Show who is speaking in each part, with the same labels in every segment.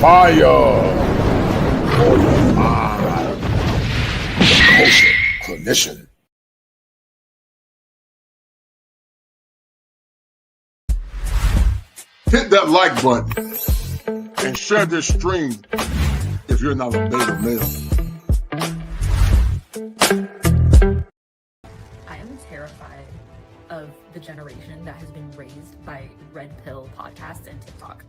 Speaker 1: Fire for your mind. The Culture Clinician. Hit that like button and share this stream if you're not a beta male.
Speaker 2: I am terrified of the generation that has been raised by Red Pill podcasts and TikTok.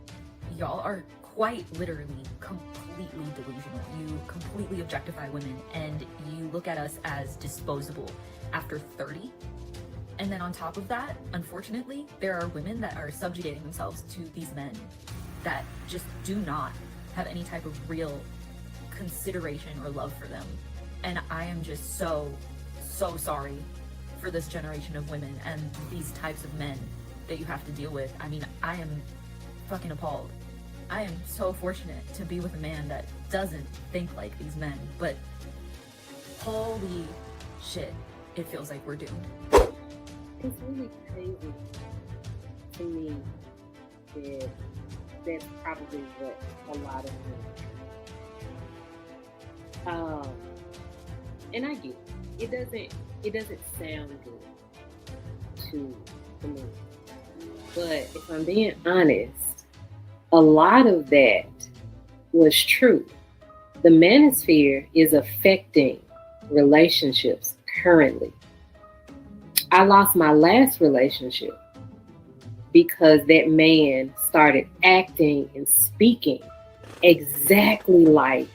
Speaker 2: Y'all are quite literally completely delusional. You completely objectify women and you look at us as disposable after 30. And then on top of that, unfortunately, there are women that are subjugating themselves to these men that just do not have any type of real consideration or love for them. And I am just so sorry for this generation of women and these types of men that you have to deal with. I mean, I am fucking appalled. I am so fortunate to be with a man that doesn't think like these men, but holy shit, it feels like we're doomed.
Speaker 3: It's really crazy to me that that's probably what a lot of men and I get it. It doesn't sound good to me. But if I'm being honest, a lot of that was true. The Manosphere is affecting relationships currently. I lost my last relationship because that man started acting and speaking exactly like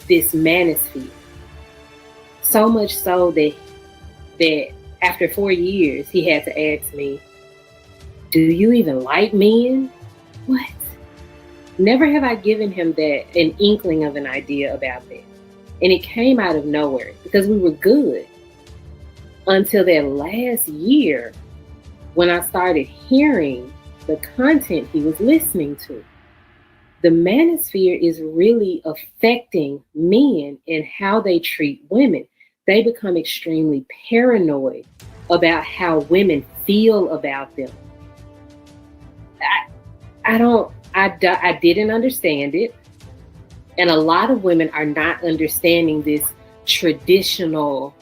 Speaker 3: this Manosphere. So much so that after 4 years, he had to ask me, "Do you even like men?" What? Never have I given him an inkling of an idea about that. And it came out of nowhere because we were good until that last year when I started hearing the content he was listening to. The Manosphere is really affecting men and how they treat women. They become extremely paranoid about how women feel about them. I didn't understand it. And a lot of women are not understanding this traditional,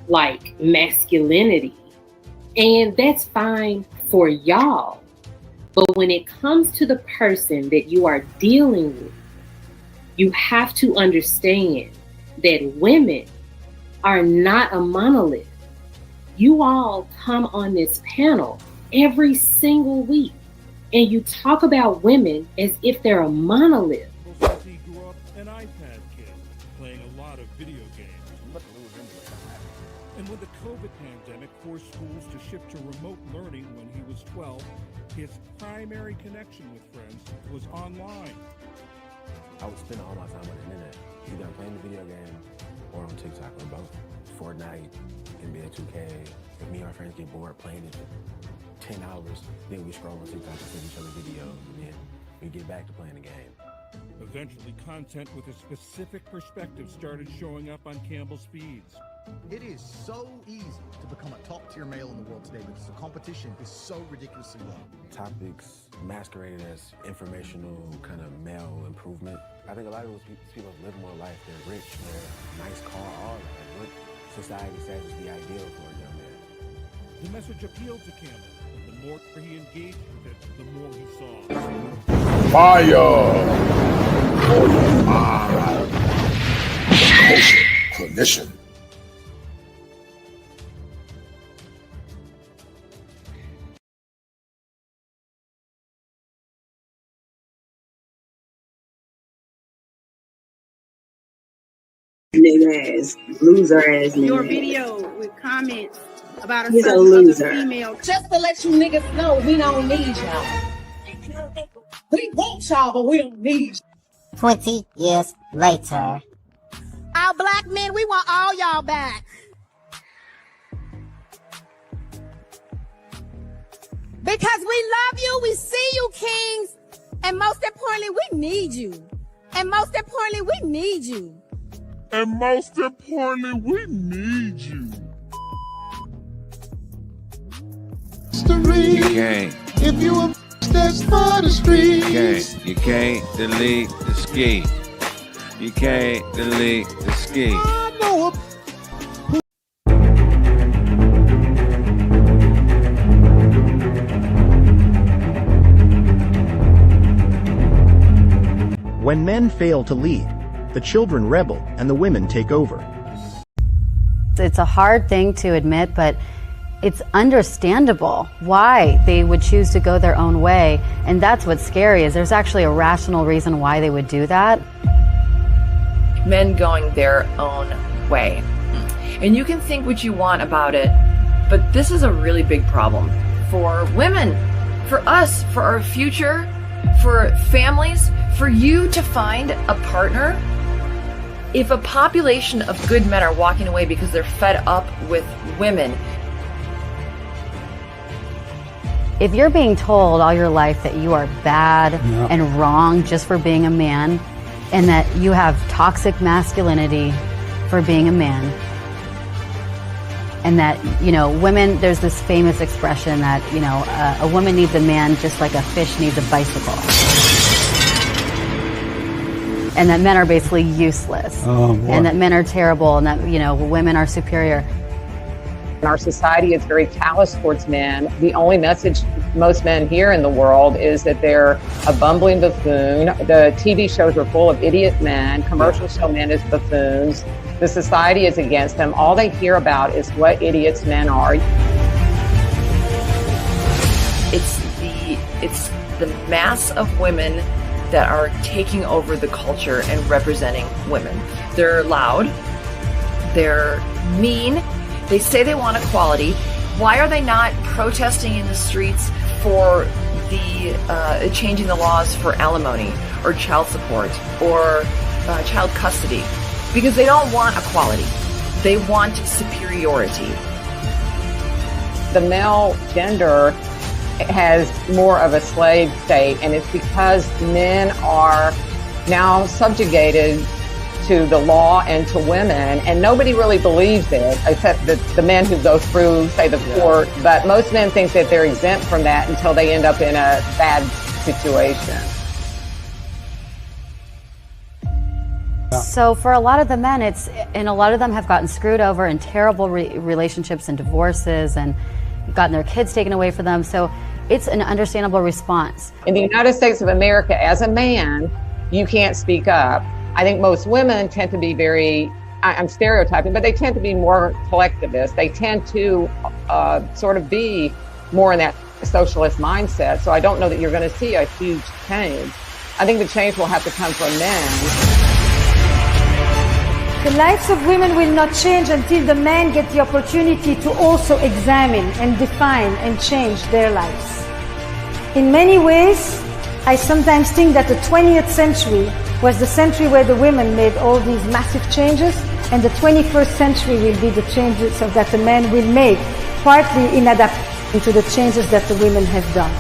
Speaker 3: like, masculinity. And that's fine for y'all. But when it comes to the person that you are dealing with, you have to understand that women are not a monolith. You all come on this panel every single week and you talk about women as if they're a monolith.
Speaker 4: He grew up an iPad kid, playing a lot of video games. And when the COVID pandemic forced schools to shift to remote learning when he was 12, his primary connection with friends was online.
Speaker 5: I would spend all my time on the internet, either playing the video game or on TikTok or both. Fortnite, NBA 2K. If me and our friends get bored playing it for 10 hours, then we scroll on TikTok and send each other videos, and then we get back to playing the game.
Speaker 4: Eventually, content with a specific perspective started showing up on Campbell's feeds.
Speaker 6: It is so easy to become a top-tier male in the world today because the competition is so ridiculously low.
Speaker 5: Topics masqueraded as informational, kind of male improvement. I think a lot of those people live more life. They're rich, they're nice car, all that. What society says is the ideal for a young man.
Speaker 4: The message appealed to Campbell, and the more he engaged with it, the more he saw.
Speaker 1: Fire for your mind. The Culture Clinician.
Speaker 7: Nigga ass, loser ass nigga.
Speaker 8: Your video with comments about a
Speaker 7: He's a
Speaker 8: certain
Speaker 7: loser.
Speaker 8: other female.
Speaker 9: Just to let you niggas know, we don't need y'all. We want y'all, but we don't need you.
Speaker 10: 20 years later.
Speaker 8: Our black men, we want all y'all back. Because we love you, we see you, kings. And most importantly, we need you. And most importantly, we need you.
Speaker 1: And most importantly, we need you.
Speaker 11: You can't.
Speaker 12: If you a that's for the streets.
Speaker 11: You can't delete the ski. You can't delete the ski.
Speaker 6: When men fail to lead, the children rebel and the women take over.
Speaker 12: It's a hard thing to admit, but it's understandable why they would choose to go their own way. And that's what's scary, is there's actually a rational reason why they would do that.
Speaker 13: Men going their own way. And you can think what you want about it, but this is a really big problem for women, for us, for our future, for families, for you to find a partner. If a population of good men are walking away because they're fed up with women.
Speaker 12: If you're being told all your life that you are bad and wrong just for being a man, and that you have toxic masculinity for being a man, and that, you know, women, there's this famous expression that, you know, a woman needs a man just like a fish needs a bicycle. And that men are basically useless. And that men are terrible, and that, you know, women are superior.
Speaker 14: Our society is very callous towards men. The only message most men hear in the world is that they're a bumbling buffoon. The TV shows are full of idiot men. Commercials show men as buffoons. The society is against them. All they hear about is what idiots men are.
Speaker 13: It's the mass of women that are taking over the culture and representing women. They're loud. They're mean. They say they want equality. Why are they not protesting in the streets for the changing the laws for alimony or child support or child custody? Because they don't want equality. They want superiority.
Speaker 14: The male gender has more of a slave state, and it's because men are now subjugated to the law and to women, and nobody really believes it, except the men who go through, say, the court. But most men think that they're exempt from that until they end up in a bad situation.
Speaker 12: So for a lot of the men, and a lot of them have gotten screwed over in terrible relationships and divorces and gotten their kids taken away from them. So it's an understandable response.
Speaker 14: In the United States of America, as a man, you can't speak up. I think most women tend to be very, I'm stereotyping, but they tend to be more collectivist. They tend to sort of be more in that socialist mindset. So I don't know that you're going to see a huge change. I think the change will have to come from men.
Speaker 15: The lives of women will not change until the men get the opportunity to also examine and define and change their lives. In many ways, I sometimes think that the 20th century was the century where the women made all these massive changes, and the 21st century will be the changes that the men will make, partly in adapting to the changes that the women have done.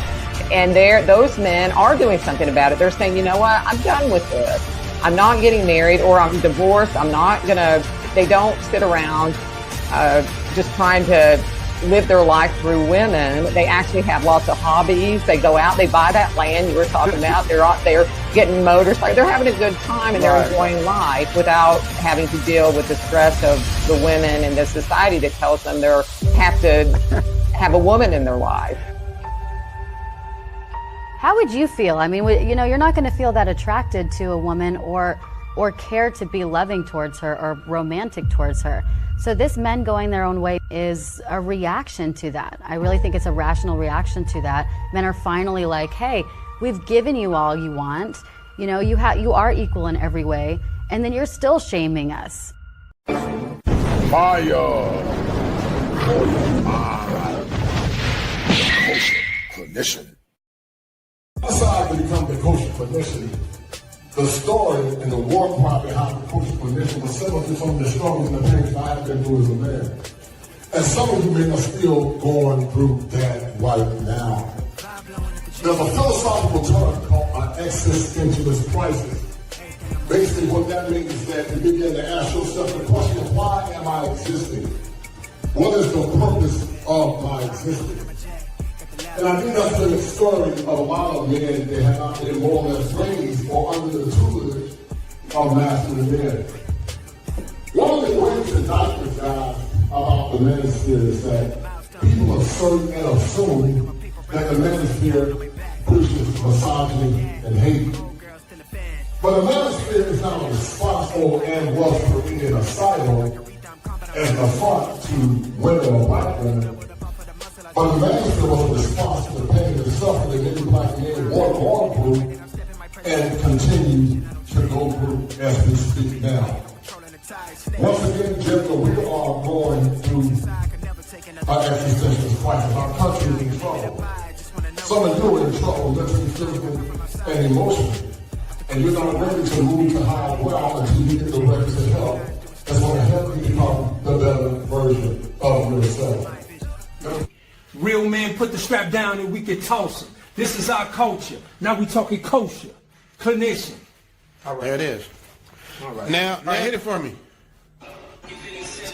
Speaker 14: And those men are doing something about it. They're saying, you know what, I'm done with this. I'm not getting married, or I'm divorced. I'm not gonna, they don't sit around just trying to live their life through women. They actually have lots of hobbies. They go out, they buy that land you were talking about. They're out there getting motorcycles. They're having a good time, and they're enjoying life without having to deal with the stress of the women and the society that tells them they have to have a woman in their life.
Speaker 12: How would you feel? I mean, you know, you're not going to feel that attracted to a woman or care to be loving towards her or romantic towards her. So this men going their own way is a reaction to that. I really think it's a rational reaction to that. Men are finally like, hey, we've given you all you want. You know, you are equal in every way, and then you're still shaming us.
Speaker 1: Fire! Clinician. Aside to become the kosher clinician, the story and the war cry behind the kosher clinician was similar to some of the struggles and the things I've been through as a man. And some of you men are still going through that right now. There's a philosophical term called an existentialist crisis. Basically what that means is that you begin to ask yourself the question, why am I existing? What is the purpose of my existence? And I think that's been the story of a lot of men that have not been more or less raised or under the tutelage of masculine men. One of the greatest indictments, guys, about the manosphere is that people assert and assume that the manosphere preaches misogyny and hate. But the manosphere is not responsible and was created a silo as the front to women or black women. But the manosphere was responsible for paying itself for the many black men work on group and continue to go through as we speak now. Once again, Jericho, we are going through an existential crisis. Our country is in trouble. Some of you are in trouble, mentally, physically, and emotionally. And you're not ready to move to higher ground until you get the requisite help that's going to help you become the better version of yourself.
Speaker 16: Real men put the strap down and we can toss it. This is our culture. Now we talking kosher. Clinician.
Speaker 17: All right. There it is. All right. Now hit it for me.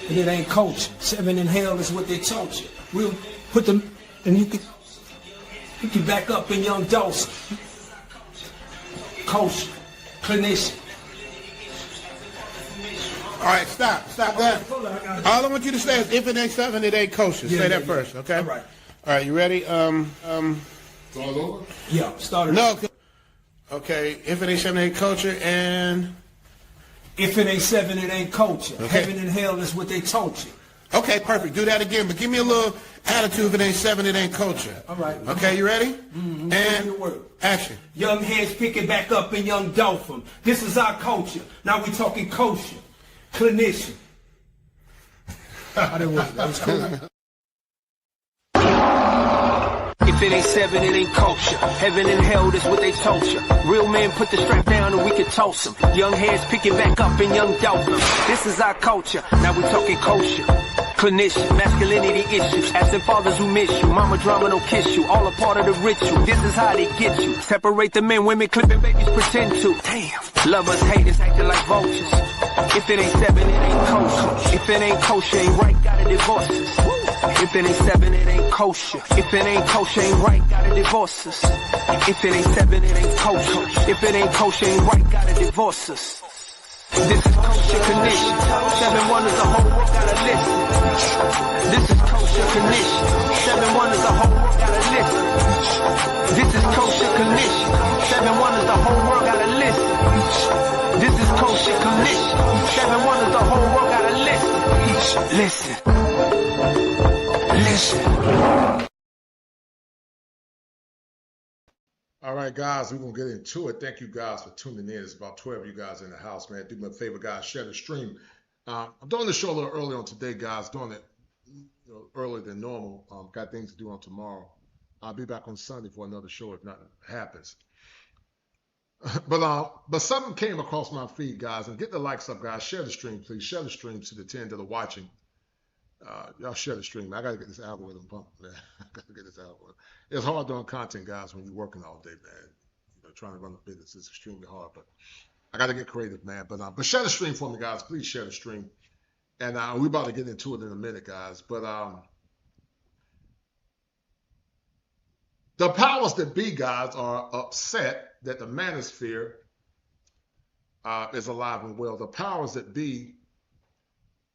Speaker 16: And it ain't culture. 7 in hell is what they taught you. We'll put them, and you can back up in young dose. Kosher. Clinician.
Speaker 17: All right, stop that. All I want you to say is, if it ain't 7, it ain't kosher. Say that first, okay? All right, you ready?
Speaker 1: Start over?
Speaker 16: Yeah, start it.
Speaker 17: No. Okay, if it ain't 7, it ain't culture, and...
Speaker 16: If it ain't 7, it ain't culture.
Speaker 17: Okay.
Speaker 16: Heaven and hell is what they taught you.
Speaker 17: Okay, perfect. Do that again, but give me a little attitude. If it ain't 7, it ain't culture.
Speaker 16: All right.
Speaker 17: Okay, you ready?
Speaker 16: Mm-hmm.
Speaker 17: And action.
Speaker 16: Young heads picking back up in young dolphin. This is our culture. Now we talking kosher. Clinician. That was cool.
Speaker 18: If it ain't 7, it ain't culture. Heaven and hell, that's what they taught you. Real men put the strap down and we can toss them. Young heads picking back up in young dolphins. This is our culture. Now we talking kosher. Clinician, masculinity issues. Absent fathers who miss you. Mama drama don't kiss you. All a part of the ritual. This is how they get you. Separate the men, women clipping babies pretend to. Damn. Lovers, haters acting like vultures. If it ain't 7, it ain't kosher. If it ain't kosher, ain't right, gotta divorce us. If it ain't 7, it ain't kosher. If it ain't kosher, ain't right, gotta divorce us. If it ain't 7, it ain't kosher. If it ain't kosher, ain't right, gotta divorce us. This is kosher condition. 7 wonders, the whole world gotta listen. This is kosher condition. 7 wonders, the whole world gotta listen. This is kosher condition. 7 wonders, the whole world gotta listen. This is kosher condition. 7 wonders, the whole world gotta listen. Listen.
Speaker 1: All right, guys, we're going to get into it. Thank you guys for tuning in. It's about 12 of you guys in the house, man. Do me a favor, guys, share the stream. I'm doing the show a little early on today, guys. Doing it earlier than normal. Got things to do on tomorrow. I'll be back on Sunday for another show if nothing happens. But something came across my feed, guys. And get the likes up, guys. Share the stream, please. Share the stream to the 10 that are watching. Y'all share the stream. I got to get this algorithm pumped, man. I got to get this algorithm. It's hard doing content, guys, when you're working all day, man. Trying to run a business is extremely hard, but I got to get creative, man. But share the stream for me, guys. Please share the stream. And we're about to get into it in a minute, guys. But the powers that be, guys, are upset that the manosphere is alive and well. The powers that be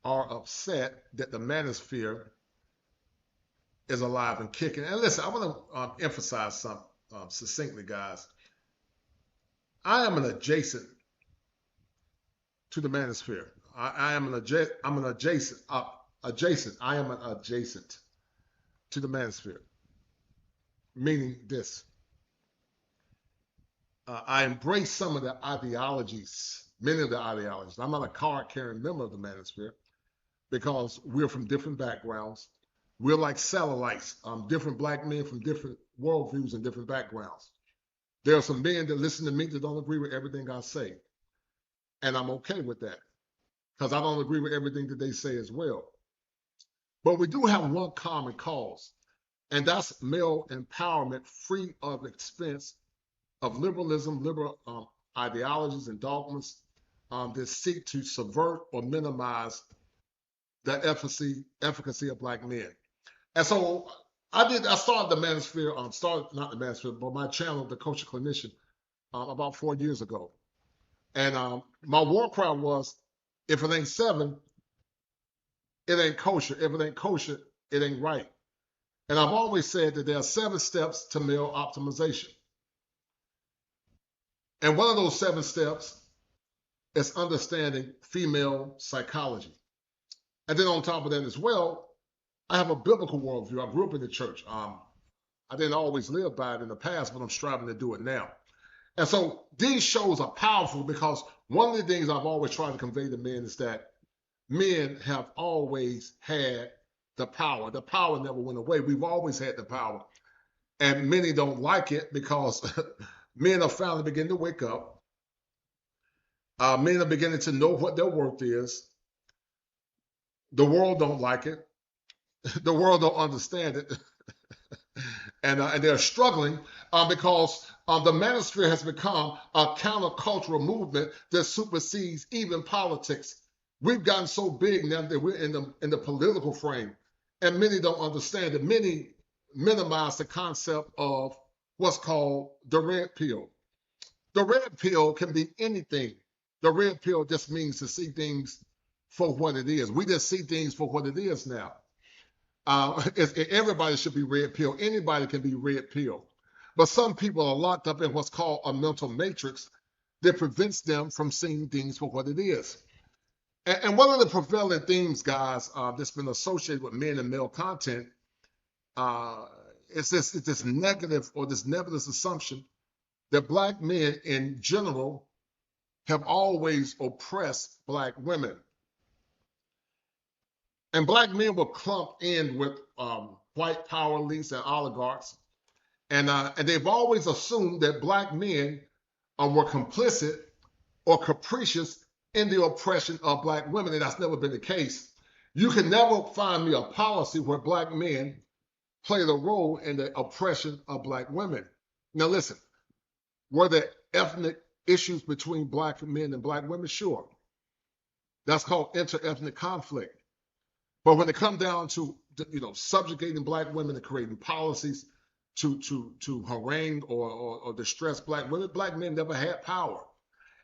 Speaker 1: are upset that the manosphere is alive and kicking. And listen, I want to emphasize something succinctly, guys. I am an adjacent to the manosphere. I am an adjacent. I am an adjacent to the manosphere. Meaning this. I embrace some of the ideologies, many of the ideologies. I'm not a card-carrying member of the manosphere because we're from different backgrounds. We're like satellites, different black men from different worldviews and different backgrounds. There are some men that listen to me that don't agree with everything I say. And I'm okay with that because I don't agree with everything that they say as well. But we do have one common cause, and that's male empowerment free of expense of liberalism, liberal ideologies and dogmas that seek to subvert or minimize the efficacy of black men. And so I started the Manosphere, not the Manosphere, but my channel, The Kosher Clinician, about 4 years ago. And my war cry was, if it ain't 7, it ain't kosher. If it ain't kosher, it ain't right. And I've always said that there are 7 steps to male optimization. And one of those 7 steps is understanding female psychology. And then on top of that as well, I have a biblical worldview. I grew up in the church. I didn't always live by it in the past, but I'm striving to do it now. And so these shows are powerful because one of the things I've always tried to convey to men is that men have always had the power. The power never went away. We've always had the power. And many don't like it because men are finally beginning to wake up. Men are beginning to know what their worth is. The world don't like it. The world don't understand it. And they're struggling because the Manosphere has become a countercultural movement that supersedes even politics. We've gotten so big now that we're in the political frame, and many don't understand it. Many minimize the concept of what's called the red pill. The red pill can be anything. The red pill just means to see things for what it is. We just see things for what it is now. Everybody should be red pill. Anybody can be red pill. But some people are locked up in what's called a mental matrix that prevents them from seeing things for what it is. And one of the prevalent themes, guys, that's been associated with men and male content is this negative or this nebulous assumption that Black men in general have always oppressed Black women. And Black men were clumped in with white power elites and oligarchs. And they've always assumed that Black men were complicit or capricious in the oppression of Black women, and that's never been the case. You can never find me a policy where Black men played a role in the oppression of Black women. Now listen, were there ethnic issues between Black men and Black women? Sure. That's called inter-ethnic conflict. But when it comes down to subjugating Black women and creating policies to harangue or distress Black women, Black men never had power.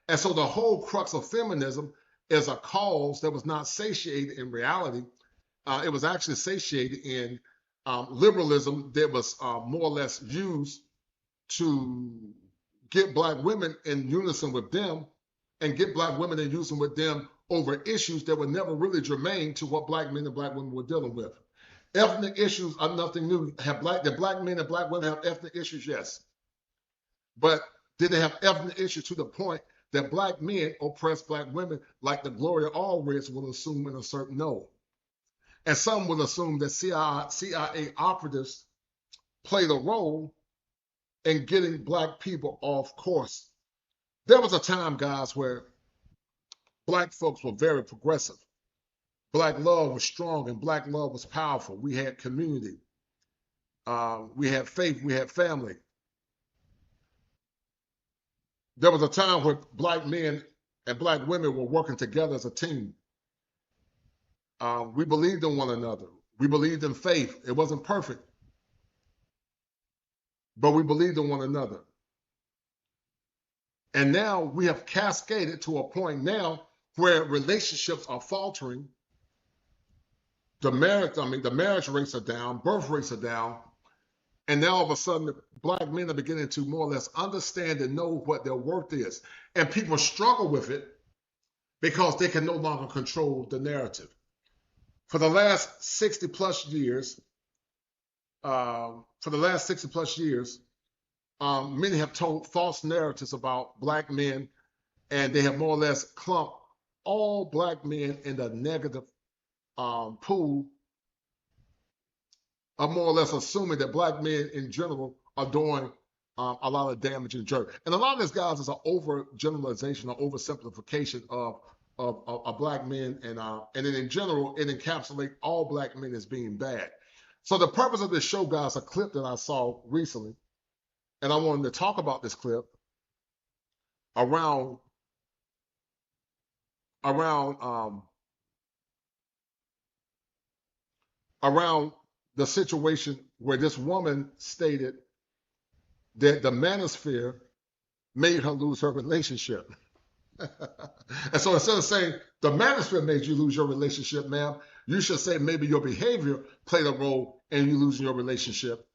Speaker 1: And so the whole crux of feminism is a cause that was not satiated in reality. It was actually satiated in liberalism that was more or less used to get Black women in unison with them and get Black women in unison with them over issues that were never really germane to what Black men and Black women were dealing with. Ethnic issues are nothing new. Did Black men and Black women have ethnic issues? Yes. But did they have ethnic issues to the point that Black men oppress Black women like the Gloria Allreds will assume and assert? No. And some will assume that CIA operatives played a role in getting Black people off course. There was a time, guys, where Black folks were very progressive. Black love was strong and Black love was powerful. We had community. We had faith. We had family. There was a time where Black men and Black women were working together as a team. We believed in one another. We believed in faith. It wasn't perfect, but we believed in one another. And now we have cascaded to a point now where relationships are faltering. The marriage rates are down, birth rates are down, and now all of a sudden Black men are beginning to more or less understand and know what their worth is. And people struggle with it because they can no longer control the narrative. For the last 60 plus years, many have told false narratives about Black men, and they have more or less clumped all Black men in the negative pool of more or less assuming that Black men in general are doing a lot of damage and jerk. And a lot of this, guys, is an overgeneralization or oversimplification of Black men, and then in general, it encapsulates all Black men as being bad. So the purpose of this show, guys, a clip that I saw recently, and I wanted to talk about this clip around the situation where this woman stated that the Manosphere made her lose her relationship. And so instead of saying the manosphere made you lose your relationship, ma'am, you should say maybe your behavior played a role in you losing your relationship.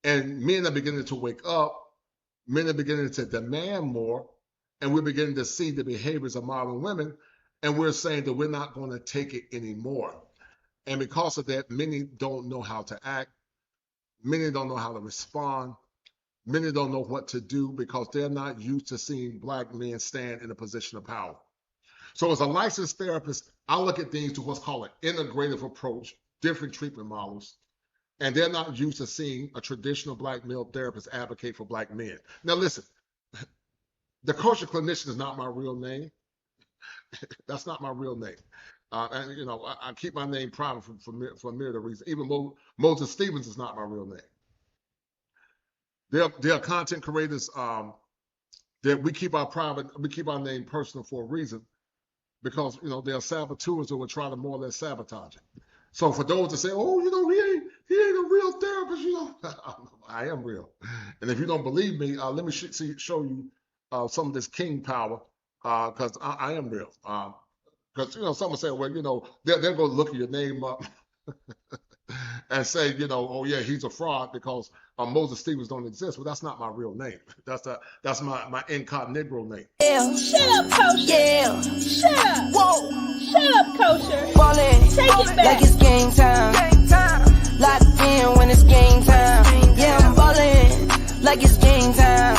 Speaker 1: And men are beginning to wake up. Men are beginning to demand more. And we're beginning to see the behaviors of modern women. And we're saying that we're not going to take it anymore. And because of that, many don't know how to act. Many don't know how to respond. Many don't know what to do because they're not used to seeing Black men stand in a position of power. So as a licensed therapist, I look at things to what's called an integrative approach, different treatment models, and they're not used to seeing a traditional Black male therapist advocate for Black men. Now listen, the culture clinician is not my real name. That's not my real name. And you know, I keep my name private for a myriad of reasons. Even Moses Stevens is not my real name. There are content creators that we keep our name personal for a reason, because you know there are saboteurs who will try to more or less sabotage it. So for those that say, oh, you know, he ain't a real therapist, you know, I am real. And if you don't believe me, let me show you some of this king power, because I am real. Because you know, someone say, well, you know, they're going to look at your name up and say, you know, oh yeah, he's a fraud because Moses Stevens don't exist. Well, that's not my real name. That's my incognito name.
Speaker 9: Yeah. Shut up, Kosher. Yeah. Shut up. Whoa. Shut up, Kosher. Ballin'. Take it back.
Speaker 18: Like it's game time. Locked in when it's game time. Yeah, I'm ballin'. Like it's game time.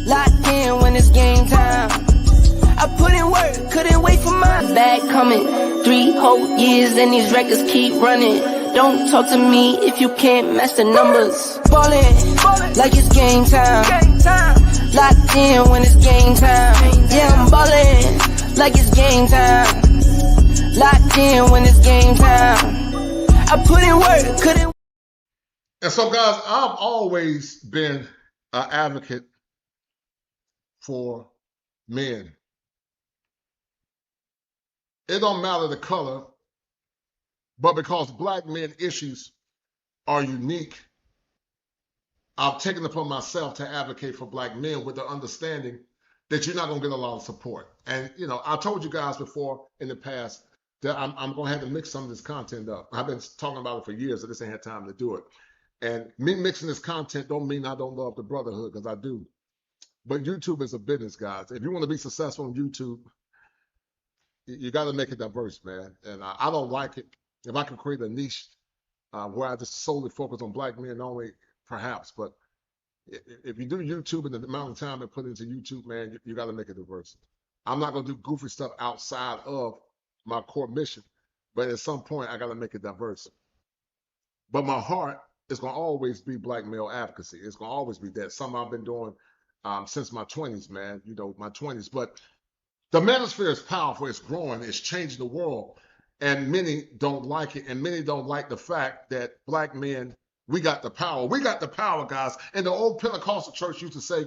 Speaker 18: Locked in when it's game time. I put in work, couldn't wait for my bag coming. 3 whole years and these records keep running. Don't talk to me if you can't match the numbers. Ballin', like it's game time. Locked in when it's game time. Yeah, I'm ballin', like it's game time. Locked in when it's game time. I put in work, couldn't.
Speaker 1: And so, guys, I've always been an advocate for men. It don't matter the color, but because Black men issues are unique, I've taken it upon myself to advocate for Black men with the understanding that you're not going to get a lot of support. And, you know, I told you guys before in the past that I'm going to have to mix some of this content up. I've been talking about it for years, so this ain't had time to do it. And me mixing this content don't mean I don't love the brotherhood, because I do. But YouTube is a business, guys. If you want to be successful on YouTube, you got to make it diverse, man. And I don't like it. If I can create a niche where I just solely focus on Black men only, perhaps. But if you do YouTube and the amount of time I put into YouTube, man, you got to make it diverse. I'm not going to do goofy stuff outside of my core mission. But at some point, I got to make it diverse. But my heart is going to always be Black male advocacy. It's going to always be that. Something I've been doing since my 20s, man. You know, my 20s. But the manosphere is powerful, it's growing, it's changing the world, and many don't like it, and many don't like the fact that Black men, we got the power. We got the power, guys. And the old Pentecostal church used to say,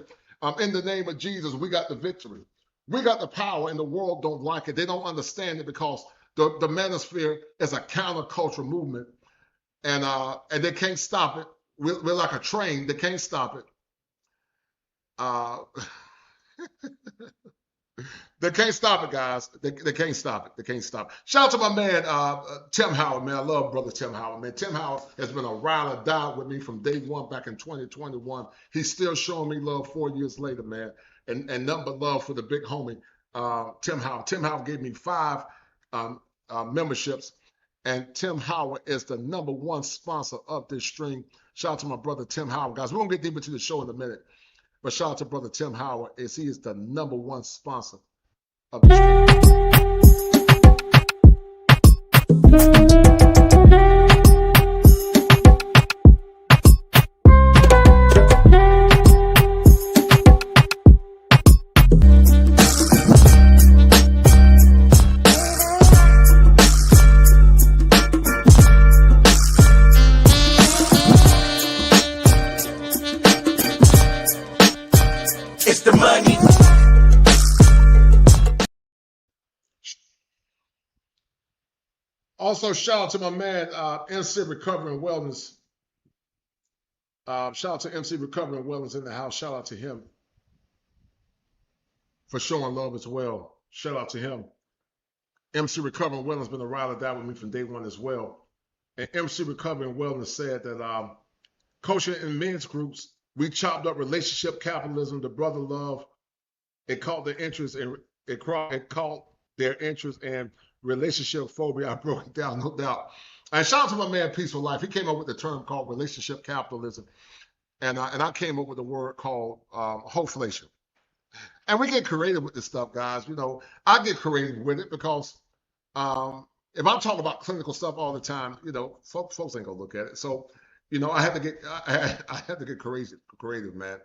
Speaker 1: in the name of Jesus, we got the victory. We got the power, and the world don't like it. They don't understand it because the manosphere is a counterculture movement, and they can't stop it. We're like a train, they can't stop it. They can't stop it, guys. They can't stop it. They can't stop it. Shout out to my man, Tim Howard, man. I love brother Tim Howard, man. Tim Howard has been a ride or die with me from day one back in 2021. He's still showing me love 4 years later, man. And nothing but love for the big homie, Tim Howard. Tim Howard gave me 5 memberships. And Tim Howard is the #1 sponsor of this stream. Shout out to my brother Tim Howard, guys. We're going to get deeper into the show in a minute. But shout out to brother Tim Howard, as he is the #1 sponsor of the
Speaker 18: It's the money.
Speaker 1: Also, shout out to my man, MC Recovery and Wellness. Shout out to MC Recovery and Wellness in the house. Shout out to him. for showing love as well. Shout out to him. MC Recovering Wellness has been a ride or die with me from day one as well. And MC Recovering Wellness said that coaching in men's groups, we chopped up relationship capitalism, the brother love. It caught their interest in relationship phobia. I broke it down, no doubt. And shout out to my man Peaceful Life. He came up with the term called relationship capitalism. And I came up with a word called Flation. And we get creative with this stuff, guys. You know, I get creative with it because if I'm talking about clinical stuff all the time, you know, folks ain't gonna look at it. So, you know, I had to get creative, man.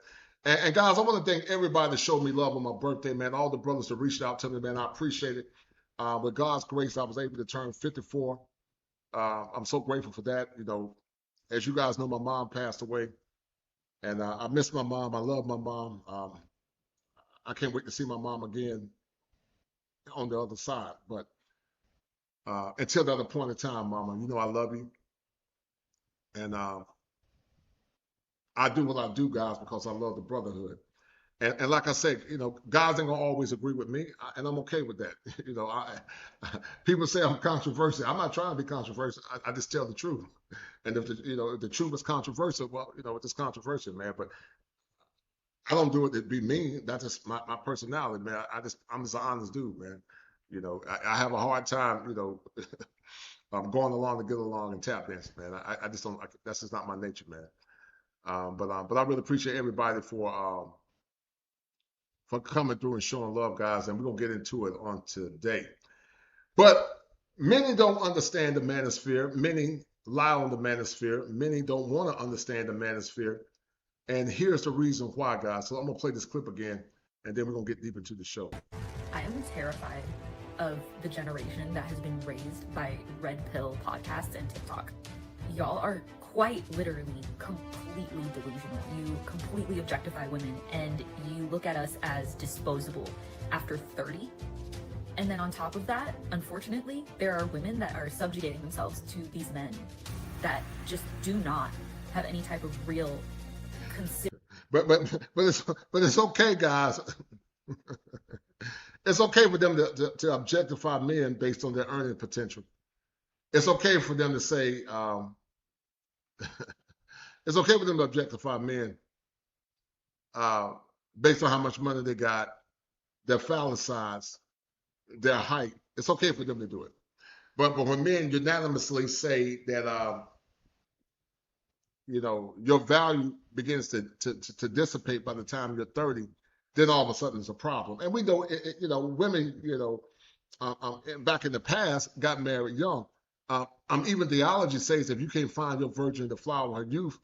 Speaker 1: And guys, I want to thank everybody that showed me love on my birthday, man. All the brothers that reached out to me, man, I appreciate it. With God's grace, I was able to turn 54. I'm so grateful for that. You know, as you guys know, my mom passed away, and I miss my mom. I love my mom. I can't wait to see my mom again on the other side. But until that appointed time, Mama, you know I love you. And I do what I do, guys, because I love the brotherhood. And like I said, you know, guys ain't gonna always agree with me, and I'm okay with that. You know, people say I'm controversial. I'm not trying to be controversial. I just tell the truth. And if the truth is controversial, well, you know, it's controversial, man. But I don't do it to be mean. That's just my personality, man. I'm just an honest dude, man. You know, I have a hard time, you know, going along to get along and tap dance, man. I just don't. That's just not my nature, man. But I really appreciate everybody for coming through and showing love, guys. And we're gonna get into it on today. But many don't understand the manosphere. Many lie on the manosphere. Many don't want to understand the manosphere. And here's the reason why, guys. So I'm gonna play this clip again, and then we're gonna get deep into the show.
Speaker 2: I am terrified of the generation that has been raised by red pill podcasts and TikTok. Y'all are quite literally completely delusional. You completely objectify women and you look at us as disposable after 30. And then on top of that, unfortunately, there are women that are subjugating themselves to these men that just do not have any type of real
Speaker 1: But it's okay, guys. It's okay for them to objectify men based on their earning potential. It's okay for them to say, it's okay for them to objectify men based on how much money they got, their phallus size, their height. It's okay for them to do it. But when men unanimously say that, you know, your value begins to dissipate by the time you're 30, then all of a sudden it's a problem. And we know, you know, women, you know, back in the past got married young. Even theology says if you can't find your virgin in the flower of her youth,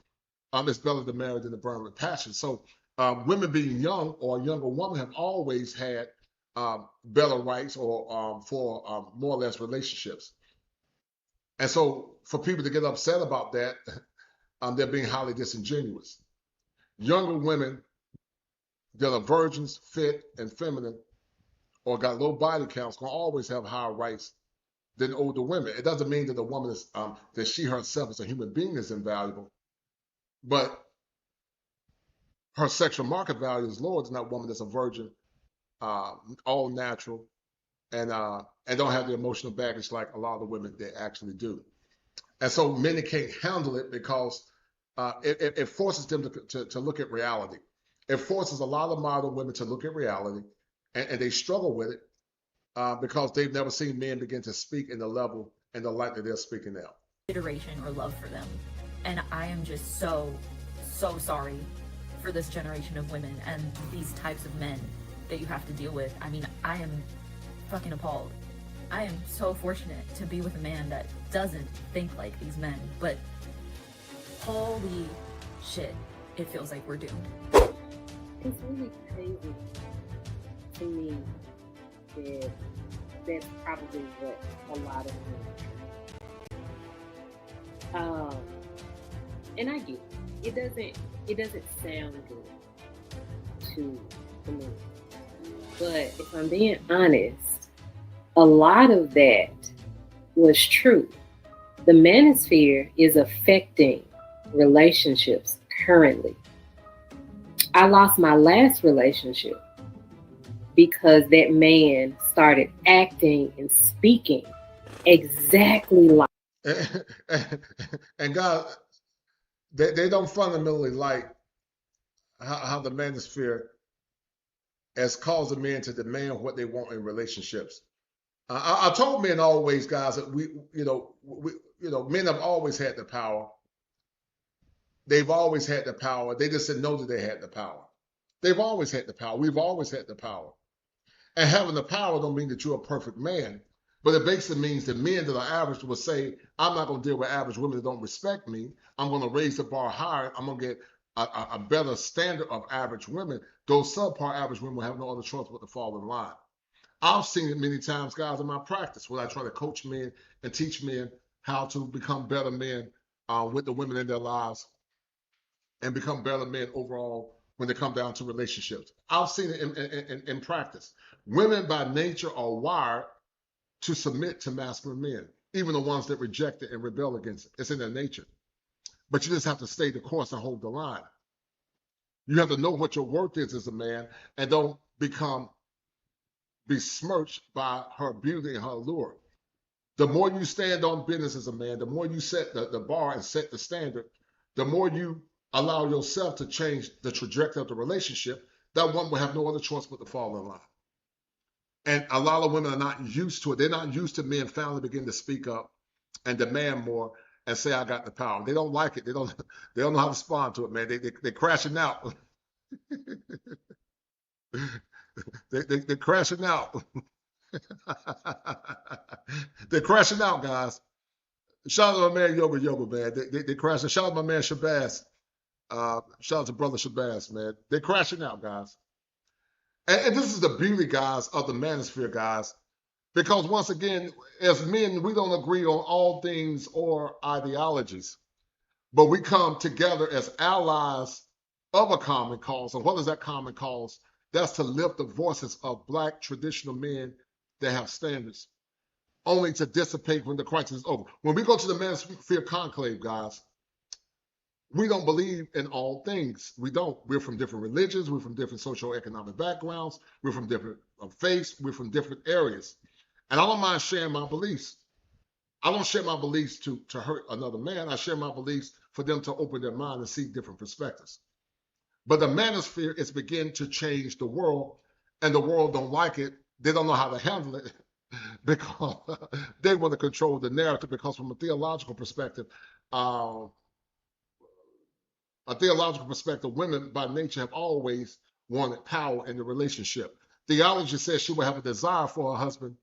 Speaker 1: it's better to marry than to burn with passion. So women being young or a younger woman have always had better rights or for more or less relationships. And so for people to get upset about that, they're being highly disingenuous. Younger women that are virgins, fit, and feminine, or got low body counts, gonna always have higher rights than older women. It doesn't mean that the woman is that she herself as a human being is invaluable, but her sexual market value is lower than that woman that's a virgin, all natural, and don't have the emotional baggage like a lot of the women they actually do. And so many can't handle it because it forces them to look at reality. It forces a lot of modern women to look at reality, and they struggle with it because they've never seen men begin to speak in the level and the light that they're speaking now.
Speaker 2: Consideration or love for them. And I am just so sorry for this generation of women and these types of men that you have to deal with. I mean, I am fucking appalled. I am so fortunate to be with a man that doesn't think like these men, but holy shit, it feels like we're doomed.
Speaker 3: It's really crazy to me that that's probably what a lot of men. And I get it. It doesn't sound good to me. But if I'm being honest, a lot of that was true. The manosphere is affecting relationships currently. I lost my last relationship because that man started acting and speaking exactly like.
Speaker 1: And God, they don't fundamentally like how the manosphere has caused the men to demand what they want in relationships. I told men always, guys, that men have always had the power. They've always had the power. They just didn't know that they had the power. They've always had the power. We've always had the power. And having the power don't mean that you're a perfect man, but it basically means that men that are average will say, I'm not going to deal with average women that don't respect me. I'm going to raise the bar higher. I'm going to get a better standard of average women. Those subpar average women will have no other choice but to fall in line. I've seen it many times, guys, in my practice when I try to coach men and teach men how to become better men with the women in their lives and become better men overall when they come down to relationships. I've seen it in practice. Women by nature are wired to submit to masculine men, even the ones that reject it and rebel against it. It's in their nature. But you just have to stay the course and hold the line. You have to know what your worth is as a man and don't become besmirched by her beauty and her allure. The more you stand on business as a man, the more you set the bar and set the standard, the more you allow yourself to change the trajectory of the relationship, that one will have no other choice but to fall in line. And a lot of women are not used to it. They're not used to men finally begin to speak up and demand more and say, I got the power. They don't like it. They don't know how to respond to it, man. They're crashing out. They're crashing out. They're crashing out, guys. Shout out to my man Yoga, man. They're crashing. Shout out to my man Shabazz. Shout out to brother Shabazz, man. They're crashing out, guys. And this is the beauty, guys, of the manosphere, guys. Because once again, as men, we don't agree on all things or ideologies. But we come together as allies of a common cause. And what is that common cause? That's to lift the voices of Black traditional men that have standards, only to dissipate when the crisis is over. When we go to the Manosphere Conclave, guys, we don't believe in all things. We don't. We're from different religions. We're from different socioeconomic backgrounds. We're from different faiths. We're from different areas. And I don't mind sharing my beliefs. I don't share my beliefs to hurt another man. I share my beliefs for them to open their mind and see different perspectives. But the manosphere is beginning to change the world, and the world don't like it. They don't know how to handle it because they want to control the narrative, because from a theological perspective, women by nature have always wanted power in the relationship. Theology says she will have a desire for her husband,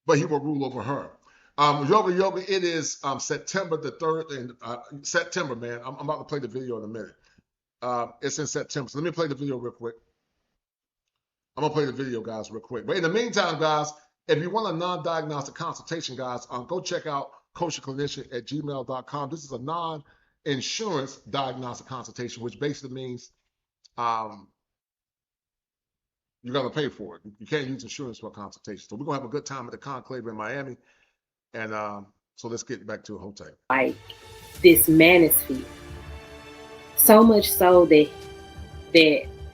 Speaker 1: but he will rule over her. Yoga, it is September the 3rd, and September, man. I'm about to play the video in a minute. It's in September, so let me play the video real quick. I'm going to play the video, guys, real quick. But in the meantime, guys, if you want a non-diagnostic consultation, guys, go check out coachtheclinician@gmail.com. This is a non-insurance diagnostic consultation, which basically means you're going to pay for it. You can't use insurance for a consultation. So we're going to have a good time at the Conclave in Miami. And so let's get back to a hotel.
Speaker 3: Like this manosphere. So much so that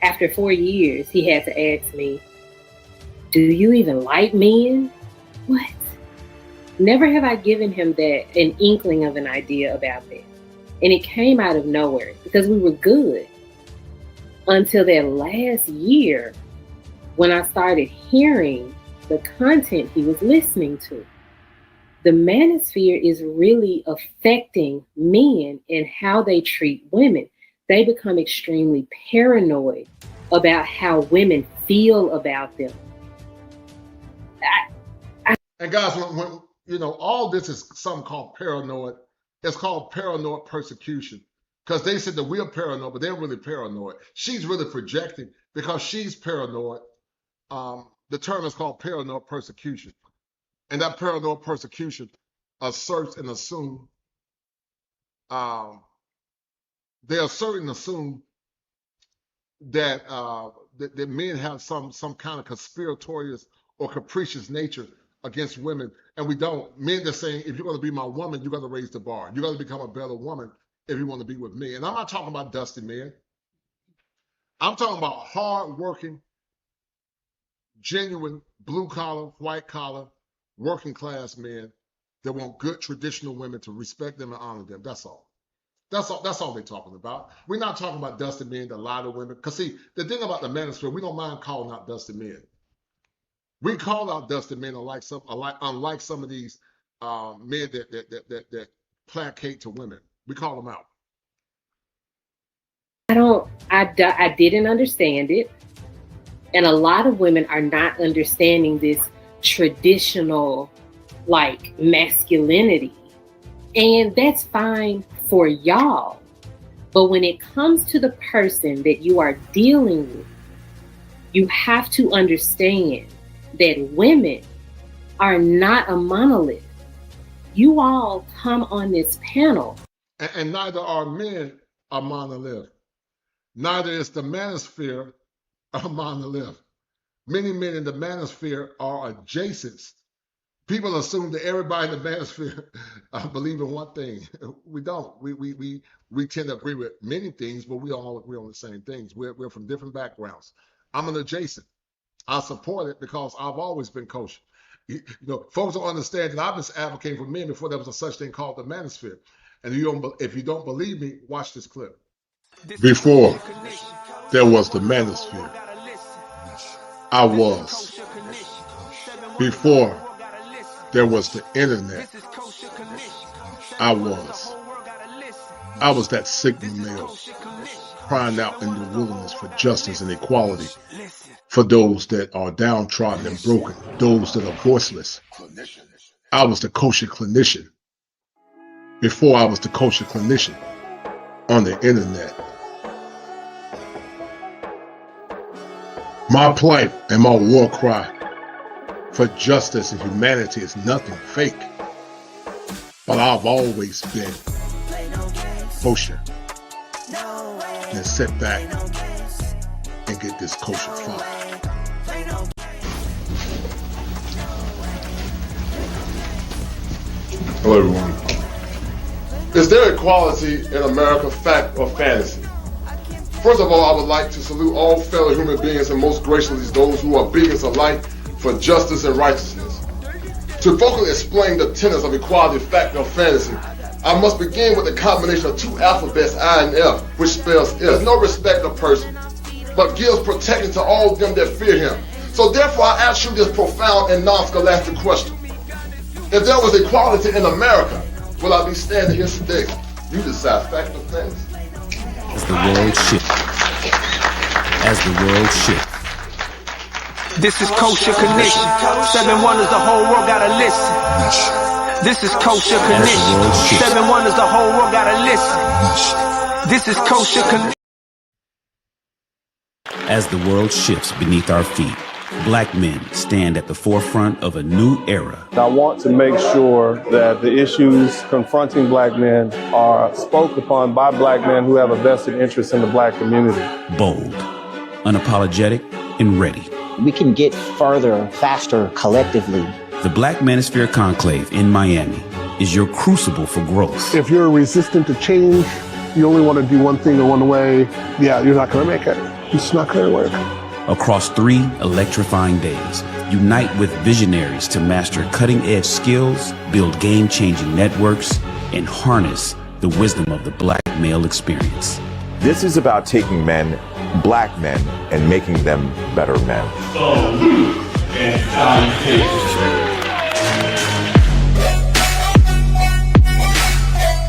Speaker 3: after 4 years, he had to ask me, do you even like men? What? Never have I given him an inkling of an idea about that. And it came out of nowhere because we were good until that last year when I started hearing the content he was listening to. The manosphere is really affecting men and how they treat women. They become extremely paranoid about how women feel about them.
Speaker 1: And guys, when all this is something called paranoid. It's called paranoid persecution, because they said that we're paranoid, but they're really paranoid. She's really projecting because she's paranoid. The term is called paranoid persecution. And that paranoid persecution asserts and assume, they assert and assume that that men have some kind of conspiratorious or capricious nature against women, and we don't. Men are saying, if you're going to be my woman, you got to raise the bar. You got to become a better woman if you want to be with me. And I'm not talking about dusty men. I'm talking about hard-working, genuine blue-collar, white-collar, working-class men that want good traditional women to respect them and honor them. That's all. That's all they're talking about. We're not talking about dusty men that lie to women. Because see, the thing about the manosphere, we don't mind calling out dusty men. We call out dusty men unlike some of these men that placate to women. We call them out.
Speaker 3: I didn't understand it. And a lot of women are not understanding this traditional, like, masculinity. And that's fine for y'all. But when it comes to the person that you are dealing with, you have to understand that women are not a monolith. You all come on this panel.
Speaker 1: And neither are men a monolith. Neither is the manosphere a monolith. Many men in the manosphere are adjacents. People assume that everybody in the manosphere believe in one thing. We don't. We tend to agree with many things, but we all agree on the same things. We're from different backgrounds. I'm an adjacent. I support it because I've always been kosher. You know, folks don't understand that I've been advocating for men before there was a such thing called the manosphere. And if you don't believe me, watch this clip. Before there was the manosphere, I was. Before there was the internet, I was. I was that signal male crying out in the wilderness for justice and equality for those that are downtrodden and broken, those that are voiceless. I was the kosher clinician before I was the kosher clinician on the internet. My plight and my war cry for justice and humanity is nothing fake. But I've always been kosher. Then sit back and get this kosher fire. Hello everyone. Is there equality in America, fact or fantasy? First of all, I would like to salute all fellow human beings and most graciously those who are beacons of light for justice and righteousness. To vocally explain the tenets of equality, fact or fantasy, I must begin with the combination of two alphabets, I and F, which spells if. No respect of person, but gives protection to all of them that fear him. So therefore I ask you this profound and non-scholastic question. If there was equality in America, will I be standing here today? You decide, fact or fantasy.
Speaker 19: As the world shifts. As the world shifts.
Speaker 18: This is Kosher Connection. 7 wonders, the whole world gotta listen. This is Kosher Connection. 7 wonders, the whole world gotta listen. This is Kosher Connection.
Speaker 19: As the world shifts beneath our feet, Black men stand at the forefront of a new era.
Speaker 20: I want to make sure that the issues confronting Black men are spoke upon by Black men who have a vested interest in the Black community.
Speaker 19: Bold, unapologetic, and ready.
Speaker 21: We can get further, faster, collectively.
Speaker 19: The Black Manosphere Conclave in Miami is your crucible for growth.
Speaker 22: If you're resistant to change, you only want to do one thing or one way, yeah, you're not going to make it. It's not going to work.
Speaker 19: Across 3 electrifying days, unite with visionaries to master cutting-edge skills, build game-changing networks, and harness the wisdom of the Black male experience.
Speaker 23: This is about taking men, Black men, and making them better men.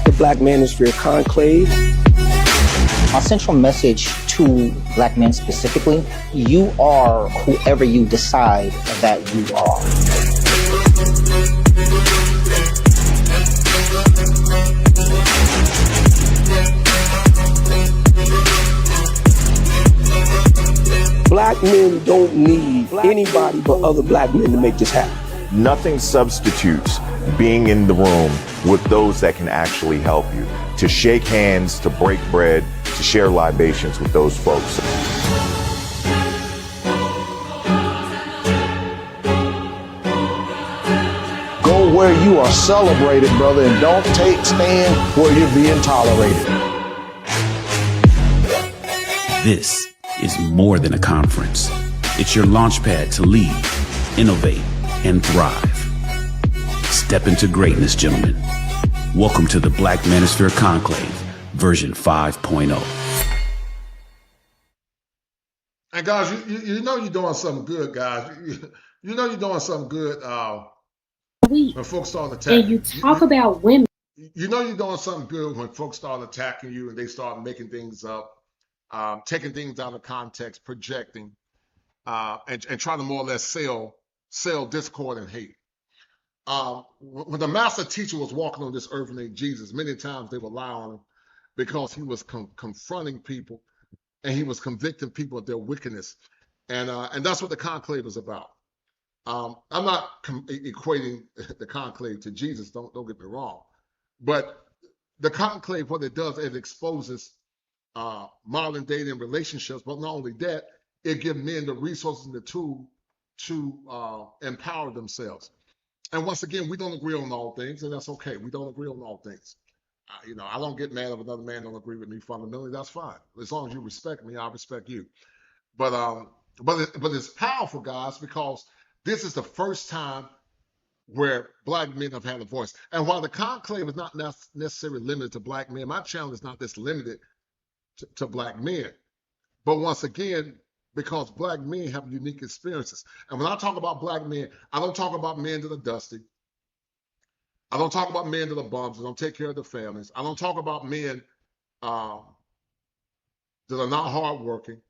Speaker 21: The Black Manosphere Conclave. Our central message to Black men specifically, you are whoever you decide that you are. Black men don't need anybody but other Black men to make this happen.
Speaker 23: Nothing substitutes being in the room with those that can actually help you. To shake hands, to break bread, to share libations with those folks.
Speaker 6: Go where you are celebrated, brother, and don't stand where you're being tolerated.
Speaker 19: This is more than a conference. It's your launch pad to lead, innovate, and thrive. Step into greatness, gentlemen. Welcome to the Black Manosphere Conclave, version 5.0.
Speaker 1: And guys, you know you're doing something good, guys. You know you're doing something good when folks start attacking.
Speaker 3: And you talk about women.
Speaker 1: You know you're doing something good when folks start attacking you and they start making things up, taking things out of context, projecting, and trying to more or less sell discord and hate. When the master teacher was walking on this earth named Jesus, many times they would lie on him because he was confronting people and he was convicting people of their wickedness. And that's what the conclave is about. I'm not equating the conclave to Jesus, don't get me wrong. But the conclave, what it does, it exposes modern dating relationships, but not only that, it gives men the resources and the tool to empower themselves. And once again, we don't agree on all things, and that's okay. We don't agree on all things. I don't get mad if another man don't agree with me fundamentally. That's fine. As long as you respect me, I respect you. But it's powerful, guys, because this is the first time where Black men have had a voice. And while the conclave is not necessarily limited to Black men, my channel is not this limited to Black men. But once again, because Black men have unique experiences. And when I talk about Black men, I don't talk about men that are dusty. I don't talk about men that are bums that don't take care of their families. I don't talk about men that are not hardworking.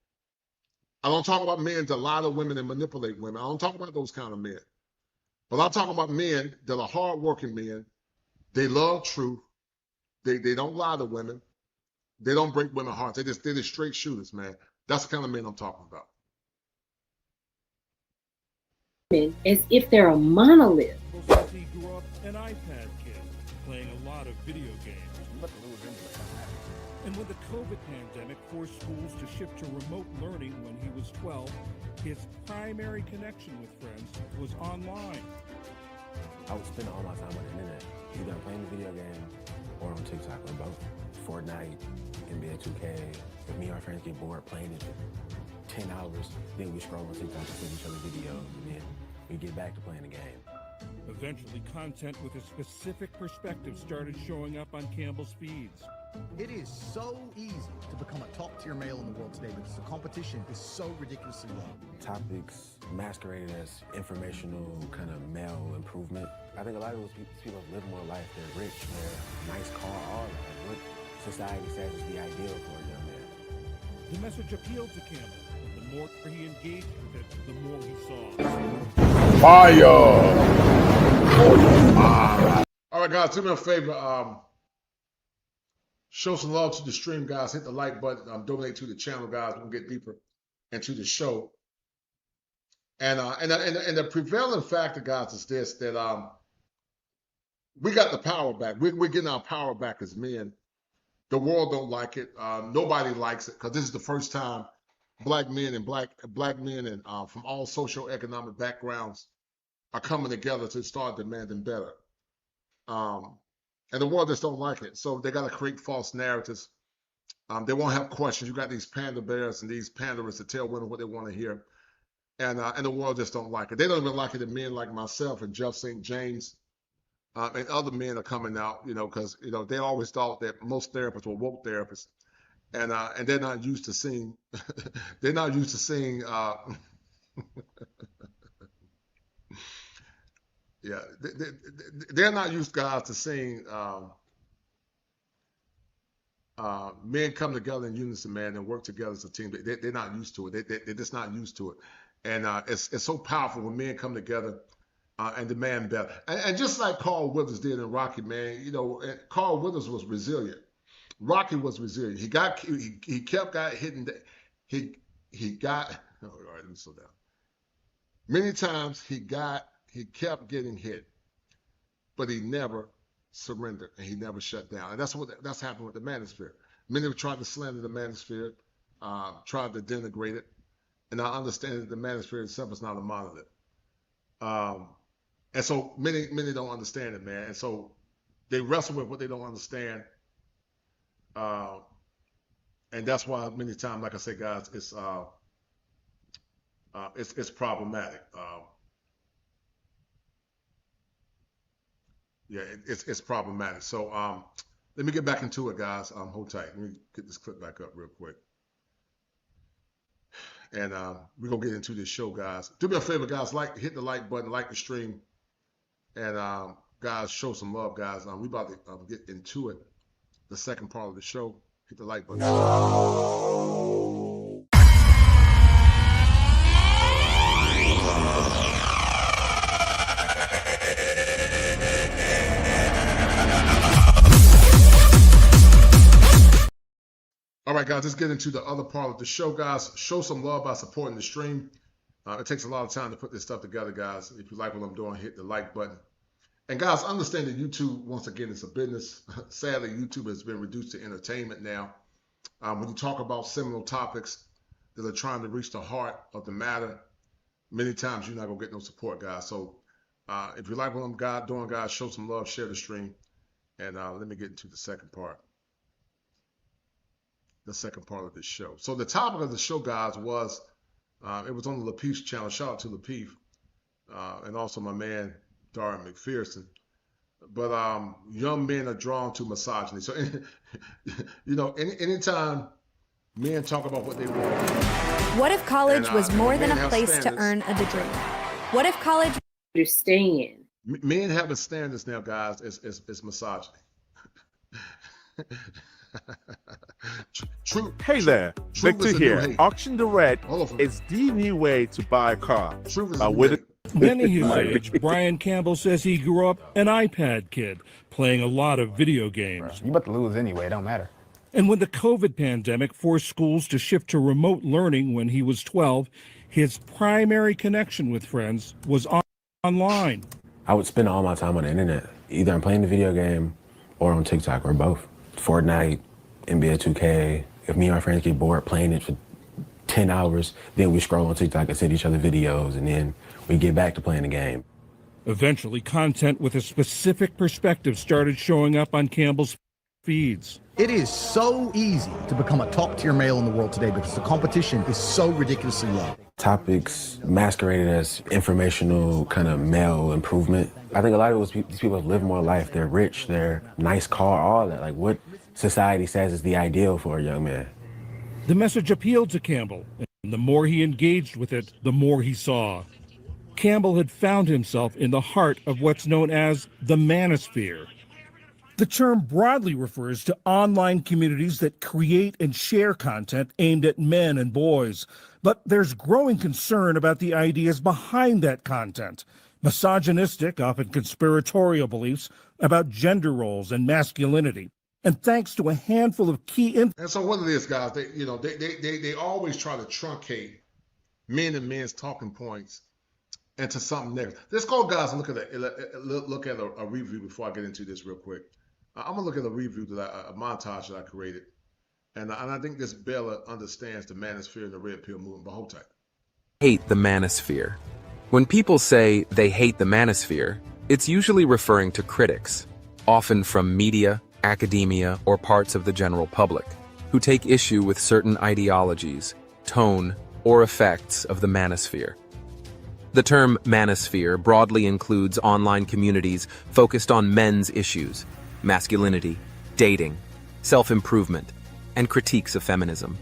Speaker 1: I don't talk about men that lie to women and manipulate women. I don't talk about those kind of men. But I'm talking about men that are hardworking men. They love truth. They don't lie to women. They don't break women's hearts. They're just straight shooters, man. That's the kind of men I'm talking about.
Speaker 3: As if they're a monolith.
Speaker 4: He grew up an iPad kid, playing a lot of video games. And when the COVID pandemic forced schools to shift to remote learning when he was 12, his primary connection with friends was online.
Speaker 5: I would spend all my time on the internet, either playing video games or on TikTok or both. Fortnite, NBA 2K. If me and our friends get bored playing it for 10 hours, then we scroll on TikTok to send each other videos, and then we get back to playing the game.
Speaker 4: Eventually, content with a specific perspective started showing up on Campbell's feeds.
Speaker 6: It is so easy to become a top-tier male in the world today because the competition is so ridiculously low.
Speaker 5: Topics masqueraded as informational, kind of male improvement. I think a lot of those people live more life. They're rich, they're nice car, all that. What society says is the ideal for a young man.
Speaker 4: The message appealed to Campbell. The more he engaged with it, the more he saw.
Speaker 1: Fire! All right, guys, do me a favor. Show some love to the stream, guys. Hit the like button. Donate to the channel, guys. We'll get deeper into the show. And the prevailing factor, guys, is this: that we got the power back. We're getting our power back as men. The world don't like it. Nobody likes it because this is the first time Black men and black men and from all socioeconomic backgrounds are coming together to start demanding better. And the world just don't like it. So they got to create false narratives. They won't have questions. You got these panda bears and these panderists to tell women what they want to hear. And the world just don't like it. They don't even like it that men like myself and Jeff St. James and other men are coming out, because, they always thought that most therapists were woke therapists. And they're not used to seeing, they're not used to seeing, yeah, they're not used, guys, to seeing men come together in unison, man, and work together as a team. They're not used to it. They're just not used to it. And it's so powerful when men come together and demand better. And just like Carl Withers did in Rocky, man, Carl Withers was resilient. Rocky was resilient. He kept hitting. He got. All right, let me slow down. Many times he kept getting hit, but he never surrendered and he never shut down. And that's happened with the Manosphere. Many have tried to slander the Manosphere, tried to denigrate it, and I understand that the Manosphere itself is not a monolith. And so many don't understand it, man. And so they wrestle with what they don't understand. And that's why many times, like I say, guys, it's it's problematic. Yeah, it's problematic. So let me get back into it, guys. Hold tight. Let me get this clip back up real quick. And we're going to get into this show, guys. Do me a favor, guys. Hit the like button, like the stream. And guys, show some love, guys. We about to get into it. The second part of the show. Hit the like button. All right, guys, let's get into the other part of the show, guys. Show some love by supporting the stream. It takes a lot of time to put this stuff together, guys. If you like what I'm doing, hit the like button. And guys, understand that YouTube, once again, is a business. Sadly, YouTube has been reduced to entertainment now. When you talk about seminal topics that are trying to reach the heart of the matter, many times you're not going to get no support, guys. So if you like what I'm doing, guys, show some love, share the stream. And let me get into the second part. The second part of this show. So the topic of the show, guys, was, it was on the Lapeef's channel. Shout out to Lapeef and also my man, Darren McPherson. But young men are drawn to misogyny. So, you know, anytime men talk about what they want.
Speaker 7: What if college was more than a place to earn a degree? What if college...
Speaker 3: Understand.
Speaker 1: Men having standards now, guys, is misogyny. True.
Speaker 8: Hey there, Victor here. Auction Direct is the new way to buy a car.
Speaker 4: Many his age, Brian Campbell says he grew up an iPad kid, playing a lot of video games.
Speaker 10: You about to lose anyway, it don't matter.
Speaker 4: And when the COVID pandemic forced schools to shift to remote learning when he was 12, his primary connection with friends was online.
Speaker 5: I would spend all my time on the internet. Either I'm playing the video game or on TikTok or both. Fortnite, NBA 2K. If me and my friends get bored playing it for 10 hours, then we scroll on TikTok and send each other videos, and then we get back to playing the game.
Speaker 4: Eventually, content with a specific perspective started showing up on Campbell's feeds.
Speaker 6: It is so easy to become a top-tier male in the world today because the competition is so ridiculously low.
Speaker 5: Topics masqueraded as informational kind of male improvement. I think a lot of these people have lived more life. They're rich, they're nice car, all that. Like what society says is the ideal for a young man.
Speaker 4: The message appealed to Campbell, and the more he engaged with it, the more he saw. Campbell had found himself in the heart of what's known as the Manosphere. The term broadly refers to online communities that create and share content aimed at men and boys. But there's growing concern about the ideas behind that content. Misogynistic, often conspiratorial beliefs about gender roles and masculinity. And thanks to a handful of key...
Speaker 1: And so what it is, guys, they always try to truncate men and men's talking points into something negative. Let's go, guys, and look at a review before I get into this real quick. I'm gonna look at a review a montage that I created, and I think this Bella understands the Manosphere and the Red Pill movement. But hold tight.
Speaker 24: Hate the Manosphere. When people say they hate the Manosphere, it's usually referring to critics, often from media, academia, or parts of the general public, who take issue with certain ideologies, tone, or effects of the Manosphere. The term Manosphere broadly includes online communities focused on men's issues, masculinity, dating, self-improvement, and critiques of feminism.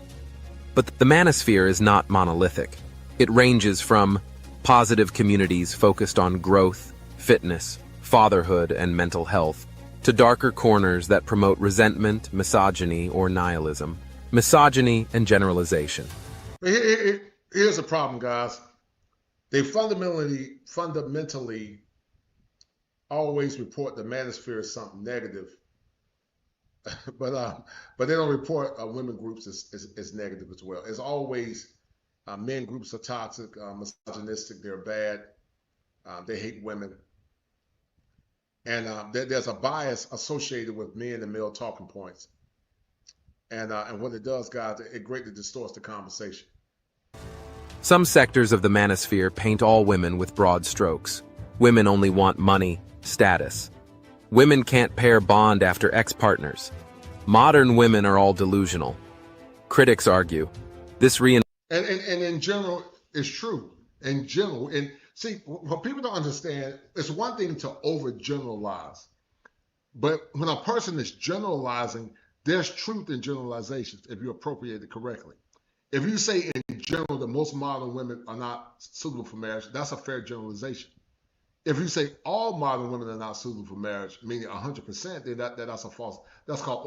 Speaker 24: But the Manosphere is not monolithic. It ranges from positive communities focused on growth, fitness, fatherhood, and mental health, to darker corners that promote resentment, misogyny, or nihilism, misogyny and generalization.
Speaker 1: Here's the problem, guys. They fundamentally always report the Manosphere as something negative, but they don't report women groups as negative as well. As always, men groups are toxic, misogynistic, they're bad, they hate women, and there's a bias associated with men and male talking points, and what it does, guys, it greatly distorts the conversation.
Speaker 24: Some sectors of the Manosphere paint all women with broad strokes. Women only want money, status. Women can't pair bond after ex-partners. Modern women are all delusional. Critics argue this
Speaker 1: and in general, It's true in general. And see, what people don't understand, it's one thing to overgeneralize, but when a person is generalizing, there's truth in generalizations if you appropriate it correctly. If you say in general that most modern women are not suitable for marriage, that's a fair generalization. If you say all modern women are not suitable for marriage, meaning 100%, then that's a false. That's called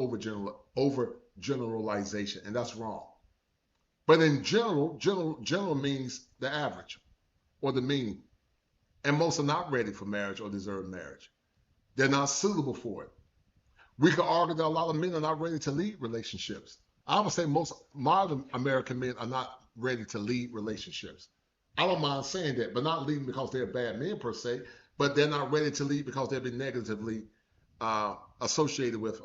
Speaker 1: overgeneralization, and that's wrong. But in general means the average or the mean, and most are not ready for marriage or deserve marriage. They're not suitable for it. We could argue that a lot of men are not ready to lead relationships. I would say most modern American men are not ready to lead relationships. I don't mind saying that, but not leading because they're bad men per se, but they're not ready to lead because they've been negatively associated with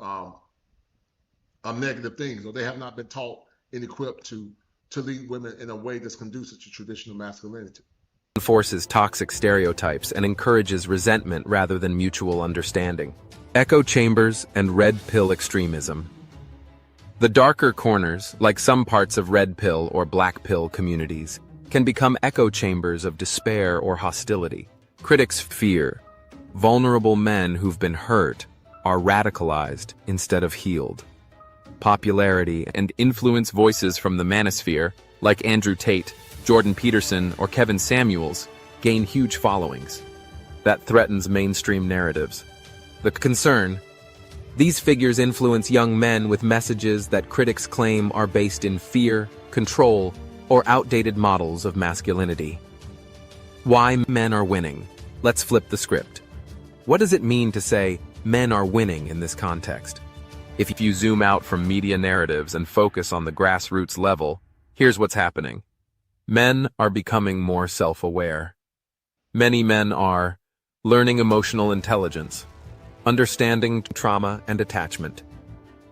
Speaker 1: negative things, or they have not been taught and equipped to lead women in a way that's conducive to traditional masculinity.
Speaker 24: Enforces toxic stereotypes and encourages resentment rather than mutual understanding. Echo chambers and red pill extremism. The darker corners, like some parts of red pill or black pill communities, can become echo chambers of despair or hostility. Critics fear vulnerable men who've been hurt are radicalized instead of healed. Popularity and influence voices from the Manosphere, like Andrew Tate, Jordan Peterson, or Kevin Samuels, gain huge followings. That threatens mainstream narratives. The concern: these figures influence young men with messages that critics claim are based in fear, control, or outdated models of masculinity. Why men are winning? Let's flip the script. What does it mean to say men are winning in this context? If you zoom out from media narratives and focus on the grassroots level, here's what's happening. Men are becoming more self-aware. Many men are learning emotional intelligence, understanding trauma and attachment,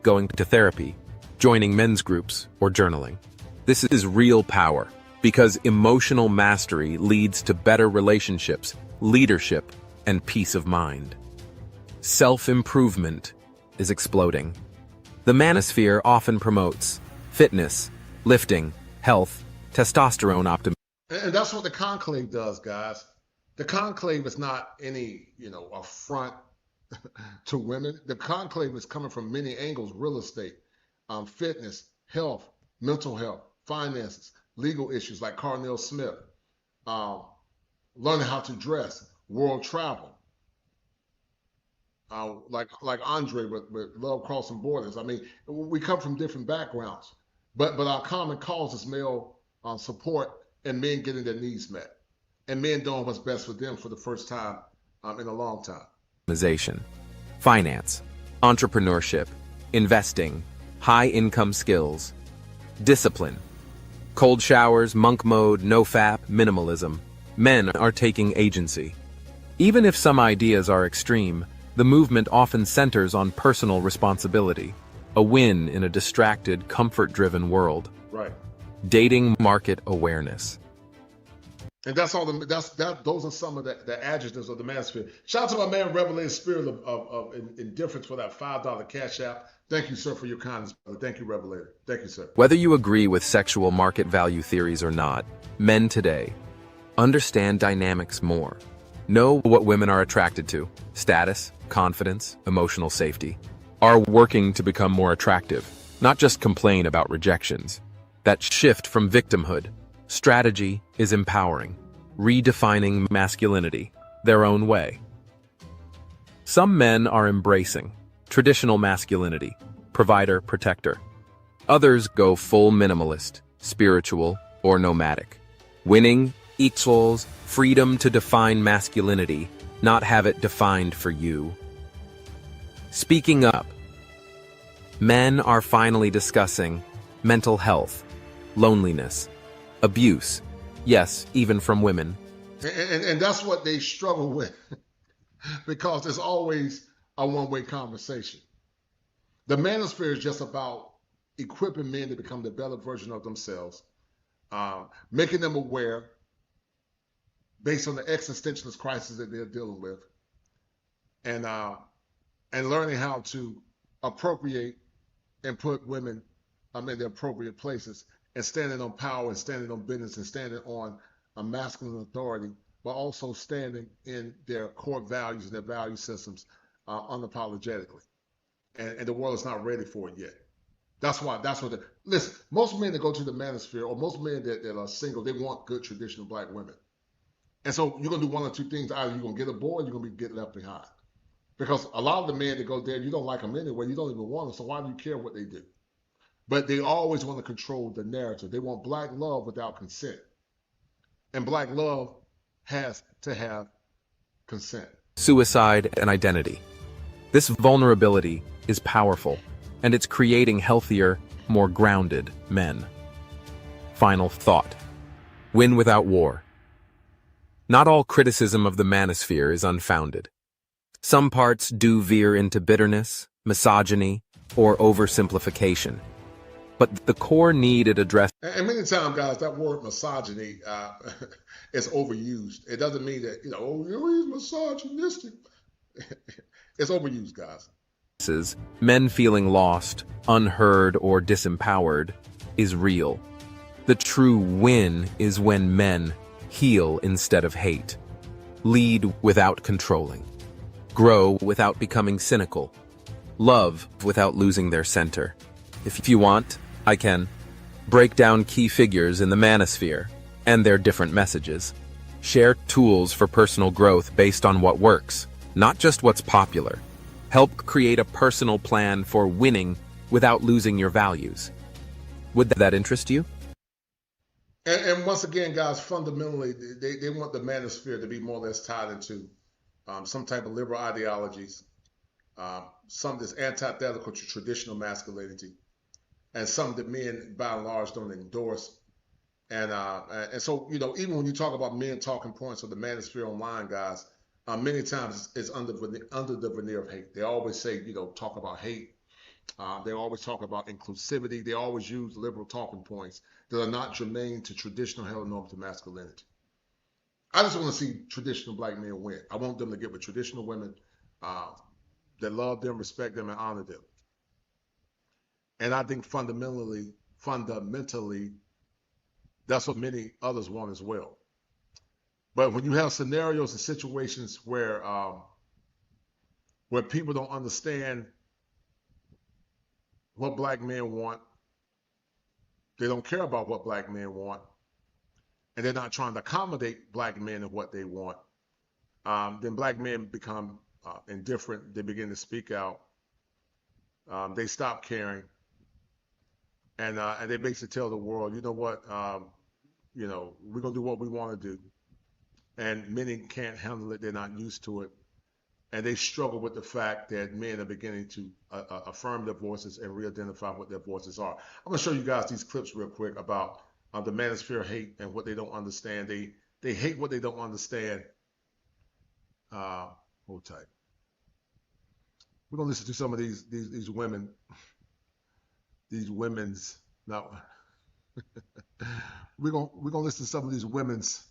Speaker 24: going to therapy, joining men's groups, or journaling. This is real power, because emotional mastery leads to better relationships, leadership, and peace of mind. Self-improvement is exploding. The Manosphere often promotes fitness, lifting, health, testosterone optimization.
Speaker 1: And that's what the conclave does, guys. The conclave is not any, affront to women. The conclave is coming from many angles: real estate, fitness, health, mental health, finances, legal issues like Carnell Smith, learning how to dress, world travel, like Andre with Love Crossing Borders. I mean, we come from different backgrounds, but our common cause is male support and men getting their needs met, and men doing what's best for them for the first time in a long time.
Speaker 24: Finance, entrepreneurship, investing, high-income skills, discipline, cold showers, monk mode, no-fap, minimalism. Men are taking agency. Even if some ideas are extreme, the movement often centers on personal responsibility, a win in a distracted, comfort-driven world.
Speaker 1: Right.
Speaker 24: Dating market awareness.
Speaker 1: And that's all. Those are some of the adjectives of the Manosphere. Shout out to my man, Revelated Spirit of Indifference, for that $5 cash app. Thank you, sir, for your kindness, brother. Thank you, Revelated. Thank you, sir.
Speaker 24: Whether you agree with sexual market value theories or not, men today understand dynamics more. Know what women are attracted to: status, confidence, emotional safety. Are working to become more attractive, not just complain about rejections. That shift from victimhood. Strategy is empowering, redefining masculinity their own way. Some men are embracing traditional masculinity, provider, protector. Others go full minimalist, spiritual, or nomadic. Winning equals freedom to define masculinity, not have it defined for you. Speaking up. Men are finally discussing mental health, loneliness, abuse, yes, even from women.
Speaker 1: And that's what they struggle with, because there's always a one-way conversation. The Manosphere is just about equipping men to become the better version of themselves, making them aware based on the existentialist crisis that they're dealing with, and learning how to appropriate and put women in the appropriate places, and standing on power and standing on business and standing on a masculine authority, but also standing in their core values and their value systems unapologetically. And the world is not ready for it yet. That's what listen, most men that go to the manosphere, or most men that are single, they want good traditional black women. And so you're going to do one or two things. Either you're going to get a boy or you're going to get left behind. Because a lot of the men that go there, you don't like them anyway. You don't even want them. So why do you care what they do? But they always want to control the narrative. They want black love without consent. And black love has to have consent.
Speaker 24: Suicide and identity. This vulnerability is powerful, and it's creating healthier, more grounded men. Final thought. Win without war. Not all criticism of the manosphere is unfounded. Some parts do veer into bitterness, misogyny, or oversimplification. But the core need it addressed.
Speaker 1: And many times, guys, that word misogyny is overused. It doesn't mean that, oh, he's misogynistic. It's overused, guys.
Speaker 24: Men feeling lost, unheard, or disempowered is real. The true win is when men heal instead of hate, lead without controlling, grow without becoming cynical, love without losing their center. If you want, I can break down key figures in the manosphere and their different messages, share tools for personal growth based on what works, not just what's popular, help create a personal plan for winning without losing your values. Would that interest you?
Speaker 1: And once again, guys, fundamentally, they want the manosphere to be more or less tied into some type of liberal ideologies, some that's antithetical to traditional masculinity, and some that men, by and large, don't endorse. And so, even when you talk about men talking points of the manosphere online, guys, many times it's under the veneer of hate. They always say, talk about hate. They always talk about inclusivity. They always use liberal talking points that are not germane to traditional heteronormative masculinity. I just want to see traditional black men win. I want them to get with traditional women that love them, respect them, and honor them. And I think fundamentally, that's what many others want as well. But when you have scenarios and situations where people don't understand what black men want, they don't care about what black men want, and they're not trying to accommodate black men in what they want, then black men become indifferent. They begin to speak out. They stop caring, and they basically tell the world, you know what, we're gonna do what we want to do. And many can't handle it. They're not used to it. And they struggle with the fact that men are beginning to affirm their voices and re-identify what their voices are. I'm going to show you guys these clips real quick about the manosphere hate and what they don't understand. They hate what they don't understand. Hold tight. We're going to listen to some of these women. These women's. Now, we're going to listen to some of these women's.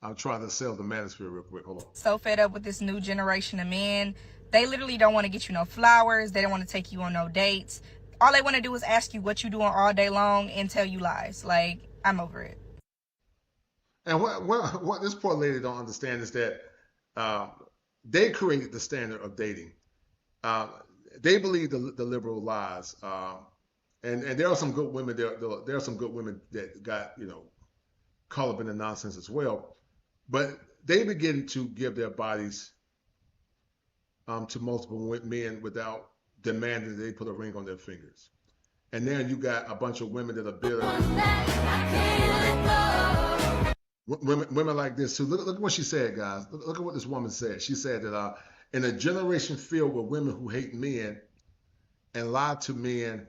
Speaker 1: I'm trying to sell the manosphere real quick. Hold on.
Speaker 10: So fed up with this new generation of men. They literally don't want to get you no flowers. They don't want to take you on no dates. All they want to do is ask you what you doing all day long and tell you lies. Like, I'm over it.
Speaker 1: And what this poor lady don't understand is that they created the standard of dating. They believe the liberal lies. And there are some good women. There are some good women that got, caught up in the nonsense as well. But they begin to give their bodies to multiple men without demanding that they put a ring on their fingers. And then you got a bunch of women that are bitter. Women like this too. Look at what she said, guys. Look at what this woman said. She said that in a generation filled with women who hate men and lie to men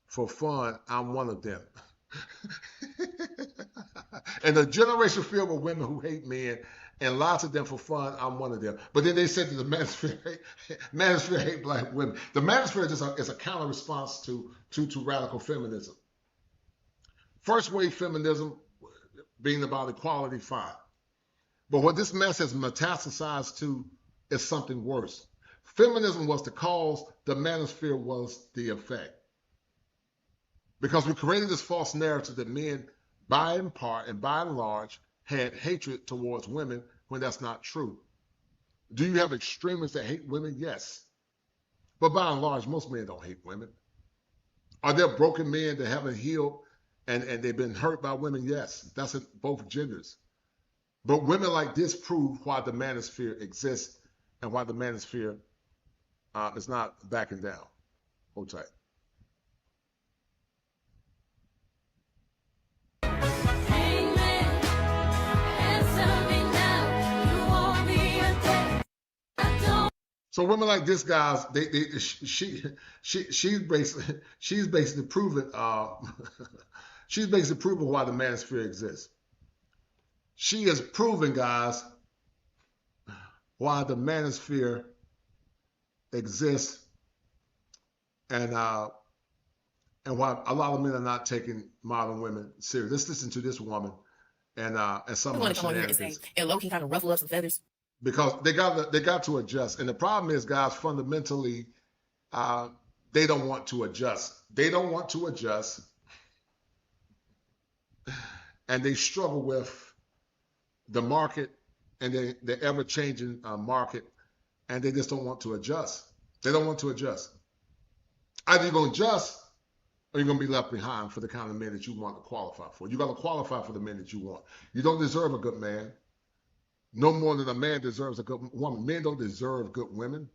Speaker 1: for fun, I'm one of them. In a generation filled with women who hate men and lie to them for fun, I'm one of them. But then they said that the manosphere hate black women. The manosphere is a counter response to radical feminism. First wave feminism being about equality, fine. But what this mess has metastasized to is something worse. Feminism was the cause, the manosphere was the effect. Because we created this false narrative that men, by and part and by and large, had hatred towards women when that's not true. Do you have extremists that hate women? Yes. But by and large, most men don't hate women. Are there broken men that haven't healed and they've been hurt by women? Yes. That's in both genders. But women like this prove why the manosphere exists and why the manosphere is not backing down. Hold tight. So women like this, guys, she's basically proving she's basically proving why the manosphere exists. She is proving, guys, why the manosphere exists, and why a lot of men are not taking modern women serious. Let's listen to this woman and some of her shenanigans.
Speaker 11: And low-key kind of ruffle up some feathers.
Speaker 1: Because they got to adjust. And the problem is, guys, fundamentally, they don't want to adjust. They don't want to adjust. And they struggle with the market and the ever-changing market, and they just don't want to adjust. They don't want to adjust. Either you're going to adjust or you're going to be left behind for the kind of men that you want to qualify for. You got to qualify for the men that you want. You don't deserve a good man. No more than a man deserves a good woman. Men don't deserve good women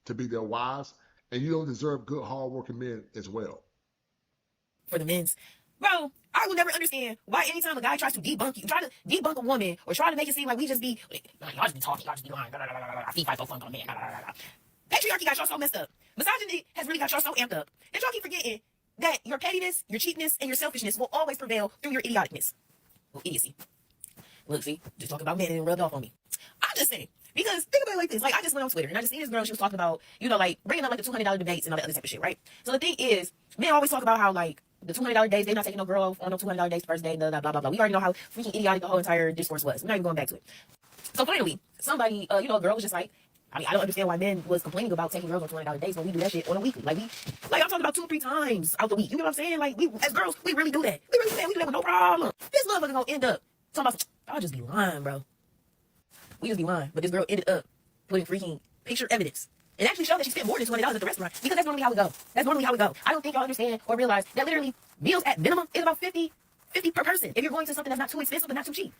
Speaker 1: to be their wives, and you don't deserve good, hard-working men as well.
Speaker 11: For the men's. Bro, I will never understand why anytime a guy tries to debunk you, try to debunk a woman, or try to make it seem like we just be, y'all just be talking, y'all just be lying, feed, fight, funk on a man, Patriarchy got y'all so messed up. Misogyny has really got y'all so amped up. And y'all keep forgetting that your pettiness, your cheapness, and your selfishness will always prevail through your idioticness. Well, idiocy. Look, see, just talk about men and rubbed off on me. I'm just saying, because think about it like this. Like, I just went on Twitter and I just seen this girl, she was talking about, you know, like, bringing up like the $200 debates and all that other type of shit, right? So the thing is, men always talk about how, like, the $200 days, they're not taking no girl on no $200 days the first day, blah, blah, blah, blah. We already know how freaking idiotic the whole entire discourse was. We're not even going back to it. So finally, somebody, you know, a girl was just like, I mean, I don't understand why men was complaining about taking girls on $200 days when we do that shit on a weekly. Like, I'm talking about 2 or 3 times out the week. You know what I'm saying? Like, we, as girls, we really do that. We really do that. We do that with no problem. This motherfucker gonna end up talking about, I'll just be lying, bro. We just be lying. But this girl ended up putting freaking picture evidence. And actually showed that she spent more than $200 at the restaurant. Because that's normally how we go. That's normally how we go. I don't think y'all understand or realize that literally meals at minimum is about $50 per person. If you're going to something that's not too expensive but not too cheap.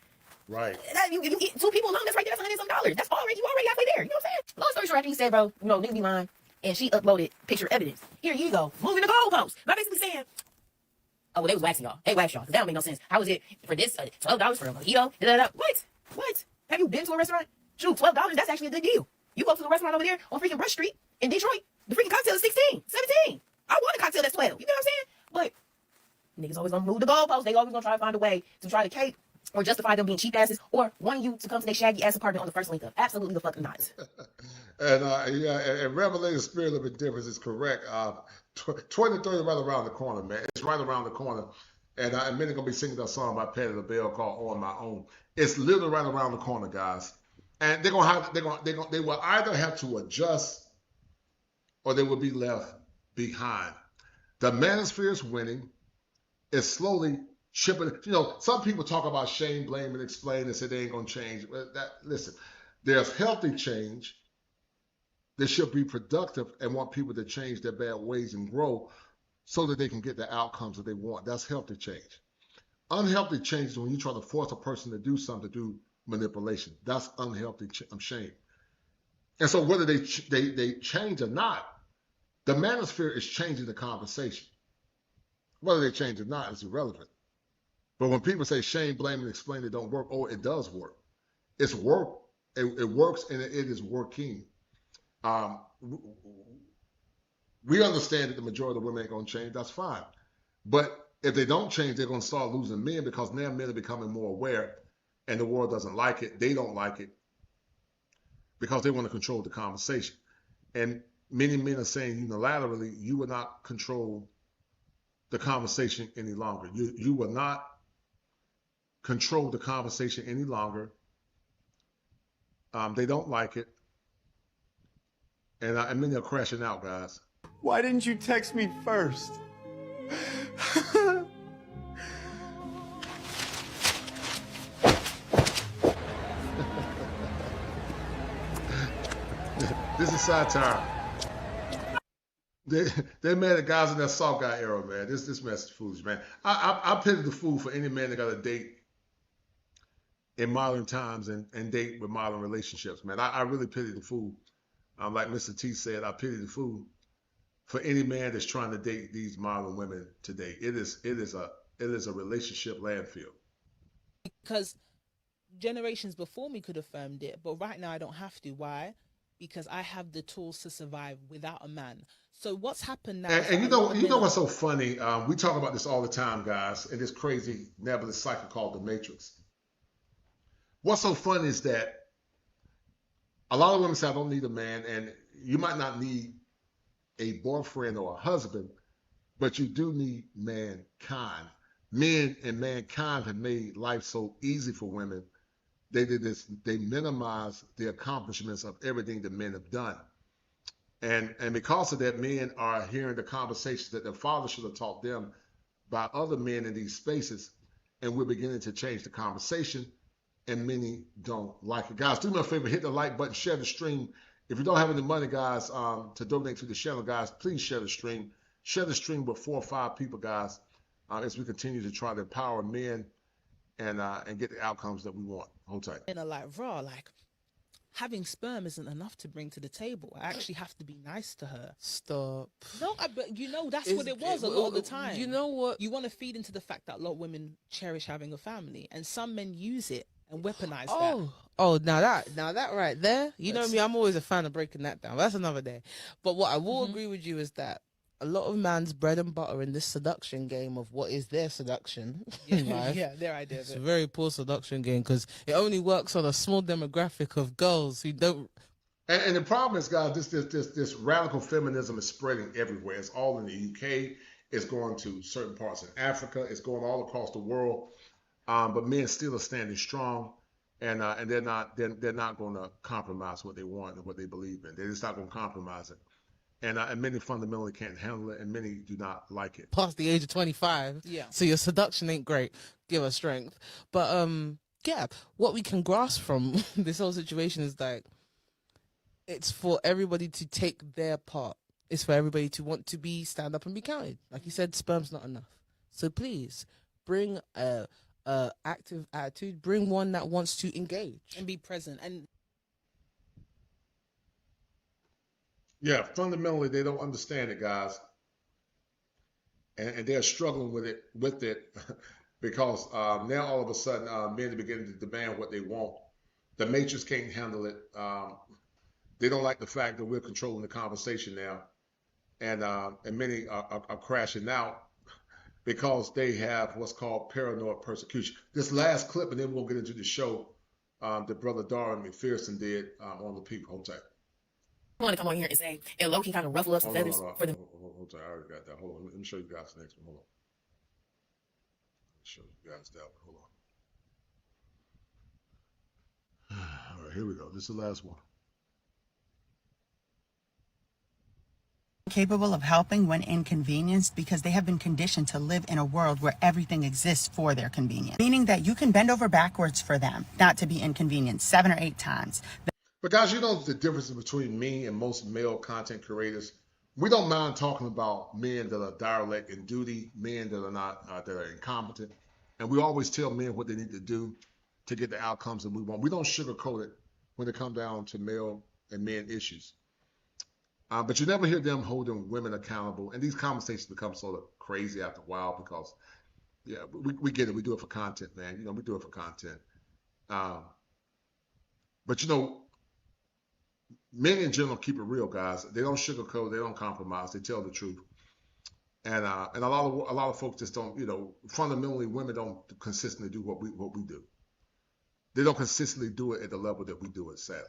Speaker 1: Right.
Speaker 11: That, you eat 2 people alone, that's right there, that's $100-some. That's already, you already halfway there. You know what I'm saying? Long story short, after he said, bro, you know, nigga be lying. And she uploaded picture evidence. Here you go. Moving the goalpost. By basically saying, oh, well, they was waxing y'all. They waxed y'all. That don't make no sense. How is it for this $12 for a mojito? What? Have you been to a restaurant? Shoot, $12, that's actually a good deal. You go to the restaurant over there on freaking Brush Street in Detroit, the freaking cocktail is 16, 17. I want a cocktail that's 12. You know what I'm saying? But niggas always gonna move the goalposts. They always gonna try to find a way to try to cape or justify them being cheap asses or wanting you to come to their shaggy ass apartment on the first link up. Absolutely the fucking not.
Speaker 1: And Revelated Spirit of Indifference is correct. 2030 right around the corner, man. It's right around the corner. And many gonna be singing that song by Patty LaBelle called "On My Own." It's literally right around the corner, guys. And they will either have to adjust or they will be left behind. The manosphere is winning. It's slowly chipping. You know, some people talk about shame, blame, and explain and say they ain't gonna change. Listen, there's healthy change. They should be productive and want people to change their bad ways and grow so that they can get the outcomes that they want. That's healthy change. Unhealthy change is when you try to force a person to do something, to do manipulation. That's unhealthy shame. And so whether they change or not, the manosphere is changing the conversation. Whether they change or not is irrelevant. But when people say shame, blame, and explain it don't work, oh, it does work. It's work. It works, and it is working. We understand that the majority of women ain't going to change. That's fine. But if they don't change, they're going to start losing men because now men are becoming more aware, and the world doesn't like it. They don't like it because they want to control the conversation. And many men are saying unilaterally, you will not control the conversation any longer. You will not control the conversation any longer. They don't like it. And many are crashing out, guys.
Speaker 13: Why didn't you text me first?
Speaker 1: This is satire. They mad at guys in that soft guy era, man. This mess is foolish, man. I pity the fool for any man that got a date in modern times and date with modern relationships, man. I really pity the fool. Like Mr. T said, I pity the fool for any man that's trying to date these modern women today. It is a relationship landfill.
Speaker 11: Because generations before me could have affirmed it, but right now I don't have to. Why? Because I have the tools to survive without a man. So what's happened now?
Speaker 1: And you know what's so funny? We talk about this all the time, guys, in this crazy nebulous cycle called the Matrix. What's so funny is that a lot of women say, I don't need a man, and you might not need a boyfriend or a husband, but you do need mankind. Men and mankind have made life so easy for women. They did this. They minimize the accomplishments of everything that men have done. And because of that, men are hearing the conversations that their father should have taught them by other men in these spaces, and we're beginning to change the conversation, and many don't like it. Guys, do me a favor, hit the like button, share the stream. If you don't have any money, guys, to donate to the channel, guys, please share the stream. Share the stream with 4 or 5 people, guys, as we continue to try to empower men and get the outcomes that we want. Hold tight.
Speaker 11: And like having sperm isn't enough to bring to the table. I actually have to be nice to her.
Speaker 12: Stop.
Speaker 11: No, but that's what it was a lot of the time.
Speaker 12: You know what?
Speaker 11: You want to feed into the fact that a lot of women cherish having a family, and some men use it and weaponize that.
Speaker 12: Oh, now that right there, you know me, I'm always a fan of breaking that down. That's another day. But what I will agree with you is that a lot of man's bread and butter in this seduction game of what is their seduction in life.
Speaker 11: Yeah, their idea of
Speaker 12: It's
Speaker 11: it.
Speaker 12: a very poor seduction game because it only works on a small demographic of girls who don't.
Speaker 1: And the problem is, guys, this radical feminism is spreading everywhere. It's all in the UK. It's going to certain parts in Africa. It's going all across the world. But men still are standing strong, and they're not going to compromise what they want and what they believe in. They're just not going to compromise it. And many fundamentally can't handle it, and many do not like it.
Speaker 12: Past the age of 25.
Speaker 11: Yeah.
Speaker 12: So your seduction ain't great. Give her strength. But yeah, what we can grasp from this whole situation is like it's for everybody to take their part. It's for everybody to want to stand up and be counted. Like you said, sperm's not enough. So please bring a active attitude. Bring one that wants to engage
Speaker 11: and be present. And
Speaker 1: yeah, fundamentally, they don't understand it, guys. And they're struggling with it because now all of a sudden men are beginning to demand what they want. The Matrix can't handle it. They don't like the fact that we're controlling the conversation now. And many are crashing out because they have what's called paranoid persecution. This last clip, and then we'll get into the show that Brother Darwin McPherson did on the people. Hold tight.
Speaker 11: I want to come on here and say, and low-key kind of ruffle up some feathers for them.
Speaker 1: Hold tight. I already got that. Hold on. Let me show you guys the next one. Hold on. Show you guys that one. Hold on. All right, here we go. This is the last one.
Speaker 13: Capable of helping when inconvenienced because they have been conditioned to live in a world where everything exists for their convenience. Meaning that you can bend over backwards for them, not to be inconvenienced 7 or 8 times.
Speaker 1: But guys, you know the difference between me and most male content creators. We don't mind talking about men that are derelict in duty, men that are not that are incompetent, and we always tell men what they need to do to get the outcomes that we want. We don't sugarcoat it when it comes down to male and men issues. But you never hear them holding women accountable, and these conversations become sort of crazy after a while because, yeah, we get it. We do it for content, man. You know, we do it for content. But you know, men in general keep it real, guys. They don't sugarcoat. They don't compromise. They tell the truth. And a lot of folks just don't. You know, fundamentally, women don't consistently do what we do. They don't consistently do it at the level that we do it, sadly.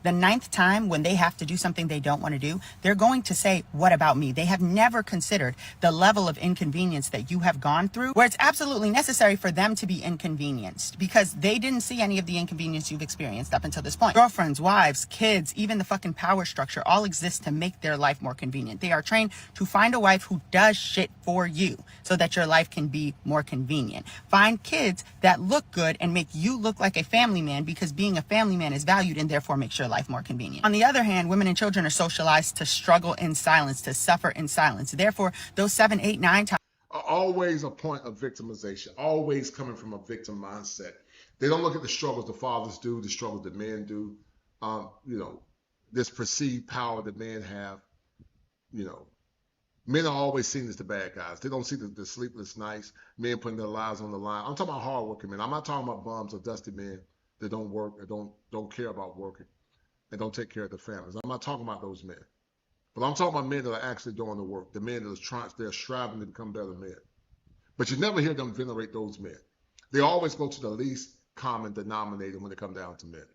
Speaker 13: The 9th time when they have to do something they don't want to do, they're going to say, what about me? They have never considered the level of inconvenience that you have gone through, where it's absolutely necessary for them to be inconvenienced because they didn't see any of the inconvenience you've experienced up until this point. Girlfriends, wives, kids, even the fucking power structure all exist to make their life more convenient. They are trained to find a wife who does shit for you so that your life can be more convenient. Find kids that look good and make you look like a family man because being a family man is valued and therefore makes your life more convenient. On the other hand, women and children are socialized to struggle in silence, to suffer in silence. Therefore, those 7, 8, 9 times
Speaker 1: are always a point of victimization, always coming from a victim mindset. They don't look at the struggles the fathers do, the struggles that men do, this perceived power that men have. Men are always seen as the bad guys. They don't see the sleepless nights, men putting their lives on the line. I'm talking about hardworking men. I'm not talking about bums or dusty men that don't work or don't care about working and don't take care of their families. I'm not talking about those men. But I'm talking about men that are actually doing the work, the men that they're striving to become better men. But you never hear them venerate those men. They always go to the least common denominator when it comes down to men.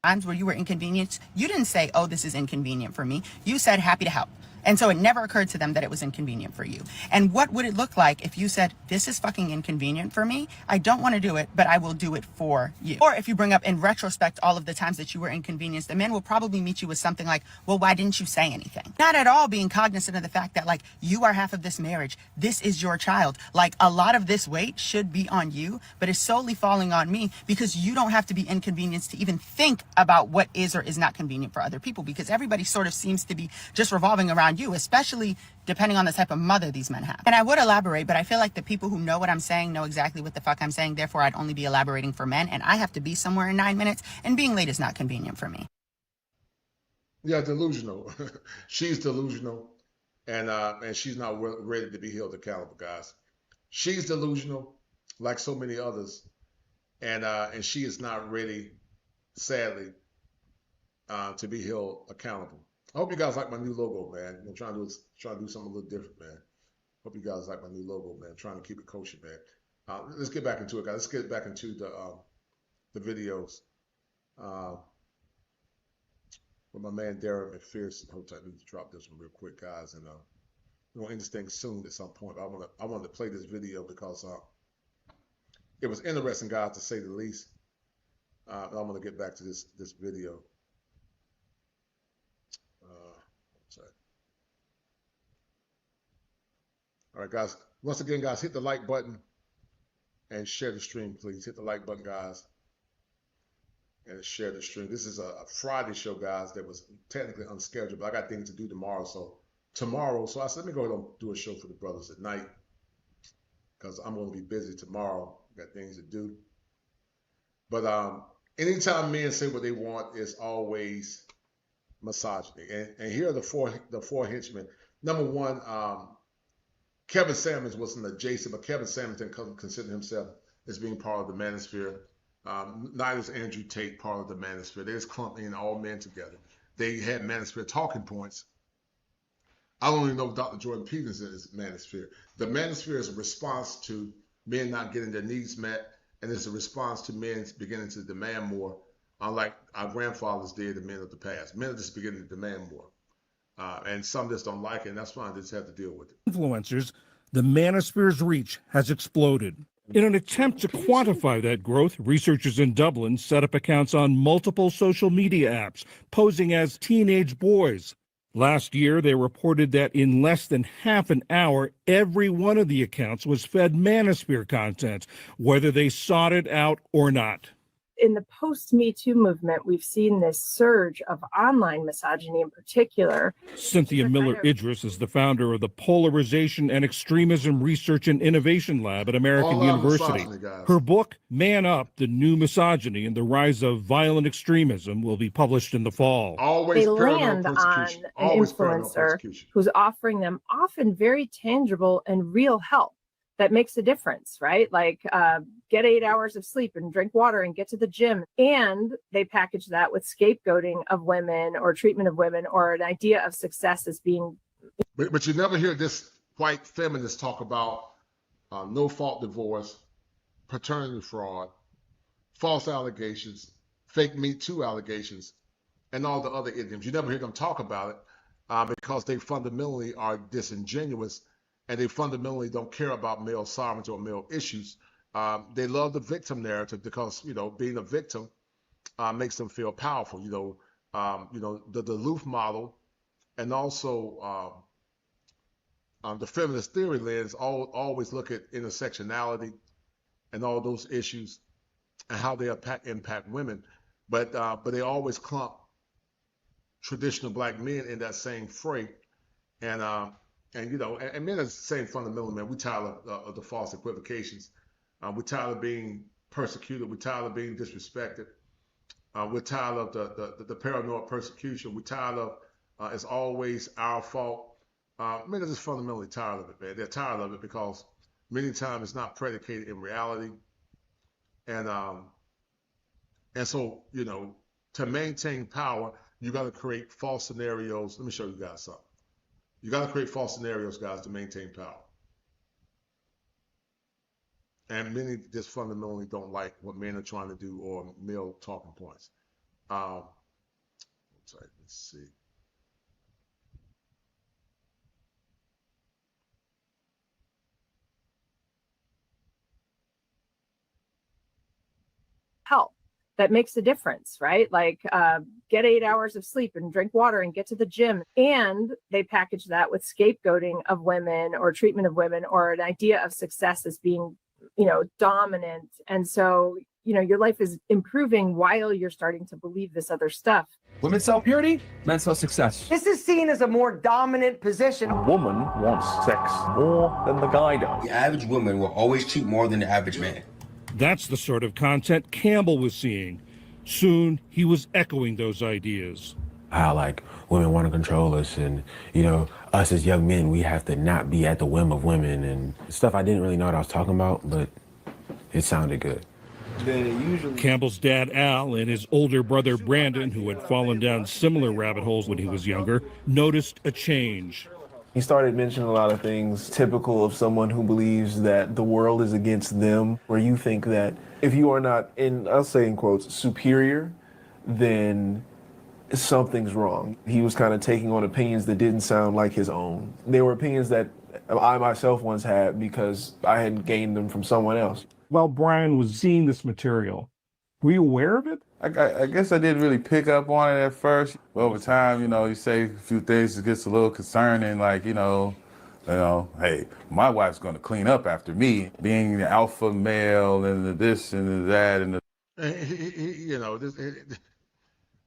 Speaker 13: times where you were inconvenienced, you didn't say, oh, this is inconvenient for me. You said, happy to help. And so it never occurred to them that it was inconvenient for you. And what would it look like if you said, this is fucking inconvenient for me? I don't want to do it, but I will do it for you. Or if you bring up in retrospect all of the times that you were inconvenienced, the men will probably meet you with something like, well, why didn't you say anything? Not at all being cognizant of the fact that, like, you are half of this marriage. This is your child. Like, a lot of this weight should be on you, but it's solely falling on me because you don't have to be inconvenienced to even think about what is or is not convenient for other people, because everybody sort of seems to be just revolving around you, especially depending on the type of mother these men have. And I would elaborate, but I feel like the people who know what I'm saying know exactly what the fuck I'm saying. Therefore, I'd only be elaborating for men, and I have to be somewhere in 9 minutes, and being late is not convenient for me.
Speaker 1: Yeah, delusional. She's delusional, and she's not ready to be held accountable, guys. She's delusional, like so many others, and she is not ready, sadly, to be held accountable. I hope you guys like my new logo, man. I'm trying to do something a little different, man. Hope you guys like my new logo, man. I'm trying to keep it kosher, man. Let's get back into it, guys. Let's get back into the videos. With my man Darren McPherson. Hope I need to drop this one real quick, guys, and we're gonna end this thing soon at some point. But I wanted to play this video because it was interesting, guys, to say the least. I'm gonna get back to this video. All right, guys. Once again, guys, hit the like button and share the stream, please. Hit the like button, guys, and share the stream. This is a Friday show, guys, that was technically unscheduled, but I got things to do tomorrow. So I said, let me go ahead and do a show for the brothers at night because I'm going to be busy tomorrow. Got things to do. But anytime men say what they want, is always misogyny. And here are the four henchmen. Number one, Kevin Samuels wasn't adjacent, but Kevin Samuels didn't consider himself as being part of the Manosphere. Neither is Andrew Tate part of the Manosphere. They just clumped in all men together. They had Manosphere talking points. I don't even know if Dr. Jordan Peterson is Manosphere. The Manosphere is a response to men not getting their needs met, and it's a response to men beginning to demand more, unlike our grandfathers did, the men of the past. Men are just beginning to demand more. And some just don't like it, and that's fine. They just have to deal with it.
Speaker 4: Influencers, the Manosphere's reach has exploded. In an attempt to quantify that growth, researchers in Dublin set up accounts on multiple social media apps, posing as teenage boys. Last year, they reported that in less than half an hour, every one of the accounts was fed Manosphere content, whether they sought it out or not.
Speaker 14: In the post-Me Too movement, we've seen this surge of online misogyny in particular.
Speaker 4: Cynthia Miller-Idris is the founder of the Polarization and Extremism Research and Innovation Lab at American University. Her book, Man Up, The New Misogyny and the Rise of Violent Extremism, will be published in the fall.
Speaker 14: They land on an influencer who's offering them often very tangible and real help that makes a difference, right? Like get 8 hours of sleep and drink water and get to the gym. And they package that with scapegoating of women or treatment of women or an idea of success as being.
Speaker 1: But you never hear this white feminist talk about no-fault divorce, paternity fraud, false allegations, fake Me Too allegations and all the other idioms. You never hear them talk about it because they fundamentally are disingenuous and they fundamentally don't care about male sovereignty or male issues. They love the victim narrative because, being a victim makes them feel powerful. The Duluth model and also the feminist theory lens always look at intersectionality and all those issues and how they impact women, but they always clump traditional black men in that same fray, and men are the same fundamental, man. We tired of the false equivocations. We're tired of being persecuted. We're tired of being disrespected. We're tired of the paranoid persecution. We're tired of it's always our fault. Men are just fundamentally tired of it, man. They're tired of it because many times it's not predicated in reality. And so, to maintain power, you got to create false scenarios. Let me show you guys something. You got to create false scenarios, guys, to maintain power. And many just fundamentally don't like what men are trying to do or male talking points. Let's see.
Speaker 14: Help that makes a difference, right? Like get 8 hours of sleep and drink water and get to the gym. And they package that with scapegoating of women or treatment of women or an idea of success as being, dominant. And so, your life is improving while you're starting to believe this other stuff.
Speaker 9: Women sell purity, men sell success.
Speaker 15: This is seen as a more dominant position.
Speaker 9: A woman wants sex more than the guy does.
Speaker 16: The average woman will always cheat more than the average man.
Speaker 4: That's the sort of content Campbell was seeing. Soon, he was echoing those ideas.
Speaker 5: How women want to control us, and us as young men, we have to not be at the whim of women, and stuff I didn't really know what I was talking about, but it sounded good.
Speaker 4: Campbell's dad Al and his older brother Brandon, who had fallen down similar rabbit holes when he was younger, noticed a change.
Speaker 20: He started mentioning a lot of things typical of someone who believes that the world is against them, where you think that if you are not, I'll say in quotes, superior, then something's wrong. He was kind of taking on opinions that didn't sound like his own. They were opinions that I myself once had because I had gained them from someone else.
Speaker 17: While Brian was seeing this material, were you aware of it?
Speaker 25: I guess I didn't really pick up on it at first. But over time, you say a few things, it gets a little concerning, hey, my wife's going to clean up after me, being the alpha male and the this and the that and the.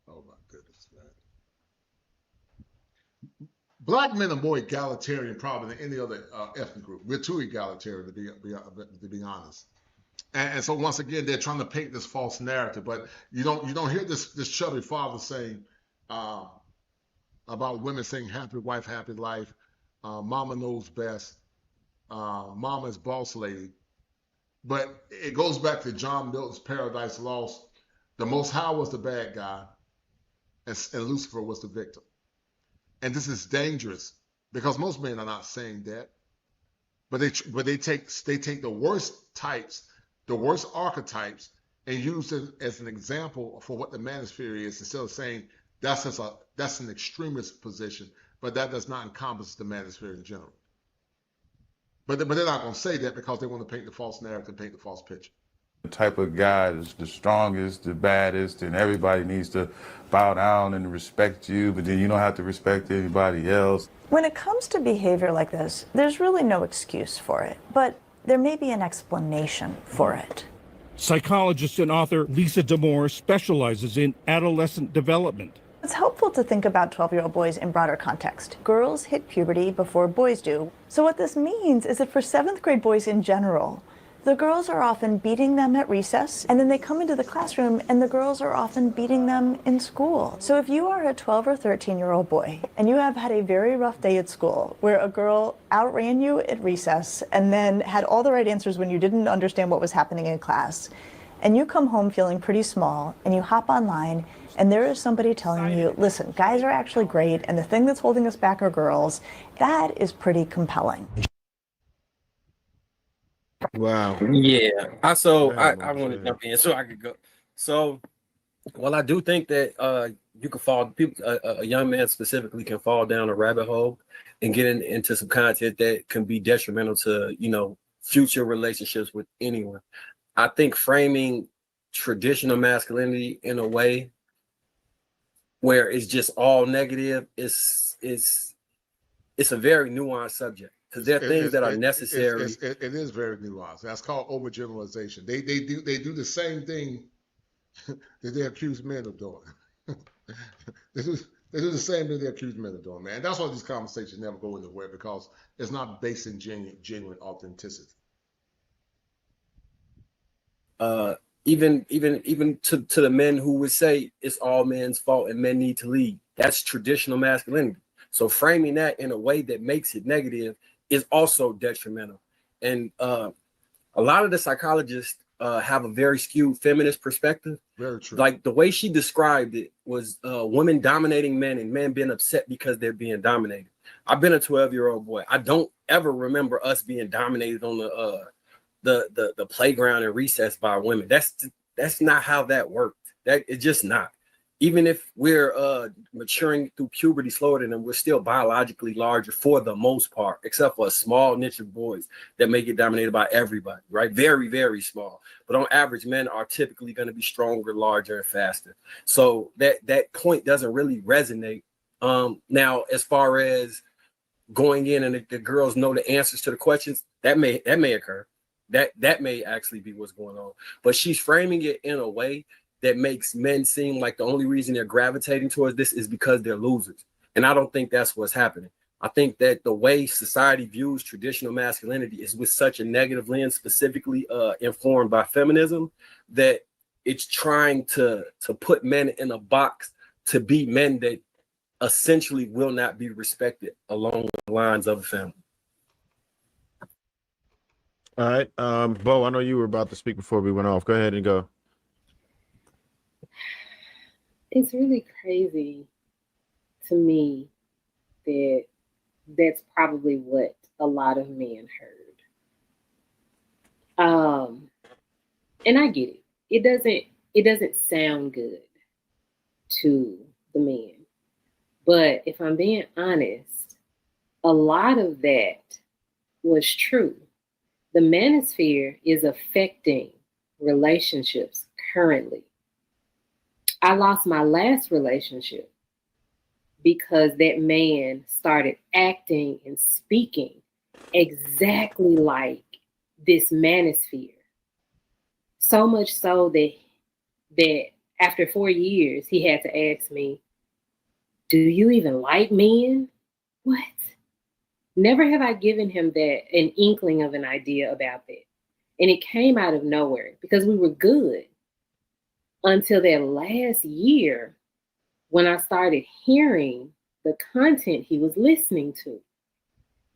Speaker 1: Oh my goodness, man. Black men are more egalitarian probably than any other ethnic group. We're too egalitarian to be honest. And so once again, they're trying to paint this false narrative, but you don't hear this chubby father saying about women saying happy wife, happy life, mama knows best, mama is boss lady. But it goes back to John Milton's Paradise Lost. The Most High was the bad guy, and Lucifer was the victim. And this is dangerous because most men are not saying that, but they take the worst types, the worst archetypes, and use it as an example for what the manosphere is, instead of saying that's an extremist position, but that does not encompass the manosphere in general. But they're not going to say that because they want to paint the false narrative, paint the false picture.
Speaker 25: The type of guy that's the strongest, the baddest, and everybody needs to bow down and respect you, but then you don't have to respect anybody else.
Speaker 26: When it comes to behavior like this, there's really no excuse for it, but there may be an explanation for it.
Speaker 4: Psychologist and author Lisa D'Amour specializes in adolescent development.
Speaker 26: It's helpful to think about 12-year-old boys in broader context. Girls hit puberty before boys do. So what this means is that for 7th grade boys in general, the girls are often beating them at recess, and then they come into the classroom and the girls are often beating them in school. So if you are a 12 or 13-year-old boy and you have had a very rough day at school where a girl outran you at recess and then had all the right answers when you didn't understand what was happening in class, and you come home feeling pretty small and you hop online and there is somebody telling you, listen, guys are actually great and the thing that's holding us back are girls, that is pretty compelling.
Speaker 27: Wow. Yeah. I want to jump in so I could go. So, well, I do think that
Speaker 2: you can fall, people, a young man specifically can fall down a rabbit hole and get into some content that can be detrimental to, you know, future relationships with anyone. I think framing traditional masculinity in a way where it's just all negative is it's a very nuanced subject, because there are things that are necessary.
Speaker 1: It is very nuanced. That's called overgeneralization. They do the same thing that they accuse men of doing. They do the same thing they accuse men of doing, man. That's why these conversations never go anywhere, because it's not based in genuine authenticity.
Speaker 2: Even to the men who would say it's all men's fault and men need to lead. That's traditional masculinity. So framing that in a way that makes it negative is also detrimental. And a lot of the psychologists have a very skewed feminist perspective.
Speaker 1: Very true.
Speaker 2: Like the way she described it was women dominating men and men being upset because they're being dominated. I've been a 12-year-old boy. I don't ever remember us being dominated on the playground and recess by women. That's not how that worked. That it's just not. Even if we're maturing through puberty slower than them, we're still biologically larger for the most part, except for a small niche of boys that may get dominated by everybody, right? Very, very small. But on average, men are typically going to be stronger, larger, and faster. So that point doesn't really resonate. Now, as far as going in and the girls know the answers to the questions, that may occur. That may actually be what's going on. But she's framing it in a way that makes men seem like the only reason they're gravitating towards this is because they're losers. And I don't think that's what's happening. I think that the way society views traditional masculinity is with such a negative lens, specifically informed by feminism, that it's trying to put men in a box to be men that essentially will not be respected along the lines of a family.
Speaker 8: All right. Bo, I know you were about to speak before we went off. Go ahead and go.
Speaker 3: It's really crazy to me that that's probably what a lot of men heard. And I get it. It doesn't sound good to the men. But if I'm being honest, a lot of that was true. The manosphere is affecting relationships currently. I lost my last relationship because that man started acting and speaking exactly like this manosphere. So much so that after 4 years, he had to ask me, "Do you even like men?" What? Never have I given him an inkling of an idea about that. And it came out of nowhere because we were good until that last year when I started hearing the content he was listening to.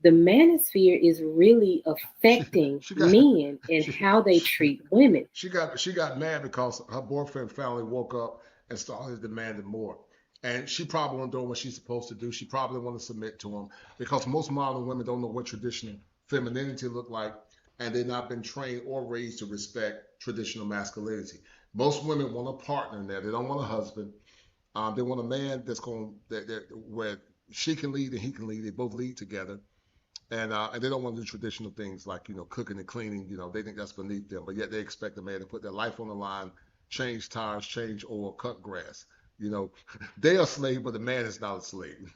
Speaker 3: The manosphere is really affecting men and how they treat women.
Speaker 1: She got mad because her boyfriend finally woke up and started demanding more. And she probably wasn't doing what she's supposed to do. She probably want to submit to him because most modern women don't know what traditional femininity look like, and they've not been trained or raised to respect traditional masculinity. Most women want a partner in there. They don't want a husband. They want a man that's where she can lead and he can lead. They both lead together. And they don't want to do traditional things like, cooking and cleaning. They think that's beneath them. But yet they expect a man to put their life on the line, change tires, change oil, cut grass. They are a slave, but the man is not a slave.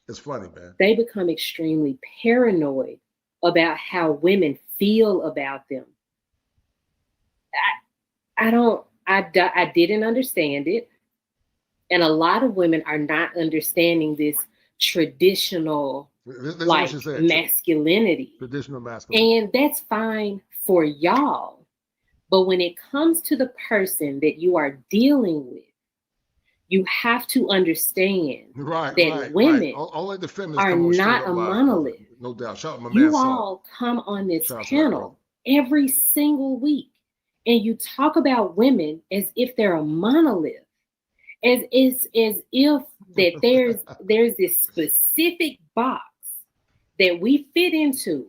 Speaker 1: It's funny, man.
Speaker 3: They become extremely paranoid about how women feel about them. I didn't understand it. And a lot of women are not understanding this traditional masculinity.
Speaker 1: Traditional masculinity.
Speaker 3: And that's fine for y'all. But when it comes to the person that you are dealing with, you have to understand that women
Speaker 1: Only the
Speaker 3: are not a monolith.
Speaker 1: No doubt. Shout out my
Speaker 3: You
Speaker 1: man,
Speaker 3: all come on this panel every single week and you talk about women as if they're a monolith, as if that there's this specific box that we fit into,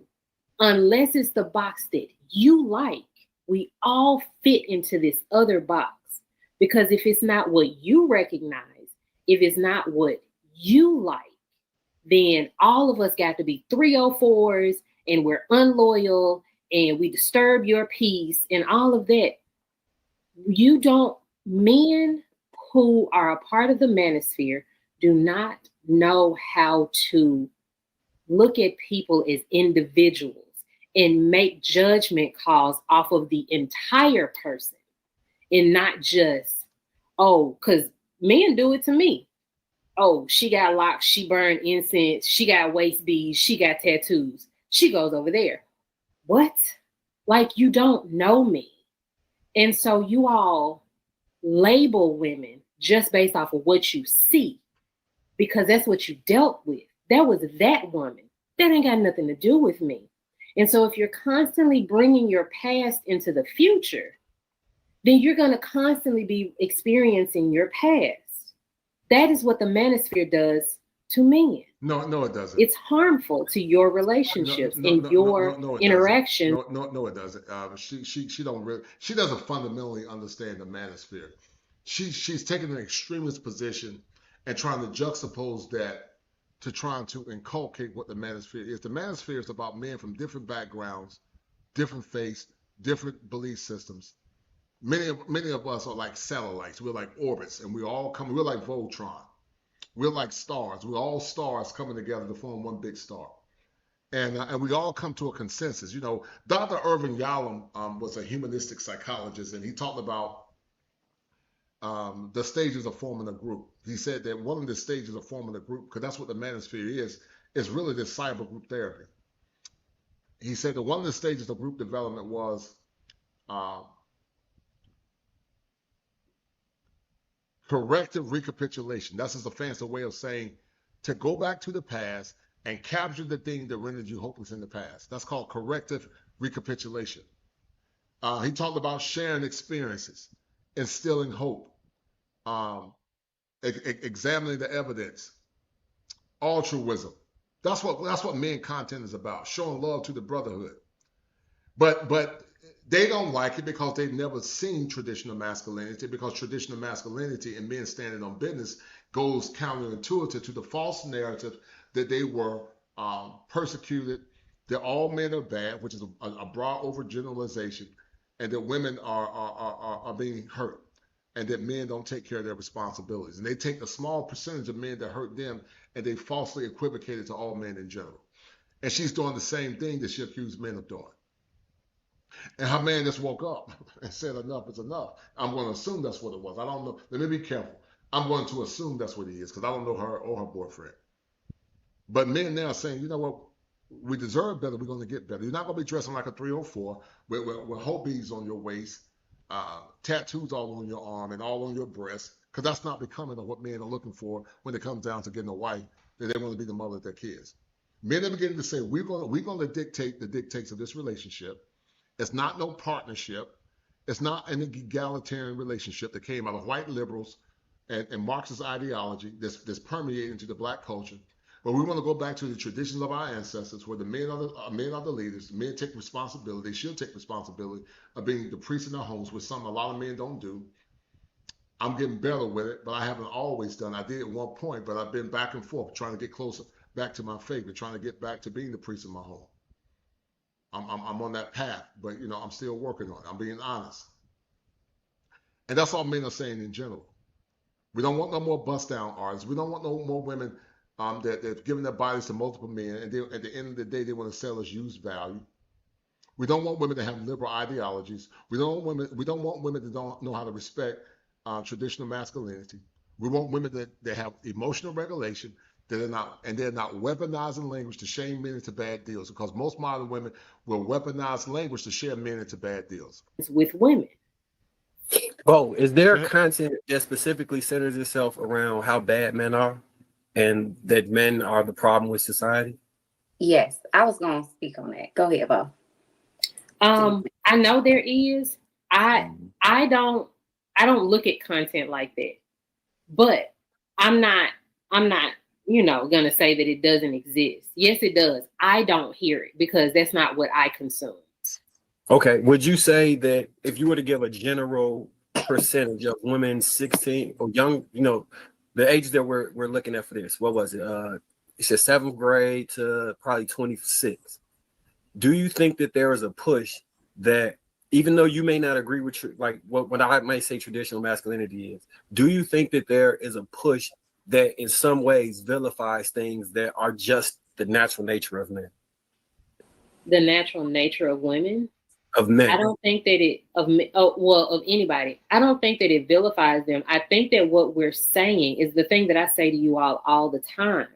Speaker 3: unless it's the box that you like. We all fit into this other box. Because if it's not what you recognize, if it's not what you like, then all of us got to be 304s and we're unloyal and we disturb your peace and all of that. Men who are a part of the manosphere do not know how to look at people as individuals and make judgment calls off of the entire person and not just, because men do it to me. Oh, she got locks, she burned incense, she got waist beads, she got tattoos. She goes over there. What? Like, you don't know me. And so you all label women just based off of what you see, because that's what you dealt with. That was that woman. That ain't got nothing to do with me. And so if you're constantly bringing your past into the future, then you're going to constantly be experiencing your past. That is what the manosphere does to men.
Speaker 1: No, it doesn't.
Speaker 3: It's harmful to your relationships and your interaction.
Speaker 1: No, it doesn't. She doesn't fundamentally understand the manosphere. She's taking an extremist position and trying to juxtapose that to trying to inculcate what the manosphere is. The manosphere is about men from different backgrounds, different faiths, different belief systems. Many of us are like satellites. We're like orbits, and we're like Voltron. We're like stars. We're all stars coming together to form one big star. And we all come to a consensus. You know, Dr. Irvin Yalom was a humanistic psychologist, and he talked about the stages of forming a group. He said that one of the stages of forming a group, because that's what the manosphere is really this cyber group therapy. He said that one of the stages of group development was corrective recapitulation. That's just a fancy way of saying to go back to the past and capture the thing that rendered you hopeless in the past. That's called corrective recapitulation. He talked about sharing experiences, instilling hope, examining the evidence, altruism. That's what men content is about, showing love to the brotherhood. But they don't like it because they've never seen traditional masculinity, because traditional masculinity and men standing on business goes counterintuitive to the false narrative that they were persecuted, that all men are bad, which is a broad overgeneralization, and that women are being hurt, and that men don't take care of their responsibilities. And they take a small percentage of men that hurt them and they falsely equivocate it to all men in general. And she's doing the same thing that she accused men of doing. And her man just woke up and said, enough is enough. I'm going to assume that's what it was. I don't know. Let me be careful. I'm going to assume that's what he is because I don't know her or her boyfriend. But men now are saying, you know what? We deserve better. We're going to get better. You're not going to be dressing like a 304 with hope beads on your waist, tattoos all on your arm and all on your breast, because that's not becoming of what men are looking for when it comes down to getting a wife that they want to be the mother of their kids. Men are beginning to say, we're going to dictate the dictates of this relationship. It's not no partnership. It's not an egalitarian relationship that came out of white liberals and Marxist ideology that's permeating into the black culture. But we want to go back to the traditions of our ancestors, where the men are the leaders. The men take responsibility. They should take responsibility of being the priests in their homes, which a lot of men don't do. I'm getting better with it, but I haven't always done. I did at one point, but I've been back and forth, trying to get closer back to my faith, and trying to get back to being the priest in my home. I'm on that path, but I'm still working on it. I'm being honest. And that's all men are saying in general. We don't want no more bust down artists. We don't want no more women that giving their bodies to multiple men, and at the end of the day, they want to sell us used value. We don't want women to have liberal ideologies. We don't want women that don't know how to respect traditional masculinity. We want women that have emotional regulation, they're not weaponizing language to shame men into bad deals, because most modern women will weaponize language to share men into bad deals.
Speaker 3: It's with women.
Speaker 2: Oh, is there content that specifically centers itself around how bad men are and that men are the problem with society?
Speaker 6: Yes, I was going to speak on that. Go ahead, Bo.
Speaker 3: I know there is. I don't look at content like that, but I'm not gonna say that it doesn't exist. Yes, it does. I don't hear it because that's not what I consume.
Speaker 2: Okay. Would you say that if you were to give a general percentage of women 16 or young, the ages that we're looking at for this? What was it? It said 7th grade to probably 26. Do you think that there is a push that, even though you may not agree with like what I might say traditional masculinity is, do you think that there is a push that in some ways vilifies things that are just the natural nature of men?
Speaker 3: The natural nature of women?
Speaker 2: Of men.
Speaker 3: I don't think that of anybody. I don't think that it vilifies them. I think that what we're saying is the thing that I say to you all the time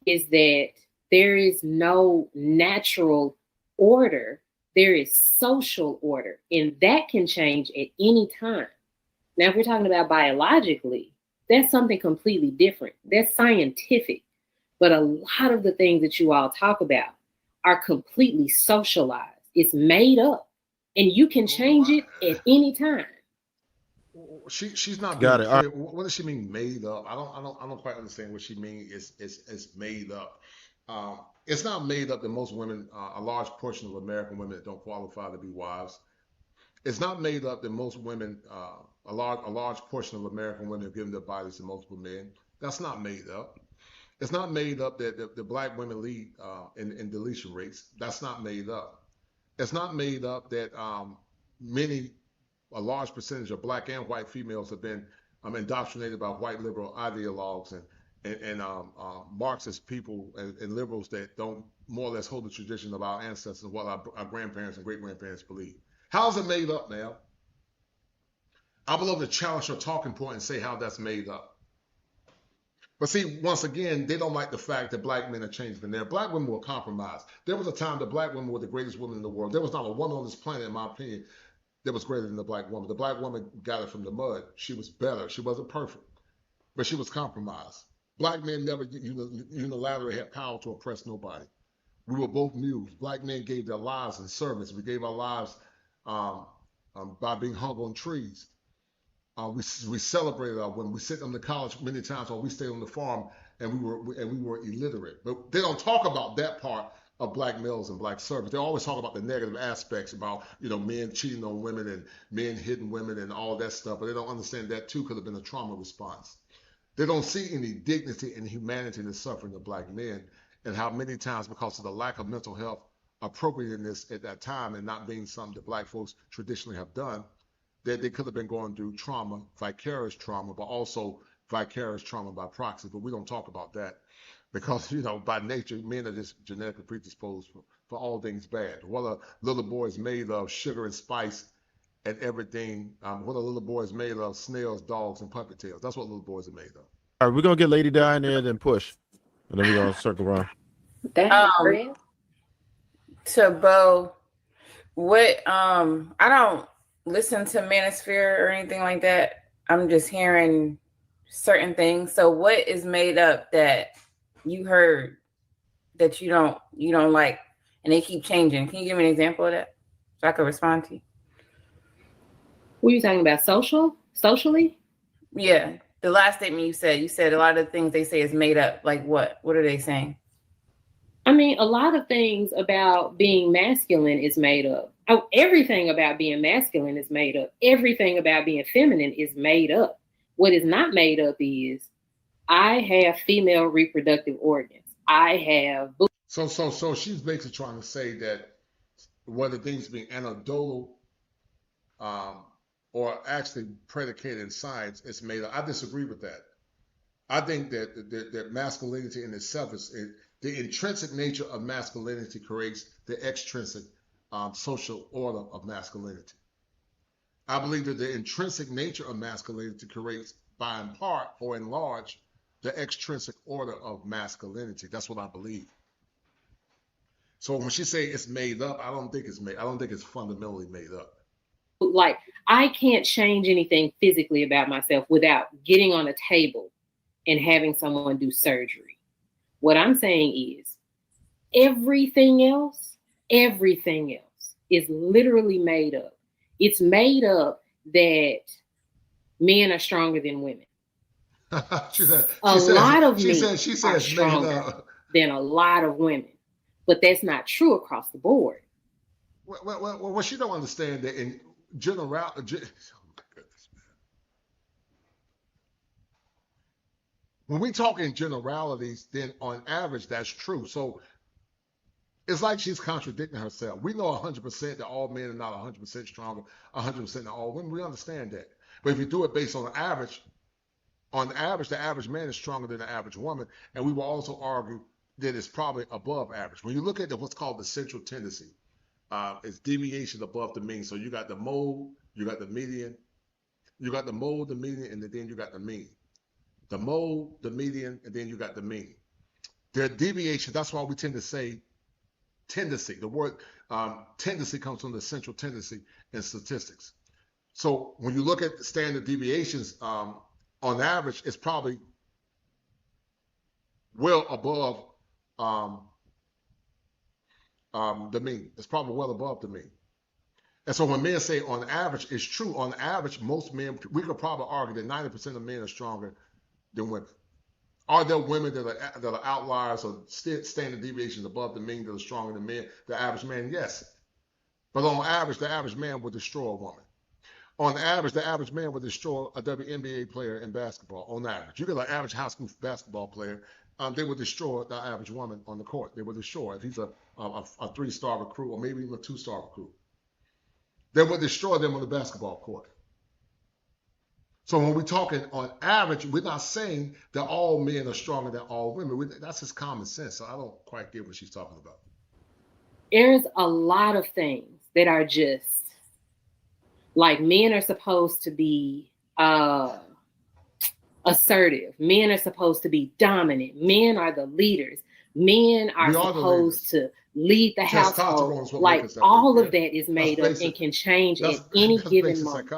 Speaker 3: is that there is no natural order. There is social order, and that can change at any time. Now, if we're talking about biologically, that's something completely different. That's scientific. But a lot of the things that you all talk about are completely socialized. It's made up, and you can change it at any time.
Speaker 1: She's not
Speaker 7: Got
Speaker 1: being
Speaker 7: it.
Speaker 1: clear. What does she mean made up? I don't quite understand what she means. Is made up. It's not made up that most women, a large portion of American women don't qualify to be wives. It's not made up that most women, a large portion of American women have given their bodies to multiple men. That's not made up. It's not made up that the black women lead in deletion rates. That's not made up. It's not made up that a large percentage of black and white females have been indoctrinated by white liberal ideologues and Marxist people and liberals that don't more or less hold the tradition of our ancestors, what our grandparents and great-grandparents believe. How is it made up, man? I would love to challenge your talking point and say how that's made up. But see, once again, they don't like the fact that black men are changing there. Black women were compromised. There was a time that black women were the greatest women in the world. There was not a woman on this planet, in my opinion, that was greater than the black woman. The black woman got it from the mud. She was better. She wasn't perfect, but she was compromised. Black men never unilaterally had power to oppress nobody. We were both mules. Black men gave their lives in service. We gave our lives by being hung on trees. We celebrated our women. We sent them to college many times while we stayed on the farm, and we were illiterate. But they don't talk about that part of black males and black servants. They always talk about the negative aspects about men cheating on women and men hitting women and all that stuff. But they don't understand that too could have been a trauma response. They don't see any dignity and humanity in the suffering of black men, and how many times because of the lack of mental health appropriateness at that time and not being something that black folks traditionally have done, that they could have been going through trauma, vicarious trauma, but also vicarious trauma by proxy. But we don't talk about that because, by nature, men are just genetically predisposed for all things bad. What a little boy is made of, sugar and spice and everything. What a little boy is made of, snails, dogs, and puppet tails. That's what little boys are made of.
Speaker 7: All right, we're going to get Lady Di in there and then Push. And then we're going to circle around.
Speaker 18: To Bo, what, I don't listen to Manosphere or anything like that. I'm just hearing certain things. So what is made up that you heard that you don't like and they keep changing? Can you give me an example of that so I can respond to you?
Speaker 3: What are you talking about? Socially?
Speaker 18: Yeah. The last statement you said a lot of the things they say is made up. Like what? What are they saying?
Speaker 3: I mean, a lot of things about being masculine is made up. Oh, everything about being masculine is made up. Everything about being feminine is made up. What is not made up is I have female reproductive organs. I have.
Speaker 1: So she's basically trying to say that whether things being anecdotal or actually predicated in science, it's made up. I disagree with that. I think that masculinity in itself the intrinsic nature of masculinity creates the extrinsic social order of masculinity. I believe that the intrinsic nature of masculinity creates, by in part or in large, the extrinsic order of masculinity. That's what I believe. So when she say it's made up, I don't think it's fundamentally made up.
Speaker 3: Like, I can't change anything physically about myself without getting on a table and having someone do surgery. What I'm saying is everything else is literally made up. It's made up that men are stronger than women.
Speaker 1: She said
Speaker 3: a lot of men are stronger than a lot of women, but that's not true across the board.
Speaker 1: Well, she don't understand that in general. when we talk in generalities, then on average, that's true. So it's like she's contradicting herself. We know 100% that all men are not 100% stronger, 100% that all women. We understand that. But if you do it based on average, the average man is stronger than the average woman. And we will also argue that it's probably above average. When you look at what's called the central tendency, it's deviation above the mean. So you got the mode, you got the median, you got the mode, the median, and then you got the mean. The mode, the median, and then you got the mean. Their deviation, that's why we tend to say tendency. The word tendency comes from the central tendency in statistics. So when you look at the standard deviations, on average, it's probably well above the mean. It's probably well above the mean. And so when men say on average, it's true. On average, most men, we could probably argue that 90% of men are stronger than women. Are there women that are outliers or standard deviations above the mean that are stronger than men? The average man, yes. But on average, the average man would destroy a woman. On average, the average man would destroy a WNBA player in basketball. On average, you get an average high school basketball player, they would destroy the average woman on the court. They would destroy if he's a 3-star recruit or maybe even a 2-star recruit. They would destroy them on the basketball court. So when we're talking on average, we're not saying that all men are stronger than all women. That's just common sense. So I don't quite get what she's talking about.
Speaker 3: There's a lot of things that are just like men are supposed to be assertive. Men are supposed to be dominant. Men are the leaders. Men are supposed to lead the household. Like all of that is made up and can change at any given moment.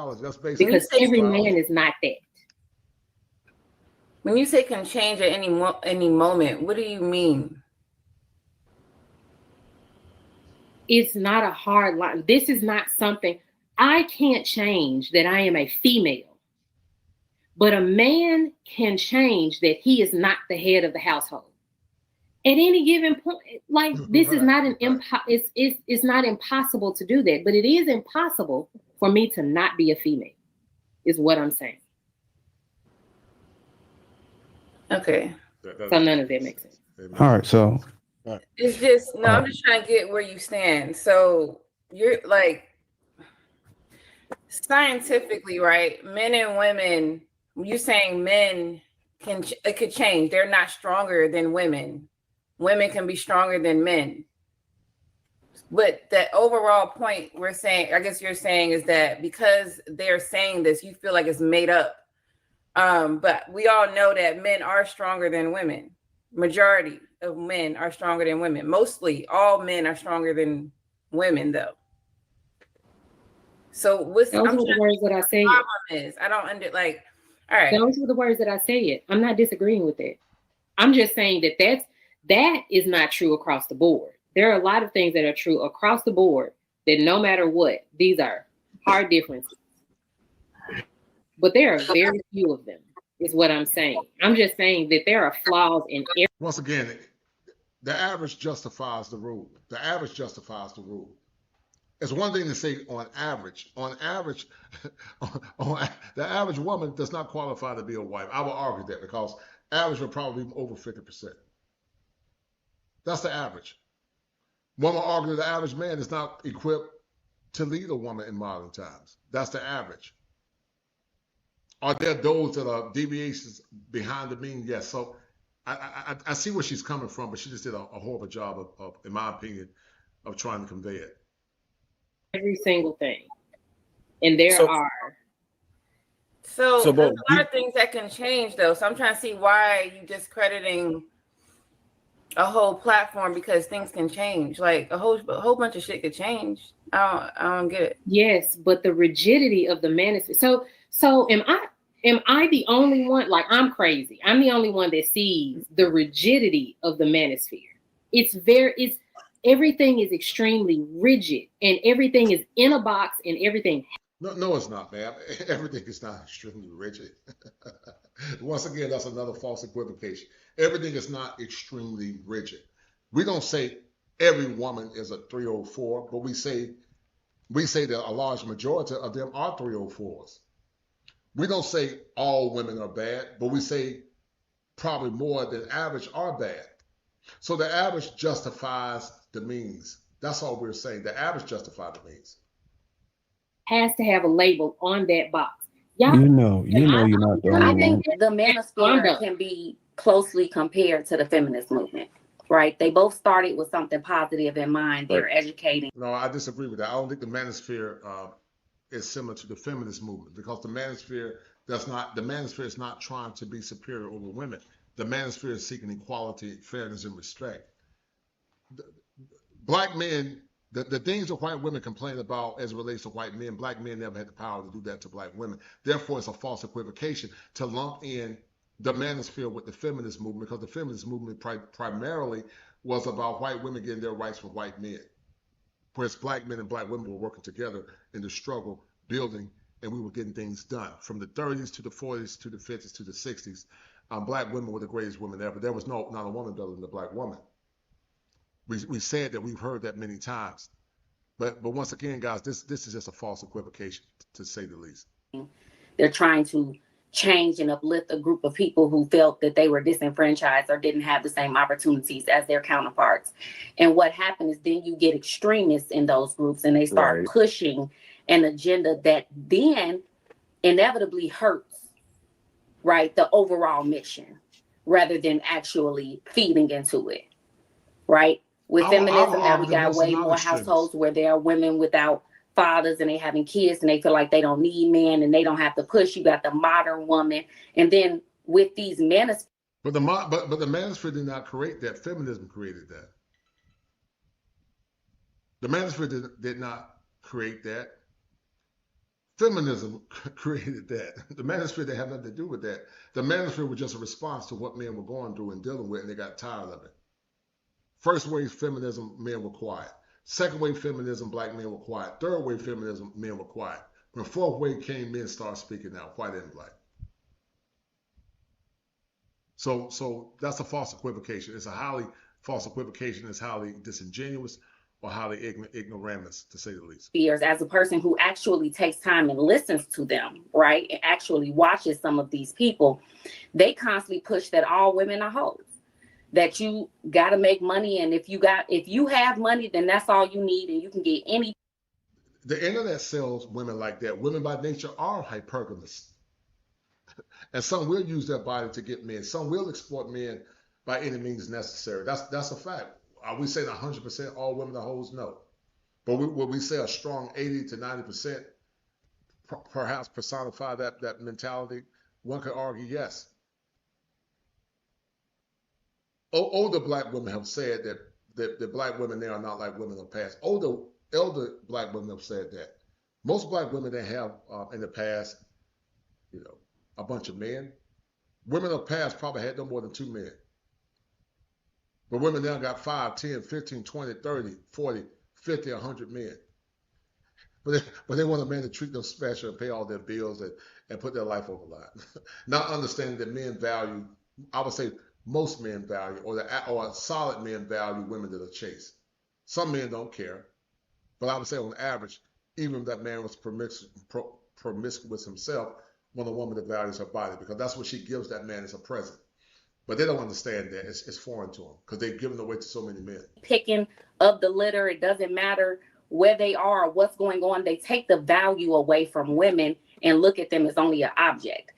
Speaker 3: Because every man is not that.
Speaker 18: When you say can change at any moment, what do you mean?
Speaker 3: It's not a hard line. This is not something I can't change that I am a female, but a man can change that he is not the head of the household. At any given point, like this is not it's not impossible to do that, but it is impossible for me to not be a female, is what I'm saying.
Speaker 18: Okay.
Speaker 3: So none of that makes sense.
Speaker 20: All right, so
Speaker 18: it's just I'm just trying to get where you stand. So you're like scientifically, right? Men and women, you're saying men it could change. They're not stronger than women. Women can be stronger than men. But the overall point we're saying, I guess you're saying, is that because they're saying this, you feel like it's made up. But we all know that men are stronger than women. Majority of men are stronger than women. Mostly all men are stronger than women, though. So what's
Speaker 3: those were the words that I say.
Speaker 18: Problem is, I don't like. All right,
Speaker 3: those were the words that I say. It. I'm not disagreeing with it. I'm just saying that that is not true across the board. There are a lot of things that are true across the board that no matter what, these are hard differences. But there are very few of them, is what I'm saying. I'm just saying that there are flaws in every.
Speaker 1: Once again, the average justifies the rule. The average justifies the rule. It's one thing to say on average. On average, the average woman does not qualify to be a wife. I will argue that because average would probably be over 50%. That's the average. One will argue the average man is not equipped to lead a woman in modern times. That's the average. Are there those that are deviations behind the mean? Yes. So I see where she's coming from, but she just did a horrible job of, in my opinion, of trying to convey it.
Speaker 3: Every single thing. And there are.
Speaker 18: So there's a lot of things that can change, though. So I'm trying to see why you discrediting a whole platform because things can change. Like a whole bunch of shit could change. I don't get it.
Speaker 3: Yes, but the rigidity of the manosphere. So am I the only one? Like I'm crazy. I'm the only one that sees the rigidity of the manosphere. Everything is extremely rigid and everything is in a box and everything.
Speaker 1: No, it's not, man. Everything is not extremely rigid. Once again, that's another false equivocation. Everything is not extremely rigid. We don't say every woman is a 304, but we say that a large majority of them are 304s. We don't say all women are bad, but we say probably more than average are bad. So the average justifies the means. That's all we're saying. The average justifies the means.
Speaker 3: Has to have a label on that box.
Speaker 17: You know you're not the
Speaker 6: I
Speaker 17: only
Speaker 6: think
Speaker 17: one.
Speaker 6: the manosphere can be closely compared to the feminist movement, right? They both started with something positive in mind. They're educating.
Speaker 1: No, I disagree with that. I don't think the manosphere is similar to the feminist movement, because the manosphere is not trying to be superior over women. The manosphere is seeking equality, fairness, and respect. Black men, the things that white women complain about as it relates to white men, black men never had the power to do that to black women. Therefore, it's a false equivocation to lump in the manosphere with the feminist movement, because the feminist movement primarily was about white women getting their rights from white men. Whereas black men and black women were working together in the struggle, building, and we were getting things done. From the 30s to the 40s to the 50s to the 60s, black women were the greatest women ever. There was not a woman better than the black woman. We said that, we've heard that many times. But once again, guys, this is just a false equivocation, to say the least.
Speaker 6: They're trying to change and uplift a group of people who felt that they were disenfranchised or didn't have the same opportunities as their counterparts. And what happened is then you get extremists in those groups, and they start pushing an agenda that then inevitably hurts, right, the overall mission, rather than actually feeding into it, right? With feminism, now we got way more households where there are women without fathers and they having kids and they feel like they don't need men and they don't have to push. You got the modern woman. And then with these manosphere.
Speaker 1: But the manosphere did not create that. Feminism created that. The manosphere did not create that. Feminism created that. The manosphere didn't have nothing to do with that. The manosphere was just a response to what men were going through and dealing with, and they got tired of it. First wave feminism, men were quiet. Second wave feminism, black men were quiet. Third wave feminism, men were quiet. When fourth wave came, men started speaking out, white and black. So that's a false equivocation. It's a highly false equivocation. It's highly disingenuous or highly ignoramus, to say the least.
Speaker 6: As a person who actually takes time and listens to them, right, and actually watches some of these people, they constantly push that all women are hoes. That you got to make money, and if you have money, then that's all you need, and you can get any.
Speaker 1: The internet sells women like that. Women by nature are hypergamous, and some will use their body to get men. Some will exploit men by any means necessary. That's a fact. Are we saying 100% all women are hoes? No, but would we say a strong 80 to 90% perhaps personify that mentality? One could argue yes. Older black women have said that the black women there are not like women of the past. Elder black women have said that. Most black women that have in the past, a bunch of men. Women of the past probably had no more than 2 men. But women now got 5, 10, 15, 20, 30, 40, 50, 100 men. But they want a man to treat them special and pay all their bills and put their life on the line. Not understanding that men value, I would say, most men value, or solid men value women that are chaste. Some men don't care, but I would say on average, even if that man was promiscuous himself, want a woman that values her body, because that's what she gives that man as a present. But they don't understand that. It's foreign to them because they've given away to so many men. Picking
Speaker 6: Of the litter, it doesn't matter where they are or what's going on. They take the value away from women and look at them as only an object.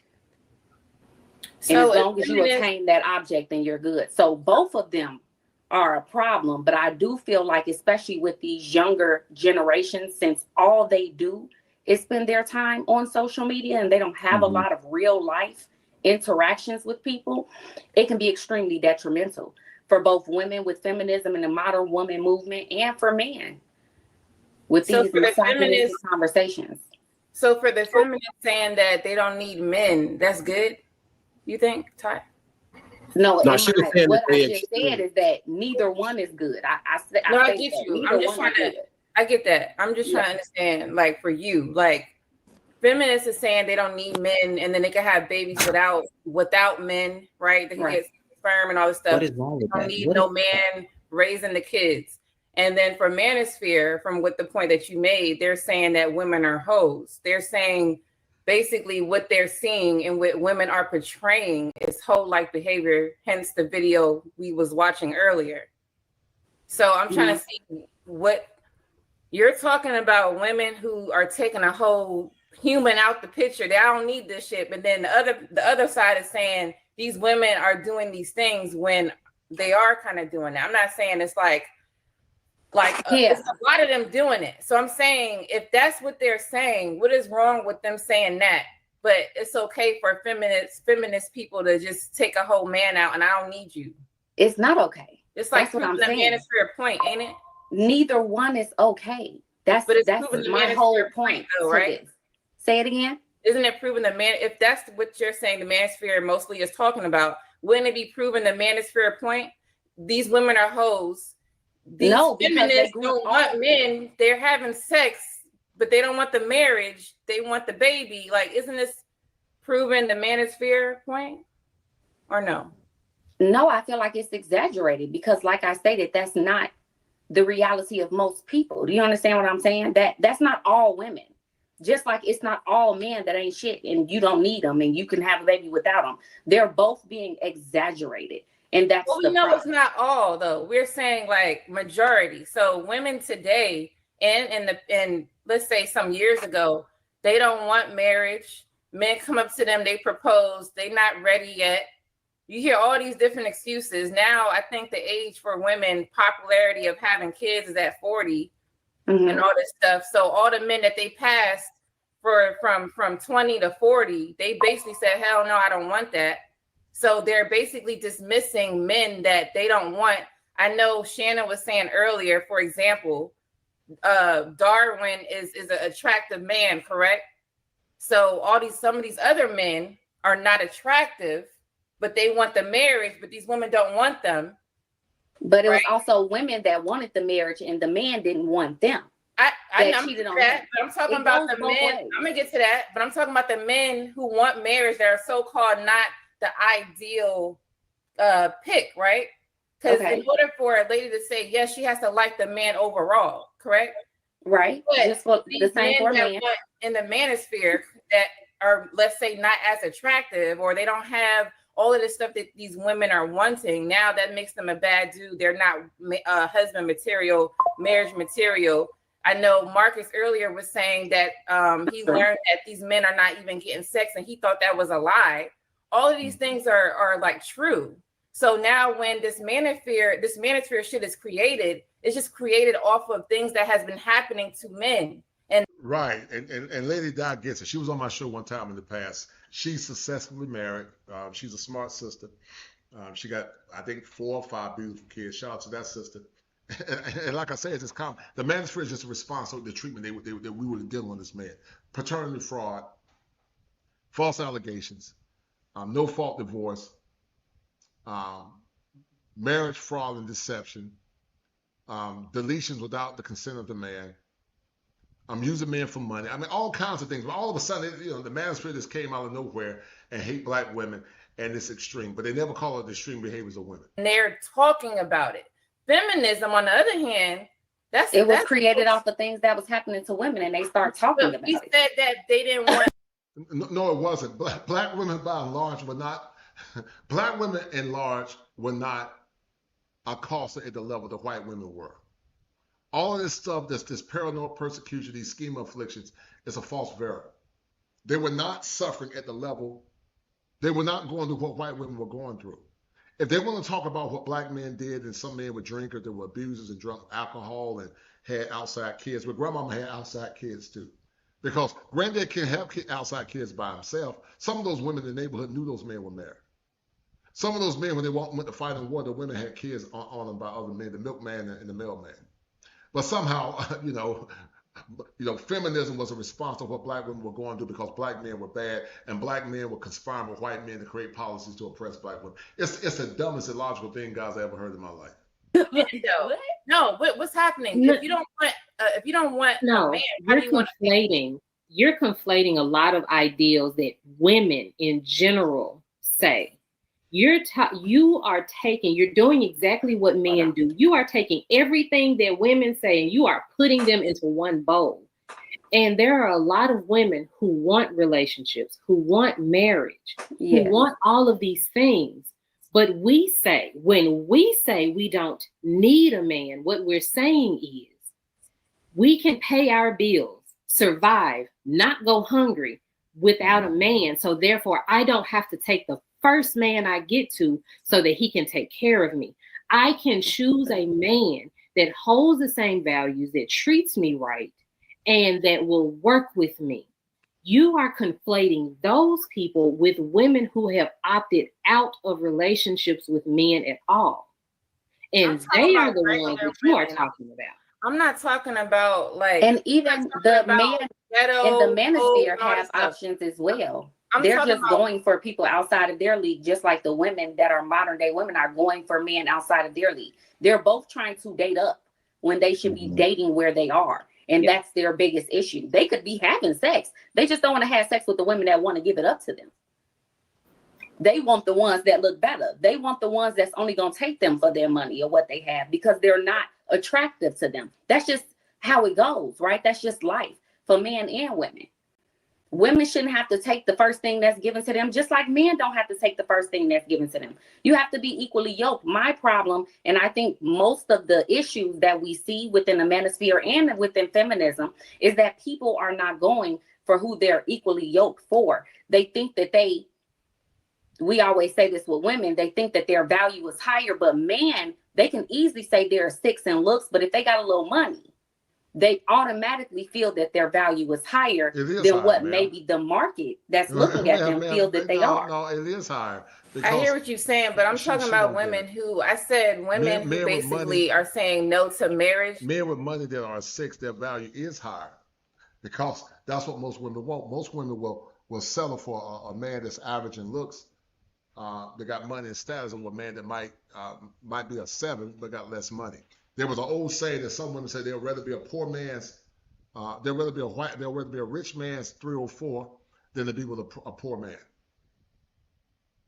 Speaker 6: And as long as you attain that object, then you're good. So both of them are a problem. But I do feel like, especially with these younger generations, since all they do is spend their time on social media and they don't have a lot of real life interactions with people, it can be extremely detrimental for both women with feminism and the modern woman movement, and for men with these misogynistic conversations.
Speaker 18: So for the feminists saying that they don't need men, that's good, you think, Ty?
Speaker 6: No, what I just said is that neither one is good. I
Speaker 18: get you. I'm just trying to. I get that. I'm just trying to understand, like, for you, like, feminists is saying they don't need men, and then they can have babies without men, right? They can get sperm and all this stuff.
Speaker 27: What is wrong with
Speaker 18: they don't
Speaker 27: that?
Speaker 18: need no man raising the kids. And then for Manosphere, from what the point that you made, they're saying that women are hoes. They're saying basically what they're seeing and what women are portraying is whole life behavior, hence the video we was watching earlier. So I'm trying to see what you're talking about, women who are taking a whole human out the picture. They don't need this shit. But then the other side is saying these women are doing these things when they are kind of doing that. I'm not saying it's like it's a lot of them doing it. So I'm saying if that's what they're saying, what is wrong with them saying that? But it's okay for feminist people to just take a whole man out and I don't need you.
Speaker 6: It's not okay.
Speaker 18: It's like
Speaker 6: what I'm
Speaker 18: proving
Speaker 6: saying.
Speaker 18: a manosphere point, ain't it?
Speaker 6: Neither one is okay. That's my whole point,
Speaker 18: though, right?
Speaker 6: Say it again.
Speaker 18: Isn't it proving the man? If that's what you're saying, the manosphere mostly is talking about, wouldn't it be proving the manosphere point? These women are hoes. These feminists don't want men. They're having sex, but they don't want the marriage. They want the baby. Like, isn't this proving the manosphere point? Or no?
Speaker 6: No, I feel like it's exaggerated because, like I stated, that's not the reality of most people. Do you understand what I'm saying? That's not all women. Just like it's not all men that ain't shit and you don't need them and you can have a baby without them. They're both being exaggerated. And that's
Speaker 18: we know it's not all though. We're saying like majority. So women today and let's say some years ago, they don't want marriage. Men come up to them, they propose, they not ready yet. You hear all these different excuses. Now I think the age for women, popularity of having kids is at 40 and all this stuff. So all the men that they passed from 20 to 40, they basically said, hell no, I don't want that. So they're basically dismissing men that they don't want. I know Shannon was saying earlier, for example, Darwin is an attractive man, correct? So some of these other men are not attractive, but they want the marriage, but these women don't want them.
Speaker 6: But it was also women that wanted the marriage and the man didn't want them.
Speaker 18: I'm talking about the men. I'm gonna get to that, but I'm talking about the men who want marriage that are so-called not the ideal pick, right? Because in order for a lady to say yes, she has to like the man overall, correct?
Speaker 6: Right.
Speaker 18: But
Speaker 6: just for the same for
Speaker 18: men
Speaker 6: man.
Speaker 18: In the manosphere that are, let's say, not as attractive, or they don't have all of the stuff that these women are wanting. Now that makes them a bad dude. They're not husband material, marriage material. I know Marcus earlier was saying that he learned that these men are not even getting sex, and he thought that was a lie. All of these things are like true. So now when this manosphere shit is created, it's just created off of things that has been happening to men. And
Speaker 1: right, and Lady Di gets it. She was on my show one time in the past. She's successfully married. She's a smart sister. She got, I think, 4 or 5 beautiful kids. Shout out to that sister. And like I said, it's just common. The manosphere is just a response to the treatment that we were dealing with this man. Paternity fraud, false allegations, no fault divorce, marriage fraud and deception, deletions without the consent of the man. I'm using men for money. I mean, all kinds of things. But all of a sudden, the manosphere just came out of nowhere and hate black women, and it's extreme. But they never call it the extreme behaviors of women.
Speaker 18: And they're talking about it. Feminism, on the other hand,
Speaker 6: it was created off of things that was happening to women, and they start talking about it.
Speaker 18: He said that they didn't want.
Speaker 1: No, it wasn't. Black women, by and large, were not. Black women, in large, were not accosted at the level that white women were. All of this stuff, this paranoid persecution, these schema afflictions, is a false variable. They were not suffering at the level. They were not going through what white women were going through. If they want to talk about what black men did, and some men were drinkers, there were abusers and drunk alcohol and had outside kids. But grandmama had outside kids too. Because granddad can't have outside kids by himself. Some of those women in the neighborhood knew those men were married. Some of those men, when they went to fight in war, the women had kids on them by other men, the milkman and the mailman. But somehow, feminism was a response to what black women were going through because black men were bad and black men were conspiring with white men to create policies to oppress black women. It's the dumbest illogical thing, guys, I ever heard in my life.
Speaker 18: No, what's happening?
Speaker 3: No.
Speaker 18: If you don't want a man, how do you want
Speaker 3: you're conflating a lot of ideals that women in general say. You're doing exactly what men do. You are taking everything that women say and you are putting them into one bowl. And there are a lot of women who want relationships, who want marriage, who want all of these things. But when we say we don't need a man, what we're saying is we can pay our bills, survive, not go hungry without a man. So therefore, I don't have to take the first man I get to so that he can take care of me. I can choose a man that holds the same values, that treats me right, and that will work with me. You are conflating those people with women who have opted out of relationships with men at all. And they are the ones that you are talking about.
Speaker 18: I'm not talking about like,
Speaker 6: and even the man and the manosphere have options as well. They're just going for people outside of their league, just like the women that are modern day women are going for men outside of their league. They're both trying to date up when they should be dating where they are. And that's their biggest issue. They could be having sex. They just don't want to have sex with the women that want to give it up to them. They want the ones that look better. They want the ones that's only going to take them for their money or what they have because they're not attractive to them. That's just how it goes, right? That's just life for men and women. Women shouldn't have to take the first thing that's given to them, just like men don't have to take the first thing that's given to them. You have to be equally yoked. My problem, and I think most of the issues that we see within the manosphere and within feminism, is that people are not going for who they're equally yoked for. They think that we always say this with women, they think that their value is higher, but man, they can easily say they're a 6 in looks, but if they got a little money, they automatically feel that their value is higher than what maybe the market that's looking at them feel that they are.
Speaker 1: No, it is higher.
Speaker 18: I hear what you're saying, but I'm talking about women who, I said women who basically are saying no to marriage.
Speaker 1: Men with money that are 6, their value is higher because that's what most women want. Most women will settle for a man that's average in looks. They got money and status, and a man that might be a 7 but got less money. There was an old saying that some women say they'll rather be a poor man's, they'll rather be a rich man's 304 than to be with a poor man.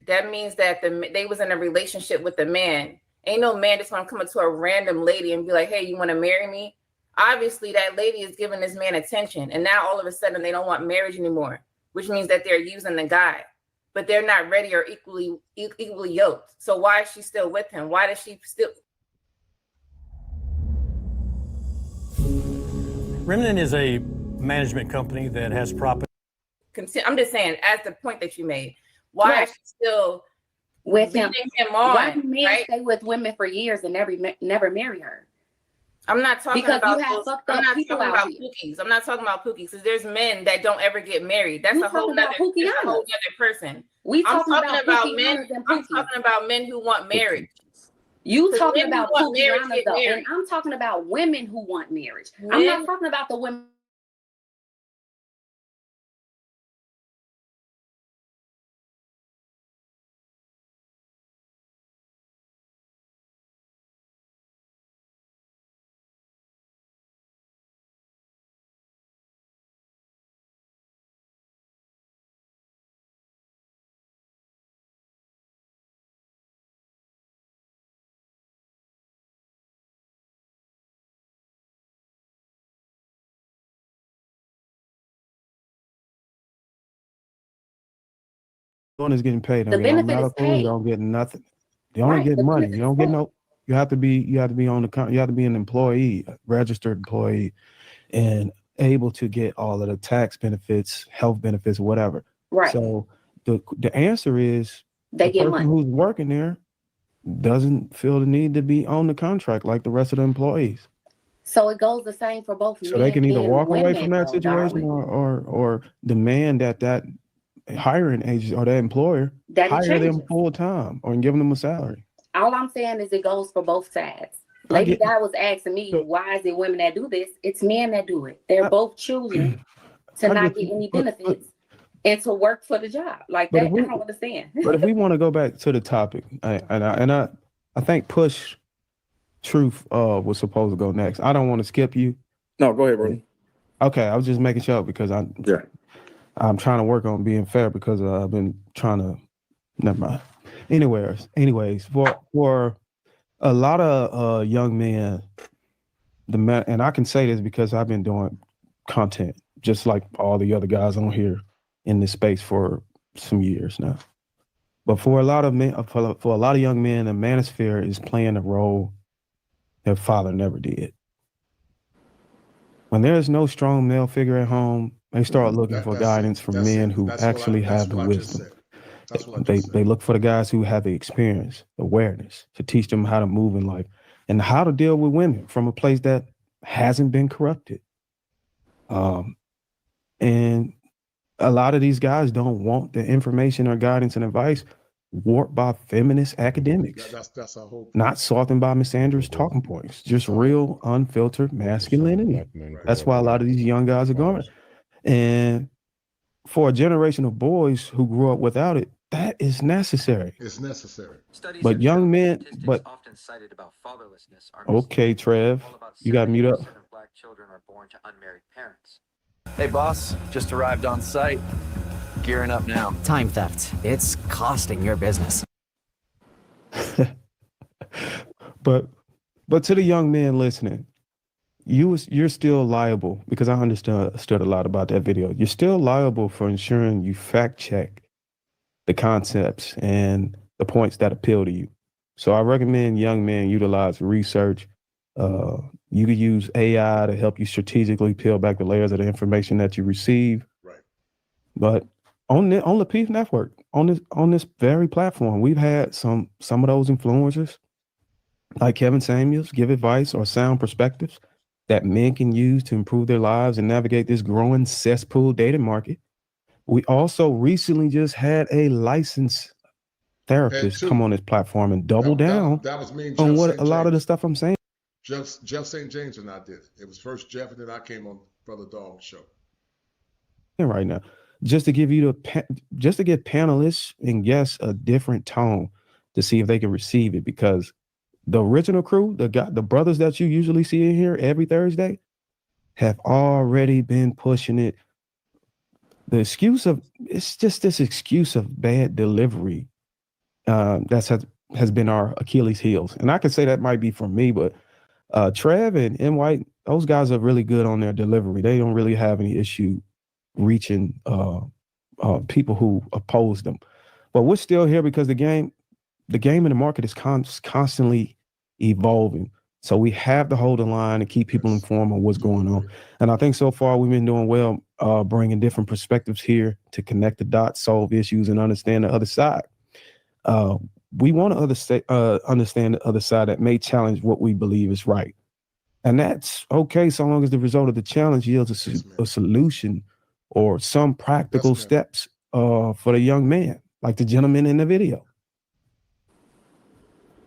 Speaker 18: That means that they was in a relationship with the man. Ain't no man just gonna come up to a random lady and be like, "Hey, you want to marry me?" Obviously, that lady is giving this man attention, and now all of a sudden they don't want marriage anymore, which means that they're using the guy, but they're not ready or equally yoked. So why is she still with him? Why does she still?
Speaker 10: Remnant is a management company that has property.
Speaker 18: I'm just saying, as the point that you made, why is she still
Speaker 6: with him
Speaker 18: on?
Speaker 6: Why do men stay with women for years and never marry her?
Speaker 18: I'm not talking
Speaker 6: because
Speaker 18: about
Speaker 6: you have fucked up people out here.
Speaker 18: Pookies. I'm not talking about pookies because there's men that don't ever get married. That's a whole other person. I'm talking about men. I'm talking about men who want marriage.
Speaker 6: You talking about Pookianas though, and I'm talking about women who want marriage. I'm not talking about the women.
Speaker 7: One is getting paid.
Speaker 6: The benefit is paid.
Speaker 7: You don't get nothing. They only get money. You don't get no. You have to be on the. You have to be an employee, a registered employee, and able to get all of the tax benefits, health benefits, whatever.
Speaker 6: Right.
Speaker 7: So the answer is
Speaker 6: they get money.
Speaker 7: Who's working there doesn't feel the need to be on the contract like the rest of the employees.
Speaker 6: So it goes the same for both.
Speaker 7: So they can either walk away from that situation or demand that hiring agent or that employer hire them full time or give them a salary.
Speaker 6: All I'm saying is it goes for both sides. Lady Guy was asking me, why is it women that do this? It's men that do it. They're both choosing to not get any benefits and to work for the job. Like that, I don't understand.
Speaker 7: But if we want to go back to the topic, I think Push Truth was supposed to go next. I don't want to skip you.
Speaker 2: No, go ahead, bro.
Speaker 7: Okay, I was just making sure because I'm trying to work on being fair because I've been trying to. Never mind. Anyways, for a lot of young men, and I can say this because I've been doing content just like all the other guys on here in this space for some years now. But for a lot of men, for a lot of young men, the manosphere is playing a role their father never did. When there is no strong male figure at home, they start looking for guidance from men who actually have the wisdom. They look for the guys who have the experience, awareness, to teach them how to move in life and how to deal with women from a place that hasn't been corrupted. And a lot of these guys don't want the information or guidance and advice warped by feminist academics.
Speaker 1: That's our whole.
Speaker 7: Not softened by misandrous talking points, just real unfiltered masculinity. That's why a lot of these young guys are going. And for a generation of boys who grew up without it, that is necessary.
Speaker 1: It's necessary.
Speaker 7: But young men, but
Speaker 11: often cited about fatherlessness are
Speaker 7: okay, Trev, you got to mute up.
Speaker 11: black children are born to unmarried parents.
Speaker 9: Hey, boss, just arrived on site. Gearing up now.
Speaker 12: Time theft. It's costing your business.
Speaker 7: But to the young men listening, you're still liable, because I understood a lot about that video. You're still liable for ensuring you fact check the concepts and the points that appeal to you. So I recommend young men utilize research. You could use AI to help you strategically peel back the layers of the information that you receive.
Speaker 1: Right.
Speaker 7: But on the Peace Network, on this very platform, we've had some of those influencers, like Kevin Samuels, give advice or sound perspectives that men can use to improve their lives and navigate this growing cesspool dating market. We also recently just had a licensed therapist come on this platform and double down
Speaker 1: that was me and
Speaker 7: on
Speaker 1: Jeff
Speaker 7: what
Speaker 1: St.
Speaker 7: a lot of the
Speaker 1: James.
Speaker 7: stuff I'm saying.
Speaker 1: Jeff St. James and I did. It was first Jeff, and then I came on Brother Dog's show.
Speaker 7: Right now, just to give panelists and guests a different tone to see if they can receive it, because the original crew, the brothers that you usually see in here every Thursday, have already been pushing it. The excuse of it's just this excuse of bad delivery has been our Achilles heels, and I can say that might be for me, but Trev and M. White, those guys are really good on their delivery. They don't really have any issue reaching people who oppose them. But we're still here because the game in the market is constantly evolving. So we have to hold the line and keep people informed on what's going on. And I think so far we've been doing well, bringing different perspectives here to connect the dots, solve issues, and understand the other side. We want to understand the other side that may challenge what we believe is right. And that's okay so long as the result of the challenge yields a solution or some practical steps for the young man, like the gentleman in the video.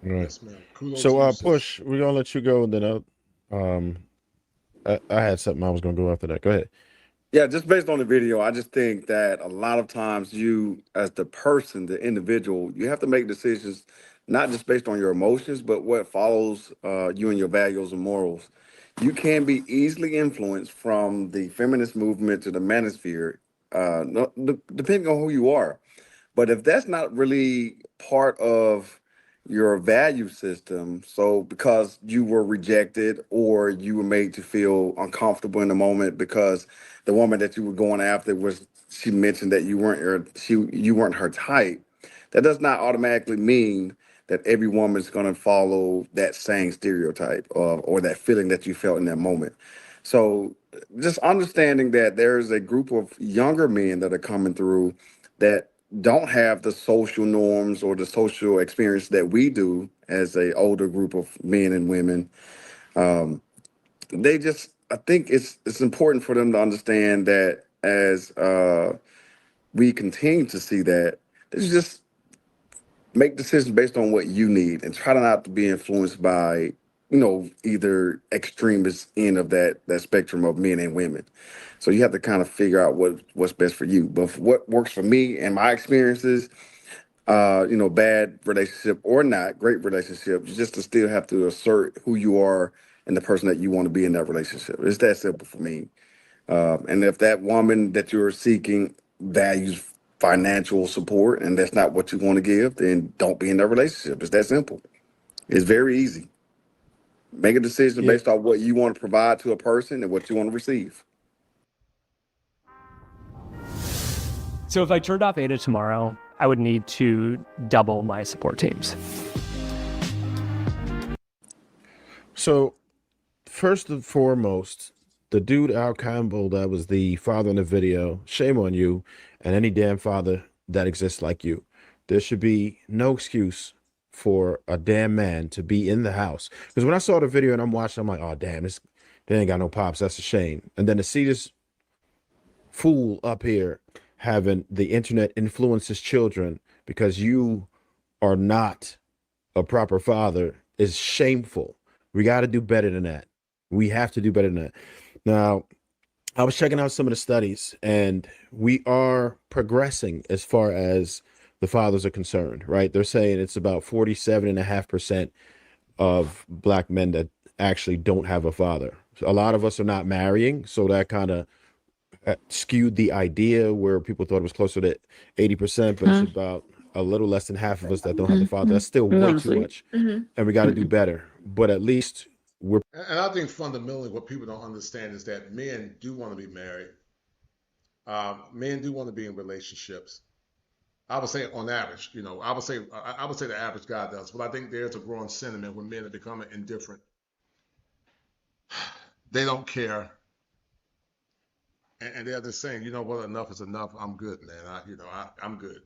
Speaker 19: Right. So Push, we're gonna let you go, and then I had something I was gonna go after that. Go ahead.
Speaker 21: Yeah, just based on the video, I just think that a lot of times you, as the person, the individual, you have to make decisions not just based on your emotions, but what follows you and your values and morals. You can be easily influenced from the feminist movement to the manosphere, depending on who you are. But if that's not really part of your value system, so because you were rejected or you were made to feel uncomfortable in the moment because the woman that you were going after she mentioned that you weren't her type, that does not automatically mean that every woman's going to follow that same stereotype or that feeling that you felt in that moment. So just understanding that there's a group of younger men that are coming through that don't have the social norms or the social experience that we do as a older group of men and women. I think it's important for them to understand that as we continue to see that, it's just make decisions based on what you need and try not to be influenced by, either extremist end of that spectrum of men and women. So you have to kind of figure out what's best for you. But for what works for me and my experiences, bad relationship or not, great relationship, just to still have to assert who you are and the person that you want to be in that relationship. It's that simple for me. And if that woman that you're seeking values financial support and that's not what you want to give, then don't be in that relationship. It's that simple. It's very easy. Make a decision based on what you want to provide to a person and what you want to receive.
Speaker 13: So if I turned off Ada tomorrow, I would need to double my support teams.
Speaker 19: So, first and foremost, the dude Al Campbell that was the father in the video, shame on you and any damn father that exists like you. There should be no excuse for a damn man to be in the house. Because when I saw the video and I'm watching, I'm like, oh, damn, they ain't got no pops. That's a shame. And then to see this fool up here having the internet influence his children because you are not a proper father is shameful. We got to do better than that. We have to do better than that. Now, I was checking out some of the studies, and we are progressing as far as the fathers are concerned, right? They're saying it's about 47.5% of Black men that actually don't have a father. A lot of us are not marrying, so that kind of skewed the idea where people thought it was closer to 80%, but it's about a little less than half of us that don't have a father. That's still way too much, and we got to do better. But at least we're.
Speaker 1: And I think fundamentally what people don't understand is that men do want to be married. Men do want to be in relationships. I would say on average, I would say the average guy does, but I think there's a growing sentiment when men are becoming indifferent. They don't care. And they're just saying, you know what, enough is enough. I'm good, man. I'm good.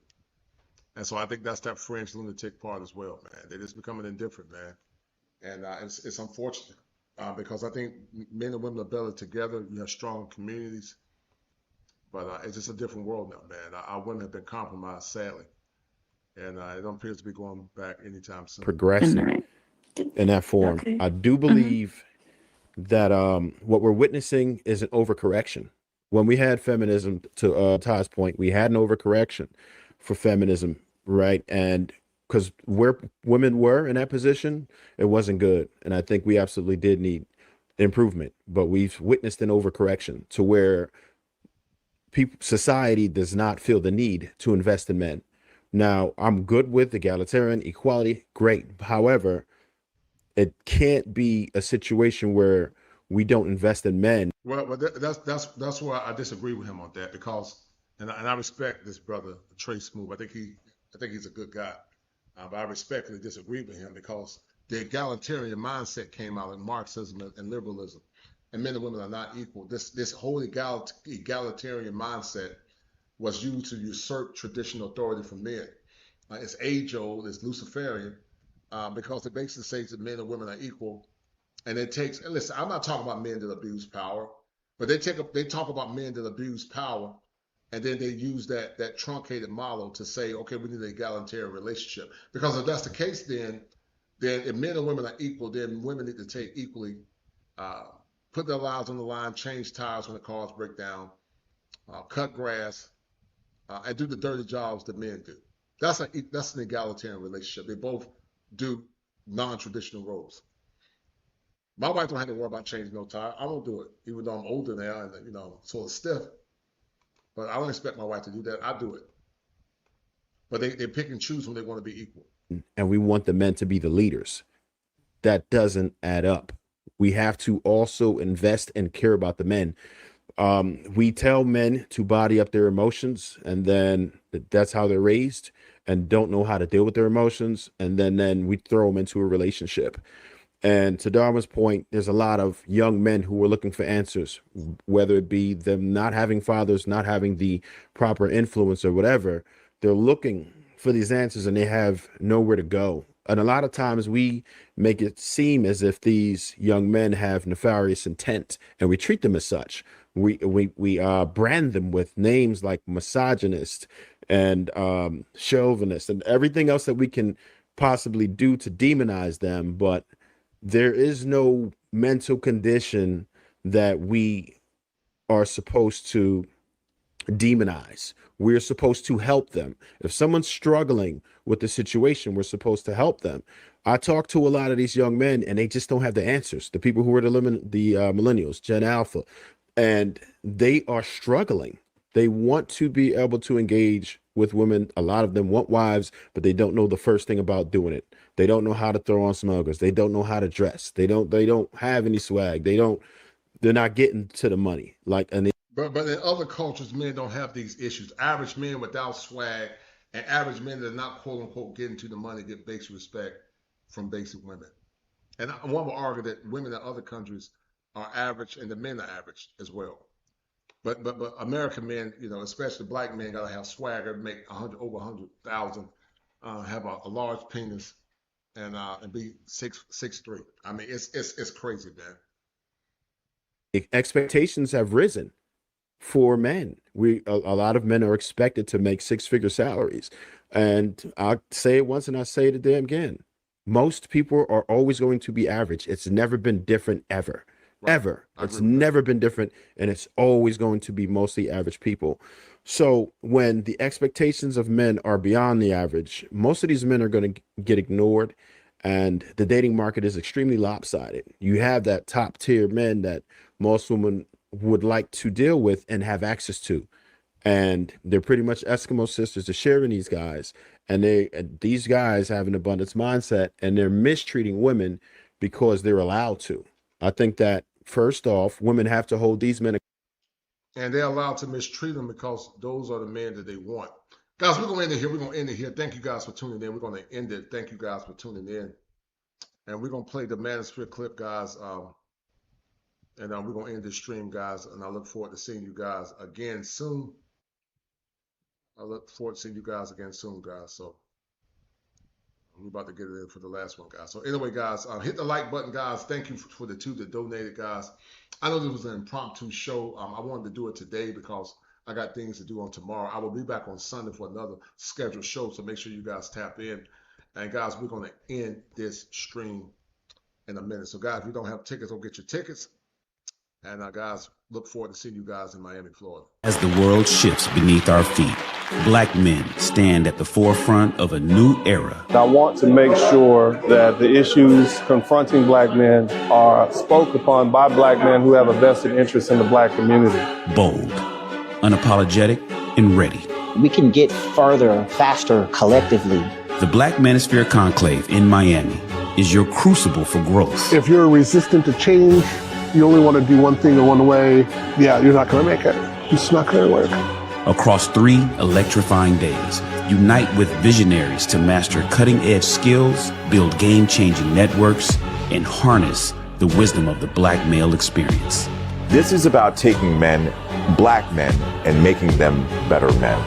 Speaker 1: And so I think that's that fringe lunatic part as well, man. They're just becoming indifferent, man. And it's unfortunate because I think men and women are better together. You have strong communities. But it's just a different world now, man. Our women have been compromised, sadly. And it don't appear to be going back anytime soon.
Speaker 19: Progressing in that form. Okay. I do believe that what we're witnessing is an overcorrection. When we had feminism, to Todd's point, we had an overcorrection for feminism, right? And because where women were in that position, it wasn't good. And I think we absolutely did need improvement. But we've witnessed an overcorrection to where society does not feel the need to invest in men. Now, I'm good with egalitarian equality, great. However, it can't be a situation where we don't invest in men.
Speaker 1: Well, that's where I disagree with him on that because, and I respect this brother Trey Smooth. I think he's a good guy, but I respectfully disagree with him because the egalitarian mindset came out in Marxism and liberalism. And men and women are not equal. This whole egalitarian mindset was used to usurp traditional authority from men. It's age old, it's Luciferian, because it basically says that men and women are equal. And it takes, and listen, I'm not talking about men that abuse power, but they talk about men that abuse power, and then they use that truncated model to say, okay, we need an egalitarian relationship. Because if that's the case, then if men and women are equal, then women need to take equally. Put their lives on the line, change tires when the cars break down, cut grass, and do the dirty jobs that men do. That's an egalitarian relationship. They both do non-traditional roles. My wife don't have to worry about changing no tire. I won't do it, even though I'm older now and sort of stiff. But I don't expect my wife to do that. I do it. But they pick and choose when they want to be equal.
Speaker 19: And we want the men to be the leaders. That doesn't add up. We have to also invest and care about the men. We tell men to body up their emotions, and then that's how they're raised and don't know how to deal with their emotions. And then we throw them into a relationship. And to Darwin's point, there's a lot of young men who are looking for answers, whether it be them not having fathers, not having the proper influence or whatever. They're looking for these answers and they have nowhere to go. And a lot of times we make it seem as if these young men have nefarious intent, and we treat them as such. We brand them with names like misogynist and chauvinist and everything else that we can possibly do to demonize them. But there is no mental condition that we are supposed to demonize. We're supposed to help them. If someone's struggling with the situation, we're supposed to help them. I talk to a lot of these young men and they just don't have the answers. The people who are the millennials, Gen Alpha, and they are struggling. They want to be able to engage with women. A lot of them want wives, but they don't know the first thing about doing it. They don't know how to throw on smuggers. They don't know how to dress. They don't have any swag. They're not getting to the money.
Speaker 1: But in other cultures, men don't have these issues. Average men without swag and average men that are not quote unquote getting to the money get basic respect from basic women. And one would argue that women in other countries are average and the men are average as well. But American men, you know, especially black men, gotta have swagger, make over 100,000, have a large penis, and be 6'3". I mean, it's crazy, man.
Speaker 19: Expectations have risen for men. A lot of men are expected to make six-figure salaries, and I'll say it once and I say it again. Most people are always going to be average. It's never been different ever. Right. Ever. It's never been different, and it's always going to be mostly average people. So when the expectations of men are beyond the average, most of these men are going to get ignored, and the dating market is extremely lopsided. You have that top tier men that most women would like to deal with and have access to, and they're pretty much Eskimo sisters to sharing these guys, and these guys have an abundance mindset, and they're mistreating women because they're allowed to. I think that first off, women have to hold these men,
Speaker 1: and they're allowed to mistreat them because those are the men that they want. Guys, we're gonna end it here. We're gonna end it here. Thank you guys for tuning in. We're gonna end it. Thank you guys for tuning in, and we're gonna play the Manosphere clip, guys. And we're gonna end this stream, guys. And I look forward to seeing you guys again soon. I look forward to seeing you guys again soon, guys. So we're about to get it in for the last one, guys. So anyway, guys, hit the like button, guys. Thank you for the 2 that donated, guys. I know this was an impromptu show. I wanted to do it today because I got things to do on tomorrow. I will be back on Sunday for another scheduled show, so make sure you guys tap in. And guys, we're going to end this stream in a minute. So guys, if you don't have tickets, go get your tickets. And guys, look forward to seeing you guys in Miami, Florida.
Speaker 5: As the world shifts beneath our feet, black men stand at the forefront of a new era.
Speaker 20: I want to make sure that the issues confronting black men are spoke upon by black men who have a vested interest in the black community.
Speaker 5: Bold, unapologetic, and ready.
Speaker 12: We can get further, faster, collectively.
Speaker 5: The Black Manosphere Conclave in Miami is your crucible for growth.
Speaker 14: If you're resistant to change, you only want to do one thing in one way, yeah, you're not going to make it. It's not going to work.
Speaker 5: Across 3 electrifying days, unite with visionaries to master cutting-edge skills, build game-changing networks, and harness the wisdom of the black male experience.
Speaker 15: This is about taking men, black men, and making them better men.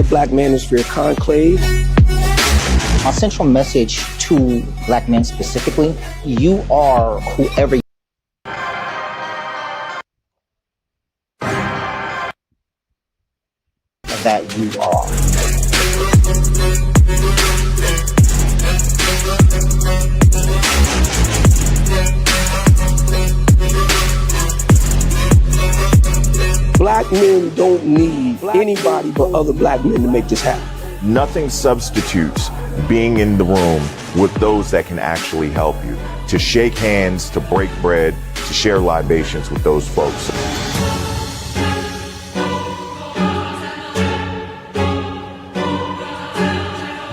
Speaker 12: Black Manosphere Conclave. Our central message to black men specifically, you are whoever that you are.
Speaker 14: Black men don't need anybody but other black men to make this happen.
Speaker 15: Nothing substitutes being in the room with those that can actually help you. To shake hands, to break bread, to share libations with those folks.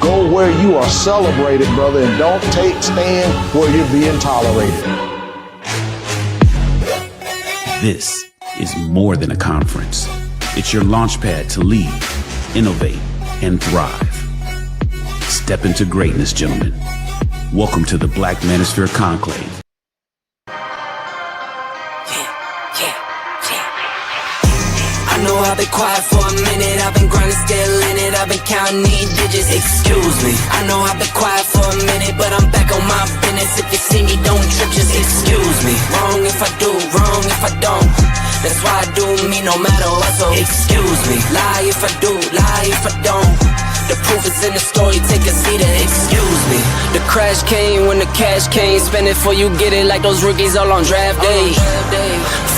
Speaker 14: Go where you are celebrated, brother, and don't stand where you're being tolerated.
Speaker 5: This is more than a conference. It's your launch pad to lead, innovate, and thrive. Step into greatness, gentlemen. Welcome to the Black Manosphere Conclave.
Speaker 16: I know I've been quiet for a minute, I've been grinding, still in it, I've been counting these digits, excuse me. I know I've been quiet for a minute, but I'm back on my business. If you see me, don't trip, just excuse me. Wrong if I do, wrong if I don't. That's why I do me no matter what, so excuse me. Lie if I do, lie if I don't. The proof is in the story, take a seat and excuse me. The crash came when the cash came. Spend it for you, get it like those rookies all on draft day.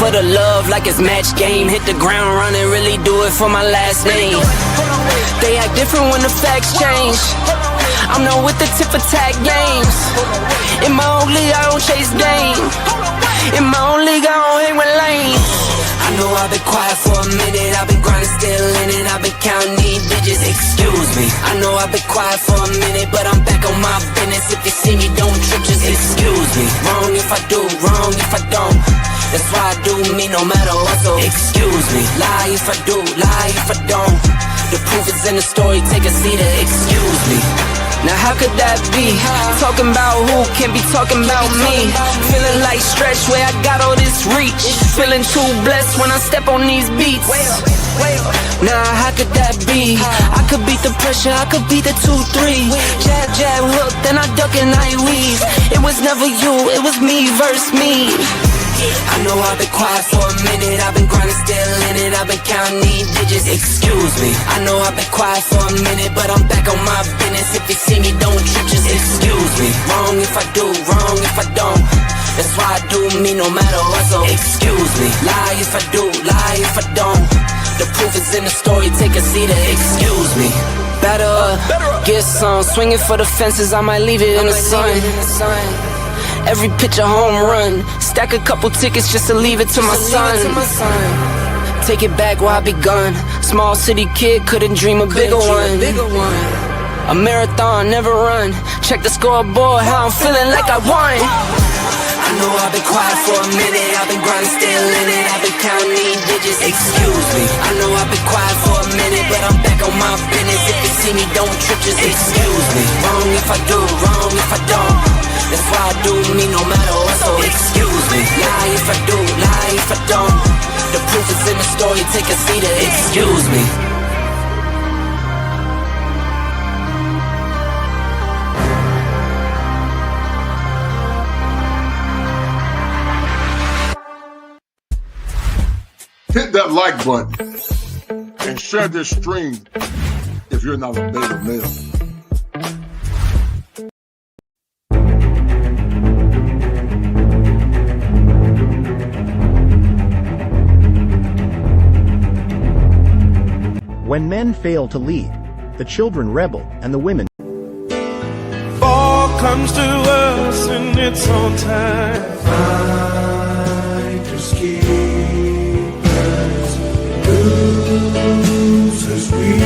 Speaker 16: For the love like it's match game. Hit the ground running, really do it for my last name. They act different when the facts change. I'm not with the tip for tag games. In my own league, I don't chase game. In my own league, I don't hang with lanes. I know I've been quiet for a minute, I've been grinding, still in it, I've been counting these digits, excuse me. I know I've been quiet for a minute, but I'm back on my business. If you see me, don't trip, just excuse me. Wrong if I do, wrong if I don't. That's why I do me no matter what, so excuse me. Lie if I do, lie if I don't. The proof is in the story, take a seat and excuse me. Now how could that be? Talking about who can be talking about me. Feeling like Stretch where I got all this reach. Feeling too blessed when I step on these beats. Nah, how could that be? I could beat the pressure, I could beat the 2-3. Jab, jab, hook, then I duck and I weave. It was never you, it was me versus me. I know I've been quiet for a minute, I've been grinding, still in it, I've been counting these digits, excuse me. I know I've been quiet for a minute, but I'm back on my business. If you see me, don't trip, just excuse me. Wrong if I do, wrong if I don't. That's why I do me no matter what, so excuse me. Lie if I do, lie if I don't. The proof is in the story, take a seat and excuse me. Better up, get some, swinging for the fences, I might leave it in the sun. Every pitch a home run. Stack a couple tickets just to leave it to my son. Take it back where I begun. Small city kid, couldn't dream a bigger one. A marathon, never run. Check the scoreboard, how I'm feeling like I won. I know I've been quiet for a minute, I've been grinding, still in it, I've been counting these digits, excuse me. I know I've been quiet for a minute, but I'm back on my business. If you see me, don't trip, just excuse me. Wrong if I do, wrong if I don't. That's why I do me no matter what, so excuse me. Lie if I do, lie if I don't. The proof is in the story, take a seat and excuse me.
Speaker 1: Hit that like button and share this stream if you're not a beta male.
Speaker 4: When men fail to lead, the children rebel and the women.
Speaker 8: Fall comes to us in its own time. Find your skills, lose as we